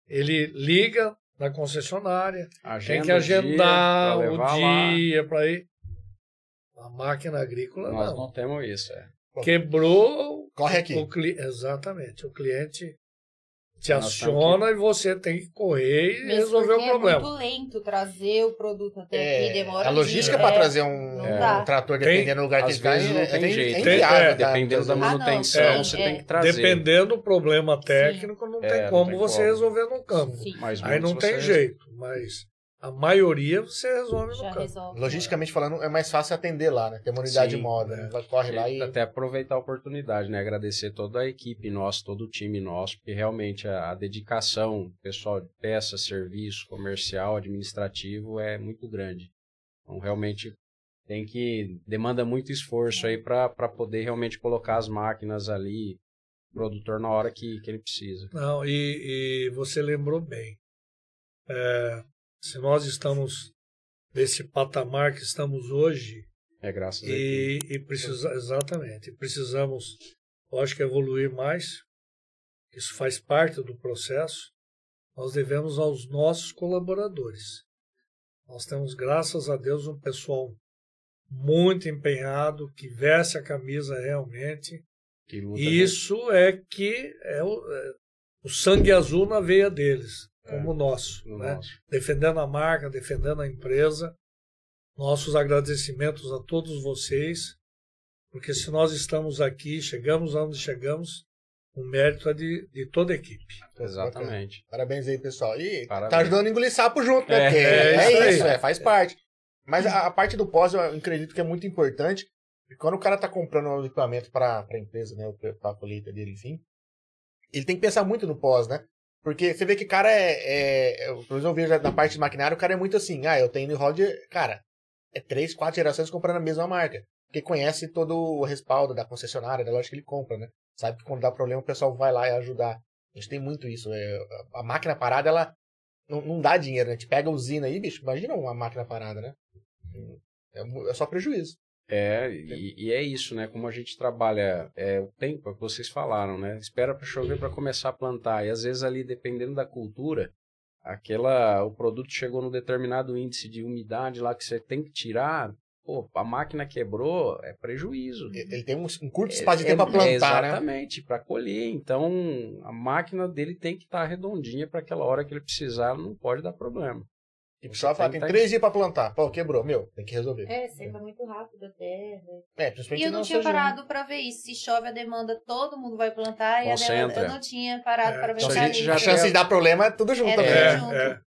Ele liga na concessionária, tem que agendar o dia para ir. A máquina agrícola nós não temos isso. Quebrou, corre aqui. Exatamente, o cliente te aciona e você tem que correr e resolver o problema. É muito lento trazer o produto até aqui, demora. A logística para trazer um trator, dependendo do lugar que às vezes não tem jeito. Dependendo da manutenção, você tem que trazer. Dependendo do problema técnico, não tem como você resolver no campo. Aí não tem jeito, mas a maioria você resolve no campo. Logisticamente falando, é mais fácil atender lá, né? Tem uma unidade móvel, né? Corre lá e... Até aproveitar a oportunidade, né? Agradecer toda a equipe nossa, todo o time nosso, porque realmente a dedicação, pessoal de peça, serviço, comercial, administrativo é muito grande. Então, realmente, demanda muito esforço aí para poder realmente colocar as máquinas ali, o produtor na hora que ele precisa. Não, e você lembrou bem. Se nós estamos nesse patamar que estamos hoje, graças a Deus. Exatamente, precisamos, lógico, evoluir mais, isso faz parte do processo, nós devemos aos nossos colaboradores. Nós temos, graças a Deus, um pessoal muito empenhado, que veste a camisa realmente, e isso é o sangue azul na veia deles. Como o nosso, né? Defendendo a marca, defendendo a empresa. Nossos agradecimentos a todos vocês, porque se nós estamos aqui, chegamos aonde chegamos, o mérito é de toda a equipe. Exatamente. Parabéns aí, pessoal. E tá ajudando a engolir sapo junto, né? Faz parte. Mas a parte do pós, eu acredito que é muito importante. E quando o cara tá comprando um equipamento para a empresa, né? Para a colheita dele, enfim, ele tem que pensar muito no pós, né? Porque você vê que o cara por exemplo, eu vejo na parte de maquinário, o cara é muito assim, eu tenho no Rod, cara, 3, 4 gerações comprando a mesma marca. Porque conhece todo o respaldo da concessionária, da loja que ele compra, né? Sabe que quando dá problema, o pessoal vai lá e ajudar. A gente tem muito isso. A máquina parada, ela não dá dinheiro, né? A gente pega a usina aí, bicho, imagina uma máquina parada, né? É só prejuízo. E é isso, né? Como a gente trabalha o tempo que vocês falaram, né? Espera para chover para começar a plantar. E às vezes ali, dependendo da cultura, o produto chegou num determinado índice de umidade lá que você tem que tirar. Pô, a máquina quebrou, é prejuízo. Ele tem um curto espaço de tempo para plantar, exatamente, para colher. Então, a máquina dele tem que estar redondinha para aquela hora que ele precisar, não pode dar problema. E o pessoal fala, tem 3 dias pra plantar. Pô, quebrou. Tem que resolver. Sempre muito rápido até. E eu não tinha parado pra ver isso. Se chove a demanda, todo mundo vai plantar. Concentra. E eu não tinha parado pra ver isso. A chance de dar problema é tudo junto.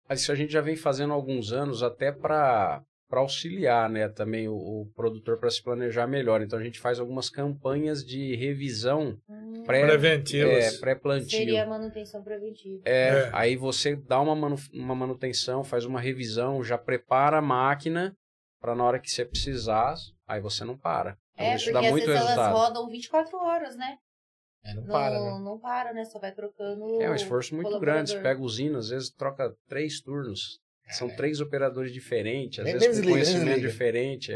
Mas isso a gente já vem fazendo há alguns anos, até pra auxiliar, né, também o produtor para se planejar melhor. Então a gente faz algumas campanhas de revisão preventivas, pré-plantio. Seria a manutenção preventiva. Aí você dá uma manutenção, faz uma revisão, já prepara a máquina para na hora que você precisar, aí você não para. Então, isso porque dá muito às vezes resultado. elas rodam 24 horas, né? Não para, né? Só vai trocando. É um esforço muito grande. Você pega usina, às vezes troca 3 turnos. São 3 operadores diferentes, às vezes com conhecimento diferente.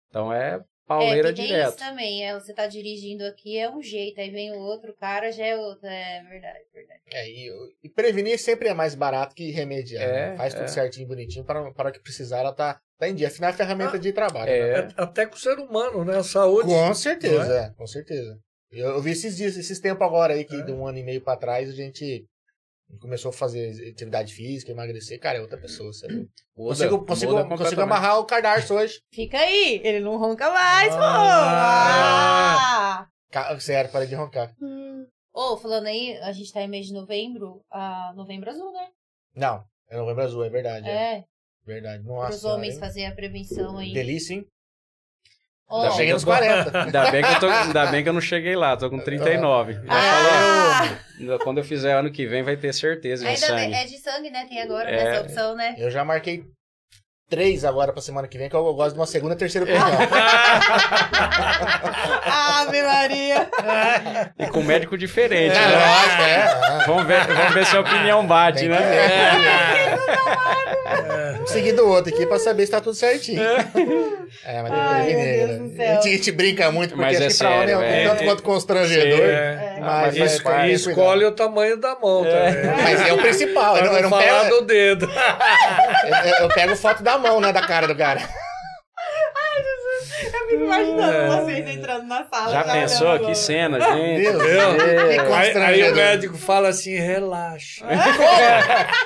Então pauleira tem direto. Isso também, você tá dirigindo aqui, é um jeito, aí vem o outro cara, já é outro. É verdade. E prevenir sempre é mais barato que remediar. Né? Faz tudo certinho, bonitinho, para que precisar ela tá em dia. Afinal, é ferramenta de trabalho. Né? Até com o ser humano, né? A saúde. Com certeza, com certeza. Eu vi esses tempos agora aí, que de 1 ano e meio para trás, a gente começou a fazer atividade física, emagrecer. Cara, é outra pessoa, sabe? Consigo amarrar o cadarço hoje. Fica aí, ele não ronca mais, pô! Sério, parei de roncar. Falando aí, a gente tá em mês de novembro, Novembro Azul, né? Não, é Novembro Azul, é verdade. Verdade. Nossa. Para os homens fazer a prevenção aí. Delícia, hein? Já cheguei nos 40. Ainda bem que eu não cheguei lá, tô com 39. Já falou, quando eu fizer ano que vem vai ter certeza de sangue. É de sangue, né? Tem agora essa opção, né? Eu já marquei 3 agora pra semana que vem, que eu gosto de uma segunda, terceira opinião. Ave Maria! E com médico diferente, né? Vamos ver se a opinião bate, né? Um seguido do outro aqui pra saber se tá tudo certinho. Mas Ai, depois, meu Deus do céu. a gente brinca muito, porque Mas acho é que pra homem sério, é um tanto quanto constrangedor. Mas E escolhe o tamanho da mão também. Mas é o principal. Pra Eu não falar pego, do dedo. eu pego foto da mão, né? Da cara do cara. Eu fico imaginando vocês entrando na sala. Já pensou? olhando. Que cena, gente. Deus, que Aí o constrangedor. médico fala assim, relaxa.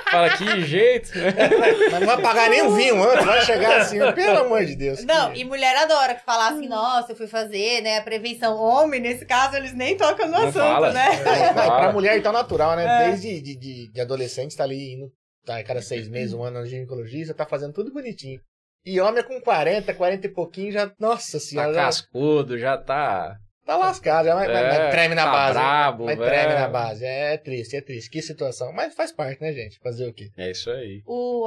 Fala, que jeito. Mas não vai pagar nem o vinho antes, vai chegar assim, pelo amor de Deus. Não, e mulher adora que falar assim, nossa, eu fui fazer, né, a prevenção. Homem, nesse caso, eles nem tocam no Não assunto, fala. né? Pra mulher então natural, né? Desde de adolescente tá ali indo, tá, cada 6 meses, um ano no ginecologista, tá fazendo tudo bonitinho. E homem com 40 e pouquinho já, nossa Tá senhora, cascudo, já tá... tá lascado, já mas treme na tá base. brabo, mas velho. treme na base, é triste, que situação. Mas faz parte, né, gente? Fazer o quê? É isso aí. O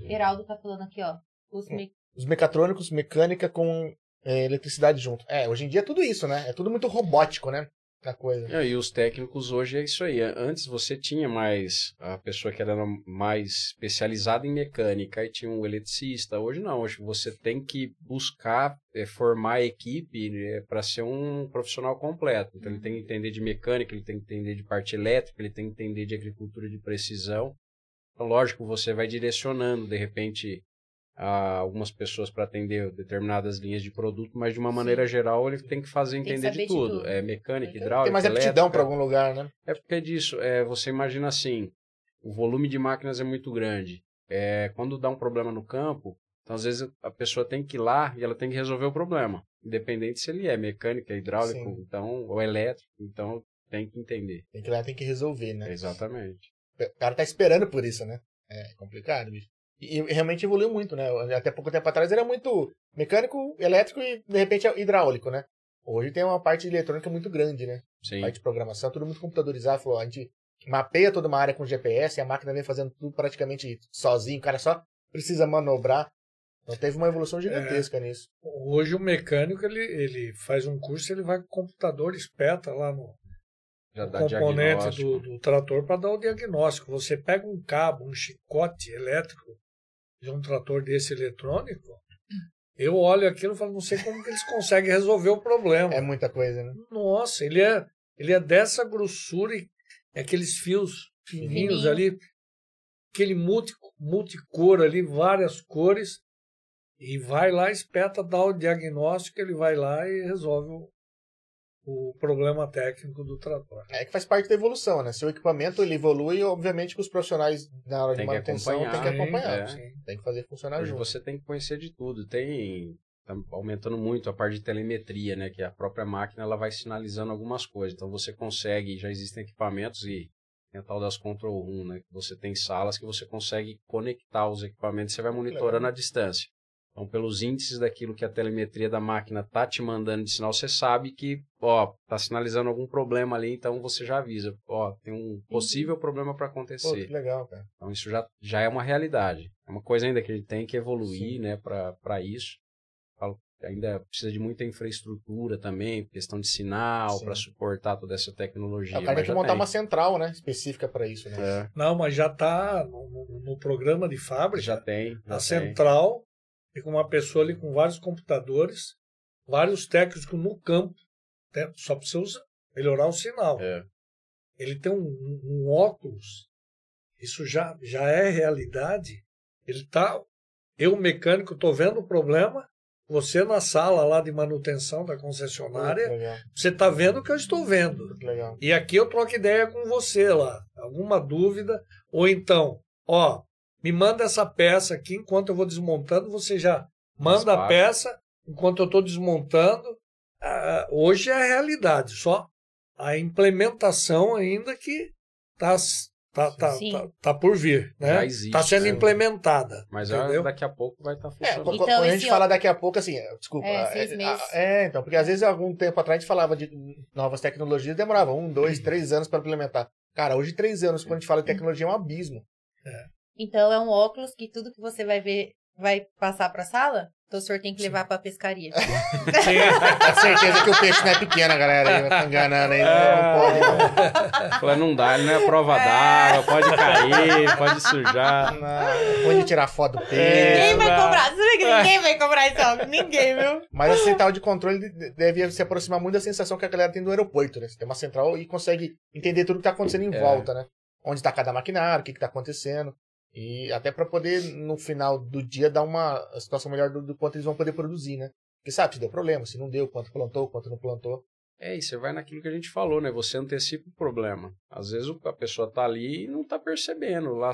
Heraldo tá falando aqui, ó. Os mecatrônicos, mecânica com eletricidade junto. Hoje em dia é tudo isso, né? É tudo muito robótico, né? A coisa. E os técnicos hoje é isso aí. Antes você tinha mais a pessoa que era mais especializada em mecânica e tinha um eletricista. Hoje não. Hoje você tem que buscar formar a equipe para ser um profissional completo. Então ele tem que entender de mecânica, ele tem que entender de parte elétrica, ele tem que entender de agricultura de precisão. Então, lógico, você vai direcionando, de repente, algumas pessoas para atender determinadas linhas de produto, mas de uma maneira geral ele tem que fazer entender de tudo. É mecânica, hidráulica, Tem mais elétrica. aptidão para algum lugar, né? É porque é disso. Você imagina assim, o volume de máquinas é muito grande. Quando dá um problema no campo, então às vezes a pessoa tem que ir lá e ela tem que resolver o problema. Independente se ele é mecânica, hidráulico, então, ou elétrico, então tem que entender. Tem que ir lá, tem que resolver, né? Exatamente. O cara tá esperando por isso, né? É complicado, bicho. E realmente evoluiu muito, né? Até pouco tempo atrás era muito mecânico, elétrico e, de repente, hidráulico, né? Hoje tem uma parte de eletrônica muito grande, né? Sim. Parte de programação, tudo muito computadorizado. A gente mapeia toda uma área com GPS e a máquina vem fazendo tudo praticamente sozinho. O cara só precisa manobrar. Então teve uma evolução gigantesca nisso. Hoje o mecânico, ele faz um curso, ele vai com o computador, espeta lá no componente do trator para dar o diagnóstico. Você pega um cabo, um chicote elétrico de um trator desse eletrônico, eu olho aquilo e falo, não sei como que eles conseguem resolver o problema. É muita coisa, né? Nossa, ele é dessa grossura e aqueles fios fininhos ali, aquele multicor ali, várias cores, e vai lá, espeta, dá o diagnóstico, ele vai lá e resolve o problema técnico do trator. É que faz parte da evolução, né? Se o equipamento ele evolui, obviamente que os profissionais na hora de manutenção têm que acompanhar. Tem que fazer funcionar Hoje junto. você tem que conhecer de tudo. Tá aumentando muito a parte de telemetria, né? Que a própria máquina ela vai sinalizando algumas coisas. Então você consegue, já existem equipamentos e tem a tal das Control Room, né? Que você tem salas que você consegue conectar os equipamentos e você vai monitorando a distância. Então, pelos índices daquilo que a telemetria da máquina tá te mandando de sinal, você sabe que, tá sinalizando algum problema ali, então você já avisa, tem um possível problema para acontecer. Pô, que legal, cara. Então, isso já é uma realidade. É uma coisa ainda que a gente tem que evoluir, Sim. né, para isso. Ainda precisa de muita infraestrutura também, questão de sinal, para suportar toda essa tecnologia. O cara tem que montar uma central, né, específica para isso, né? É. Não, mas já está no programa de fábrica. Já tem. Central. Fica uma pessoa ali com vários computadores, vários técnicos no campo, só para você melhorar o sinal. Ele tem um óculos, isso já é realidade. Eu, mecânico, estou vendo o problema, você na sala lá de manutenção da concessionária, você está vendo o que eu estou vendo. Legal. E aqui eu troco ideia com você lá, alguma dúvida, ou então, me manda essa peça aqui, enquanto eu vou desmontando, você já manda a peça, enquanto eu estou desmontando. Hoje é a realidade, só a implementação ainda que tá por vir, né? Já existe. Está sendo implementada. Mas entendeu? daqui a pouco vai estar funcionando. Quando a gente fala daqui a pouco, assim, desculpa. 6 meses. Então, porque às vezes algum tempo atrás a gente falava de novas tecnologias, demorava 1, 2, 3 anos para implementar. Cara, hoje 3 anos, quando a gente fala de tecnologia, é um abismo. Então, é um óculos que tudo que você vai ver vai passar pra sala? Então o senhor tem que levar pra pescaria. Tenho certeza que o peixe não é pequeno, galera. Ele tá enganando aí. Não pode, não. Fala, não dá, ele não é prova d'água, pode cair, pode sujar. Não, pode tirar foto do peixe. Ninguém vai cobrar. Você vê que ninguém vai cobrar esse óculos? Ninguém, viu? Mas a central de controle deve se aproximar muito da sensação que a galera tem do aeroporto, né? Você tem uma central e consegue entender tudo que tá acontecendo em volta, né? Onde tá cada maquinário, o que tá acontecendo. E até para poder, no final do dia, dar uma situação melhor do quanto eles vão poder produzir, né? Porque sabe se deu problema, se não deu, quanto plantou, quanto não plantou. E você vai naquilo que a gente falou, né? Você antecipa o problema. Às vezes a pessoa tá ali e não tá percebendo. Lá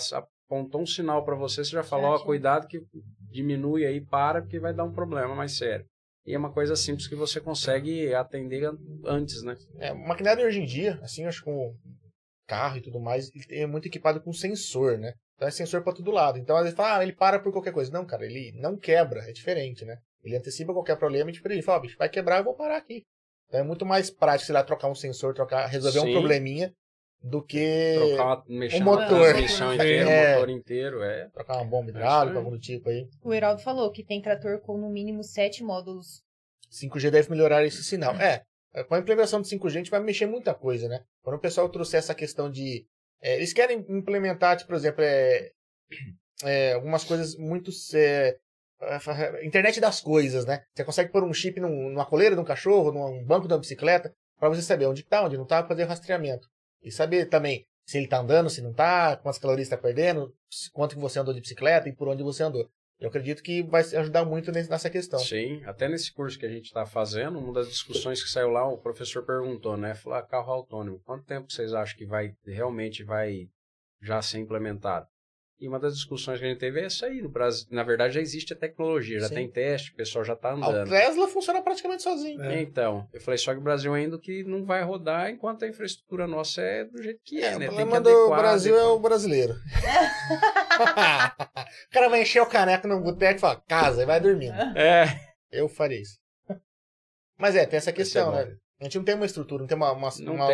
apontou um sinal para você, você já falou, cuidado que diminui aí, para, porque vai dar um problema mais sério. E é uma coisa simples que você consegue atender antes, né? O maquinário hoje em dia, assim, acho que com carro e tudo mais, ele é muito equipado com sensor, né? Então é sensor para todo lado. Então às vezes fala, ele para por qualquer coisa. Não, cara, ele não quebra, é diferente, né? Ele antecipa qualquer problema e ele fala, bicho, vai quebrar, eu vou parar aqui. Então é muito mais prático, sei lá, trocar um sensor, resolver um probleminha, do que mexer um motor. A transmissão inteira, o motor inteiro, trocar uma bomba hidráulica, algum do tipo aí. O Heraldo falou que tem trator com no mínimo 7 módulos. 5G deve melhorar esse sinal. Com a implementação do 5G a gente vai mexer muita coisa, né? Quando o pessoal trouxer essa questão de... eles querem implementar, tipo, por exemplo, algumas coisas muito... internet das coisas, né? Você consegue pôr um chip numa coleira de um cachorro, num banco de uma bicicleta, para você saber onde tá, onde não tá, fazer o rastreamento. E saber também se ele tá andando, se não tá, quantas calorias está perdendo, quanto que você andou de bicicleta e por onde você andou. Eu acredito que vai ajudar muito nessa questão. Sim, até nesse curso que a gente está fazendo, uma das discussões que saiu lá, o professor perguntou, né? Falou, carro autônomo, quanto tempo vocês acham que realmente vai já ser implementado? E uma das discussões que a gente teve é essa aí. No Brasil, na verdade, já existe a tecnologia, já tem teste, o pessoal já está andando. O Tesla funciona praticamente sozinho. Então, eu falei, só que o Brasil ainda que não vai rodar enquanto a infraestrutura nossa é do jeito que né? O problema do Brasil é o brasileiro. O cara vai encher o caneco no boteco e fala, casa, e vai dormindo. Eu faria isso. Mas tem essa questão, né? A gente não tem uma estrutura, não tem uma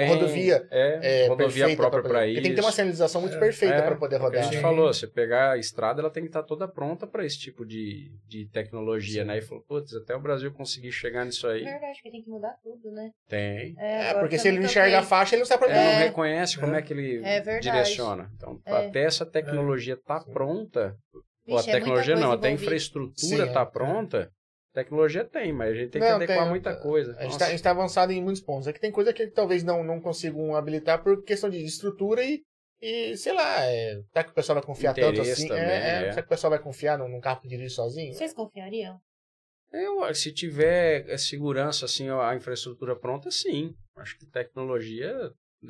rodovia rodovia própria para isso. Tem que ter uma sinalização muito perfeita para poder rodar. A gente falou, você pegar a estrada, ela tem que estar toda pronta para esse tipo de tecnologia, né? E falou, putz, até o Brasil conseguir chegar nisso aí. É verdade, que tem que mudar tudo, né? Tem. Porque se ele não enxerga a faixa, ele não sabe pra Ele não reconhece como é que ele direciona. Então, até essa tecnologia estar pronta, ou a tecnologia não, até a infraestrutura estar pronta, tecnologia tem, mas a gente tem que adequar muita coisa. A gente está avançado em muitos pontos. É que tem coisa que talvez não consigam habilitar por questão de estrutura e sei lá, será que o pessoal vai confiar tanto assim? Também, será que o pessoal vai confiar num carro que dirige sozinho? Vocês confiariam? Se tiver segurança, assim, a infraestrutura pronta, sim. Acho que tecnologia...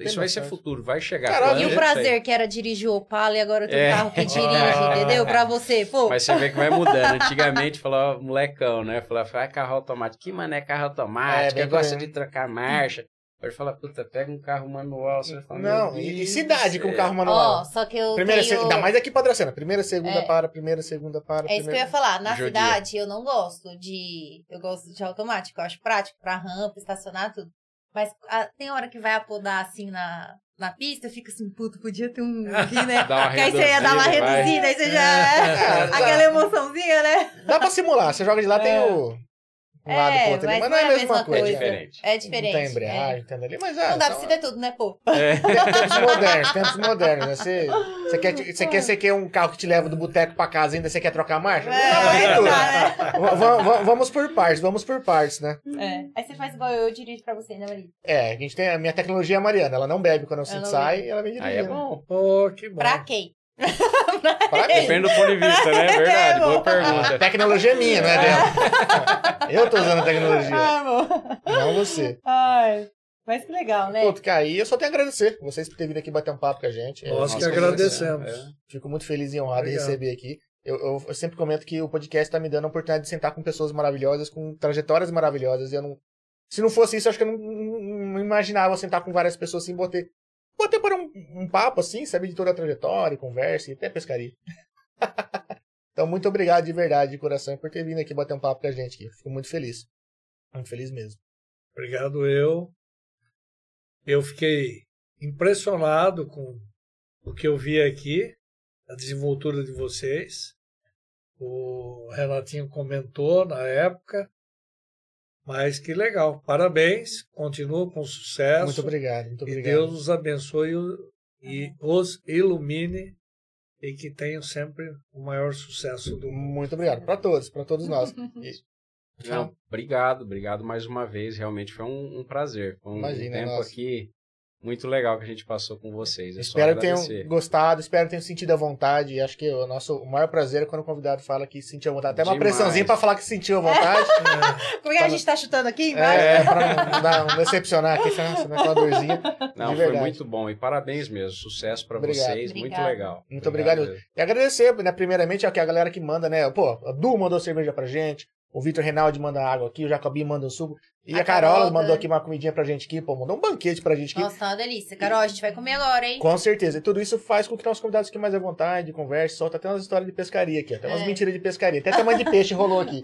Isso vai ser futuro, vai chegar. Caralho, e o prazer que era dirigir o Opala e agora tem um carro que dirige, entendeu? Pra você, pô. Mas você vê que vai mudando. Antigamente falava molecão, né? Falava, carro automático. Que mané carro automático? Eu gosto de trocar marcha. Hoje fala, puta, pega um carro manual. Você fala, não, e cidade com carro manual. Só que eu ainda mais aqui pra Dracena. Primeira, segunda para, primeira, segunda para. É isso que eu ia falar. Na cidade eu não gosto eu gosto de automático. Eu acho prático pra rampa, estacionar, tudo. Mas tem hora que vai apodar assim na pista, eu fico assim, puto, podia ter um aqui, né? Que aí você ia dar uma reduzida, aí você já... aquela emoçãozinha, né? Dá pra simular, você joga de lá, tem o... um lado pro outro ali, mas não é a mesma coisa. É diferente. Não tem embreagem, tem ali, mas não dá pra se ter tudo, né, pô? Tempos modernos, né? Você quer um carro que te leva do boteco pra casa ainda, você quer trocar a marcha? Não dá pra tudo. Vamos por partes, né? Aí você faz igual eu dirijo pra você, né, Maria? A gente tem a minha tecnologia é a Mariana, ela não bebe quando eu sai, ela vem dirigindo. Aí é bom. Que bom. Pra quem? Depende do ponto de vista, né? É verdade, boa pergunta. A tecnologia é minha, não é dela. Eu tô usando a tecnologia. Não você. Mas que legal, né? Pô, aí eu só tenho a agradecer vocês por terem vindo aqui bater um papo com a gente. Nós que agradecemos. Fico muito feliz e honrado em receber aqui. Eu sempre comento que o podcast está me dando a oportunidade de sentar com pessoas maravilhosas, com trajetórias maravilhosas. Se não fosse isso, eu acho que eu não imaginava sentar com várias pessoas assim, bater por um papo assim, saber de toda a trajetória, conversa e até pescaria. Então, muito obrigado de verdade, de coração, por ter vindo aqui bater um papo com a gente aqui. Fico muito feliz. Muito feliz mesmo. Obrigado, eu fiquei impressionado com o que eu vi aqui, a desenvoltura de vocês. O Renatinho comentou na época. Mas que legal. Parabéns. Continua com sucesso. Muito obrigado. Muito E obrigado. Deus os abençoe e os ilumine e que tenham sempre o maior sucesso do mundo. Muito obrigado. Para todos nós. Não, obrigado mais uma vez. Realmente foi um prazer. Foi um Imagina, tempo nossa. aqui muito legal que a gente passou com vocês. É Espero só que agradecer. tenham gostado, espero que tenham sentido a vontade. E acho que o maior prazer é quando o convidado fala que sentiu a vontade. Até uma Demais. pressãozinha para falar que sentiu a vontade. Como é que a gente tá chutando aqui embaixo? Para não decepcionar aqui, com uma dorzinha. Não, de foi verdade. muito bom. E parabéns mesmo. Sucesso para Obrigado. vocês. Muito Obrigada. legal. Muito obrigado. mesmo. E agradecer, né, primeiramente, a galera que manda, né? Pô, a Du mandou cerveja pra gente. O Vitor Reinaldi manda água aqui, o Jacobinho manda um suco. E a Carola Carol mandou aqui uma comidinha pra gente aqui, pô, mandou um banquete pra gente aqui. Nossa, tá uma delícia. Carol, a gente vai comer agora, hein? Com certeza. E tudo isso faz com que nossos convidados fiquem mais à vontade, converse, solta até umas histórias de pescaria aqui, até umas mentiras de pescaria. Até tamanho de peixe rolou aqui.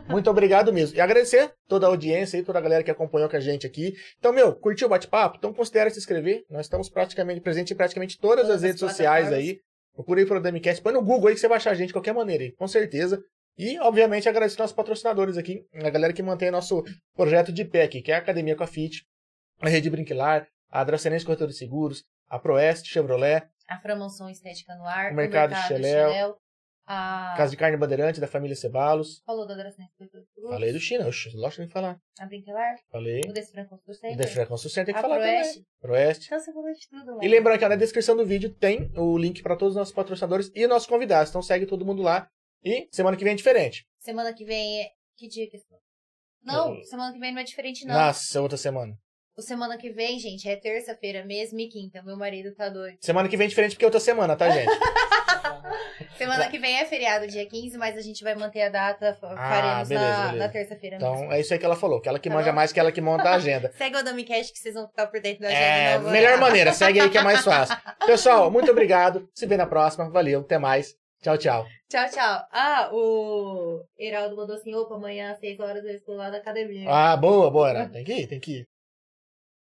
Muito obrigado mesmo. E agradecer toda a audiência e toda a galera que acompanhou com a gente aqui. Então, curtiu o bate-papo? Então considere se inscrever. Nós estamos praticamente presentes em praticamente todas as redes sociais aí. Procura aí pro Damicast, põe no Google aí que você vai achar a gente de qualquer maneira aí, com certeza. E, obviamente, agradecer nossos patrocinadores aqui, a galera que mantém nosso projeto de pé aqui, que é a Academia Coafit, a Rede Brinquilar, a Dracenense Corretora de Seguros, a Proeste Chevrolet, A Framonção Estética no Ar, o Mercado Xeléu, a... Casa de Carne Bandeirante, da família Cebalos. Falou da Dracenense Corretora de Seguros. Falei do China, lógico que tem que falar. A Brinquilar, Falei. o Desfran Construção O Center, Defra Construção tem que a falar Proeste. também. Proeste. Então você falou de tudo lá. E lembrando que na descrição do vídeo tem o link para todos os nossos patrocinadores e nossos convidados. Então segue todo mundo lá. E semana que vem é diferente. Semana que vem é... Que dia que é? Não, semana que vem não é diferente, não. Nossa, outra semana. O semana que vem, gente, é terça-feira mesmo e quinta. Meu marido tá doido. Semana que vem é diferente porque é outra semana, tá, gente? Semana que vem é feriado, dia 15, mas a gente vai manter a data. Faremos beleza. na terça-feira mesmo. Então é isso aí que ela falou. Que ela que Tá manja bom? mais que ela que monta a agenda. Segue o Damicast que vocês vão ficar por dentro da agenda. É, nova. melhor maneira. Segue aí que é mais fácil. Pessoal, muito obrigado. Se vê na próxima. Valeu. Até mais. Tchau, tchau. Tchau, tchau. Ah, o Heraldo mandou assim, opa, amanhã às 6 horas eu estou lá na academia. Ah, boa, bora. Tem que ir.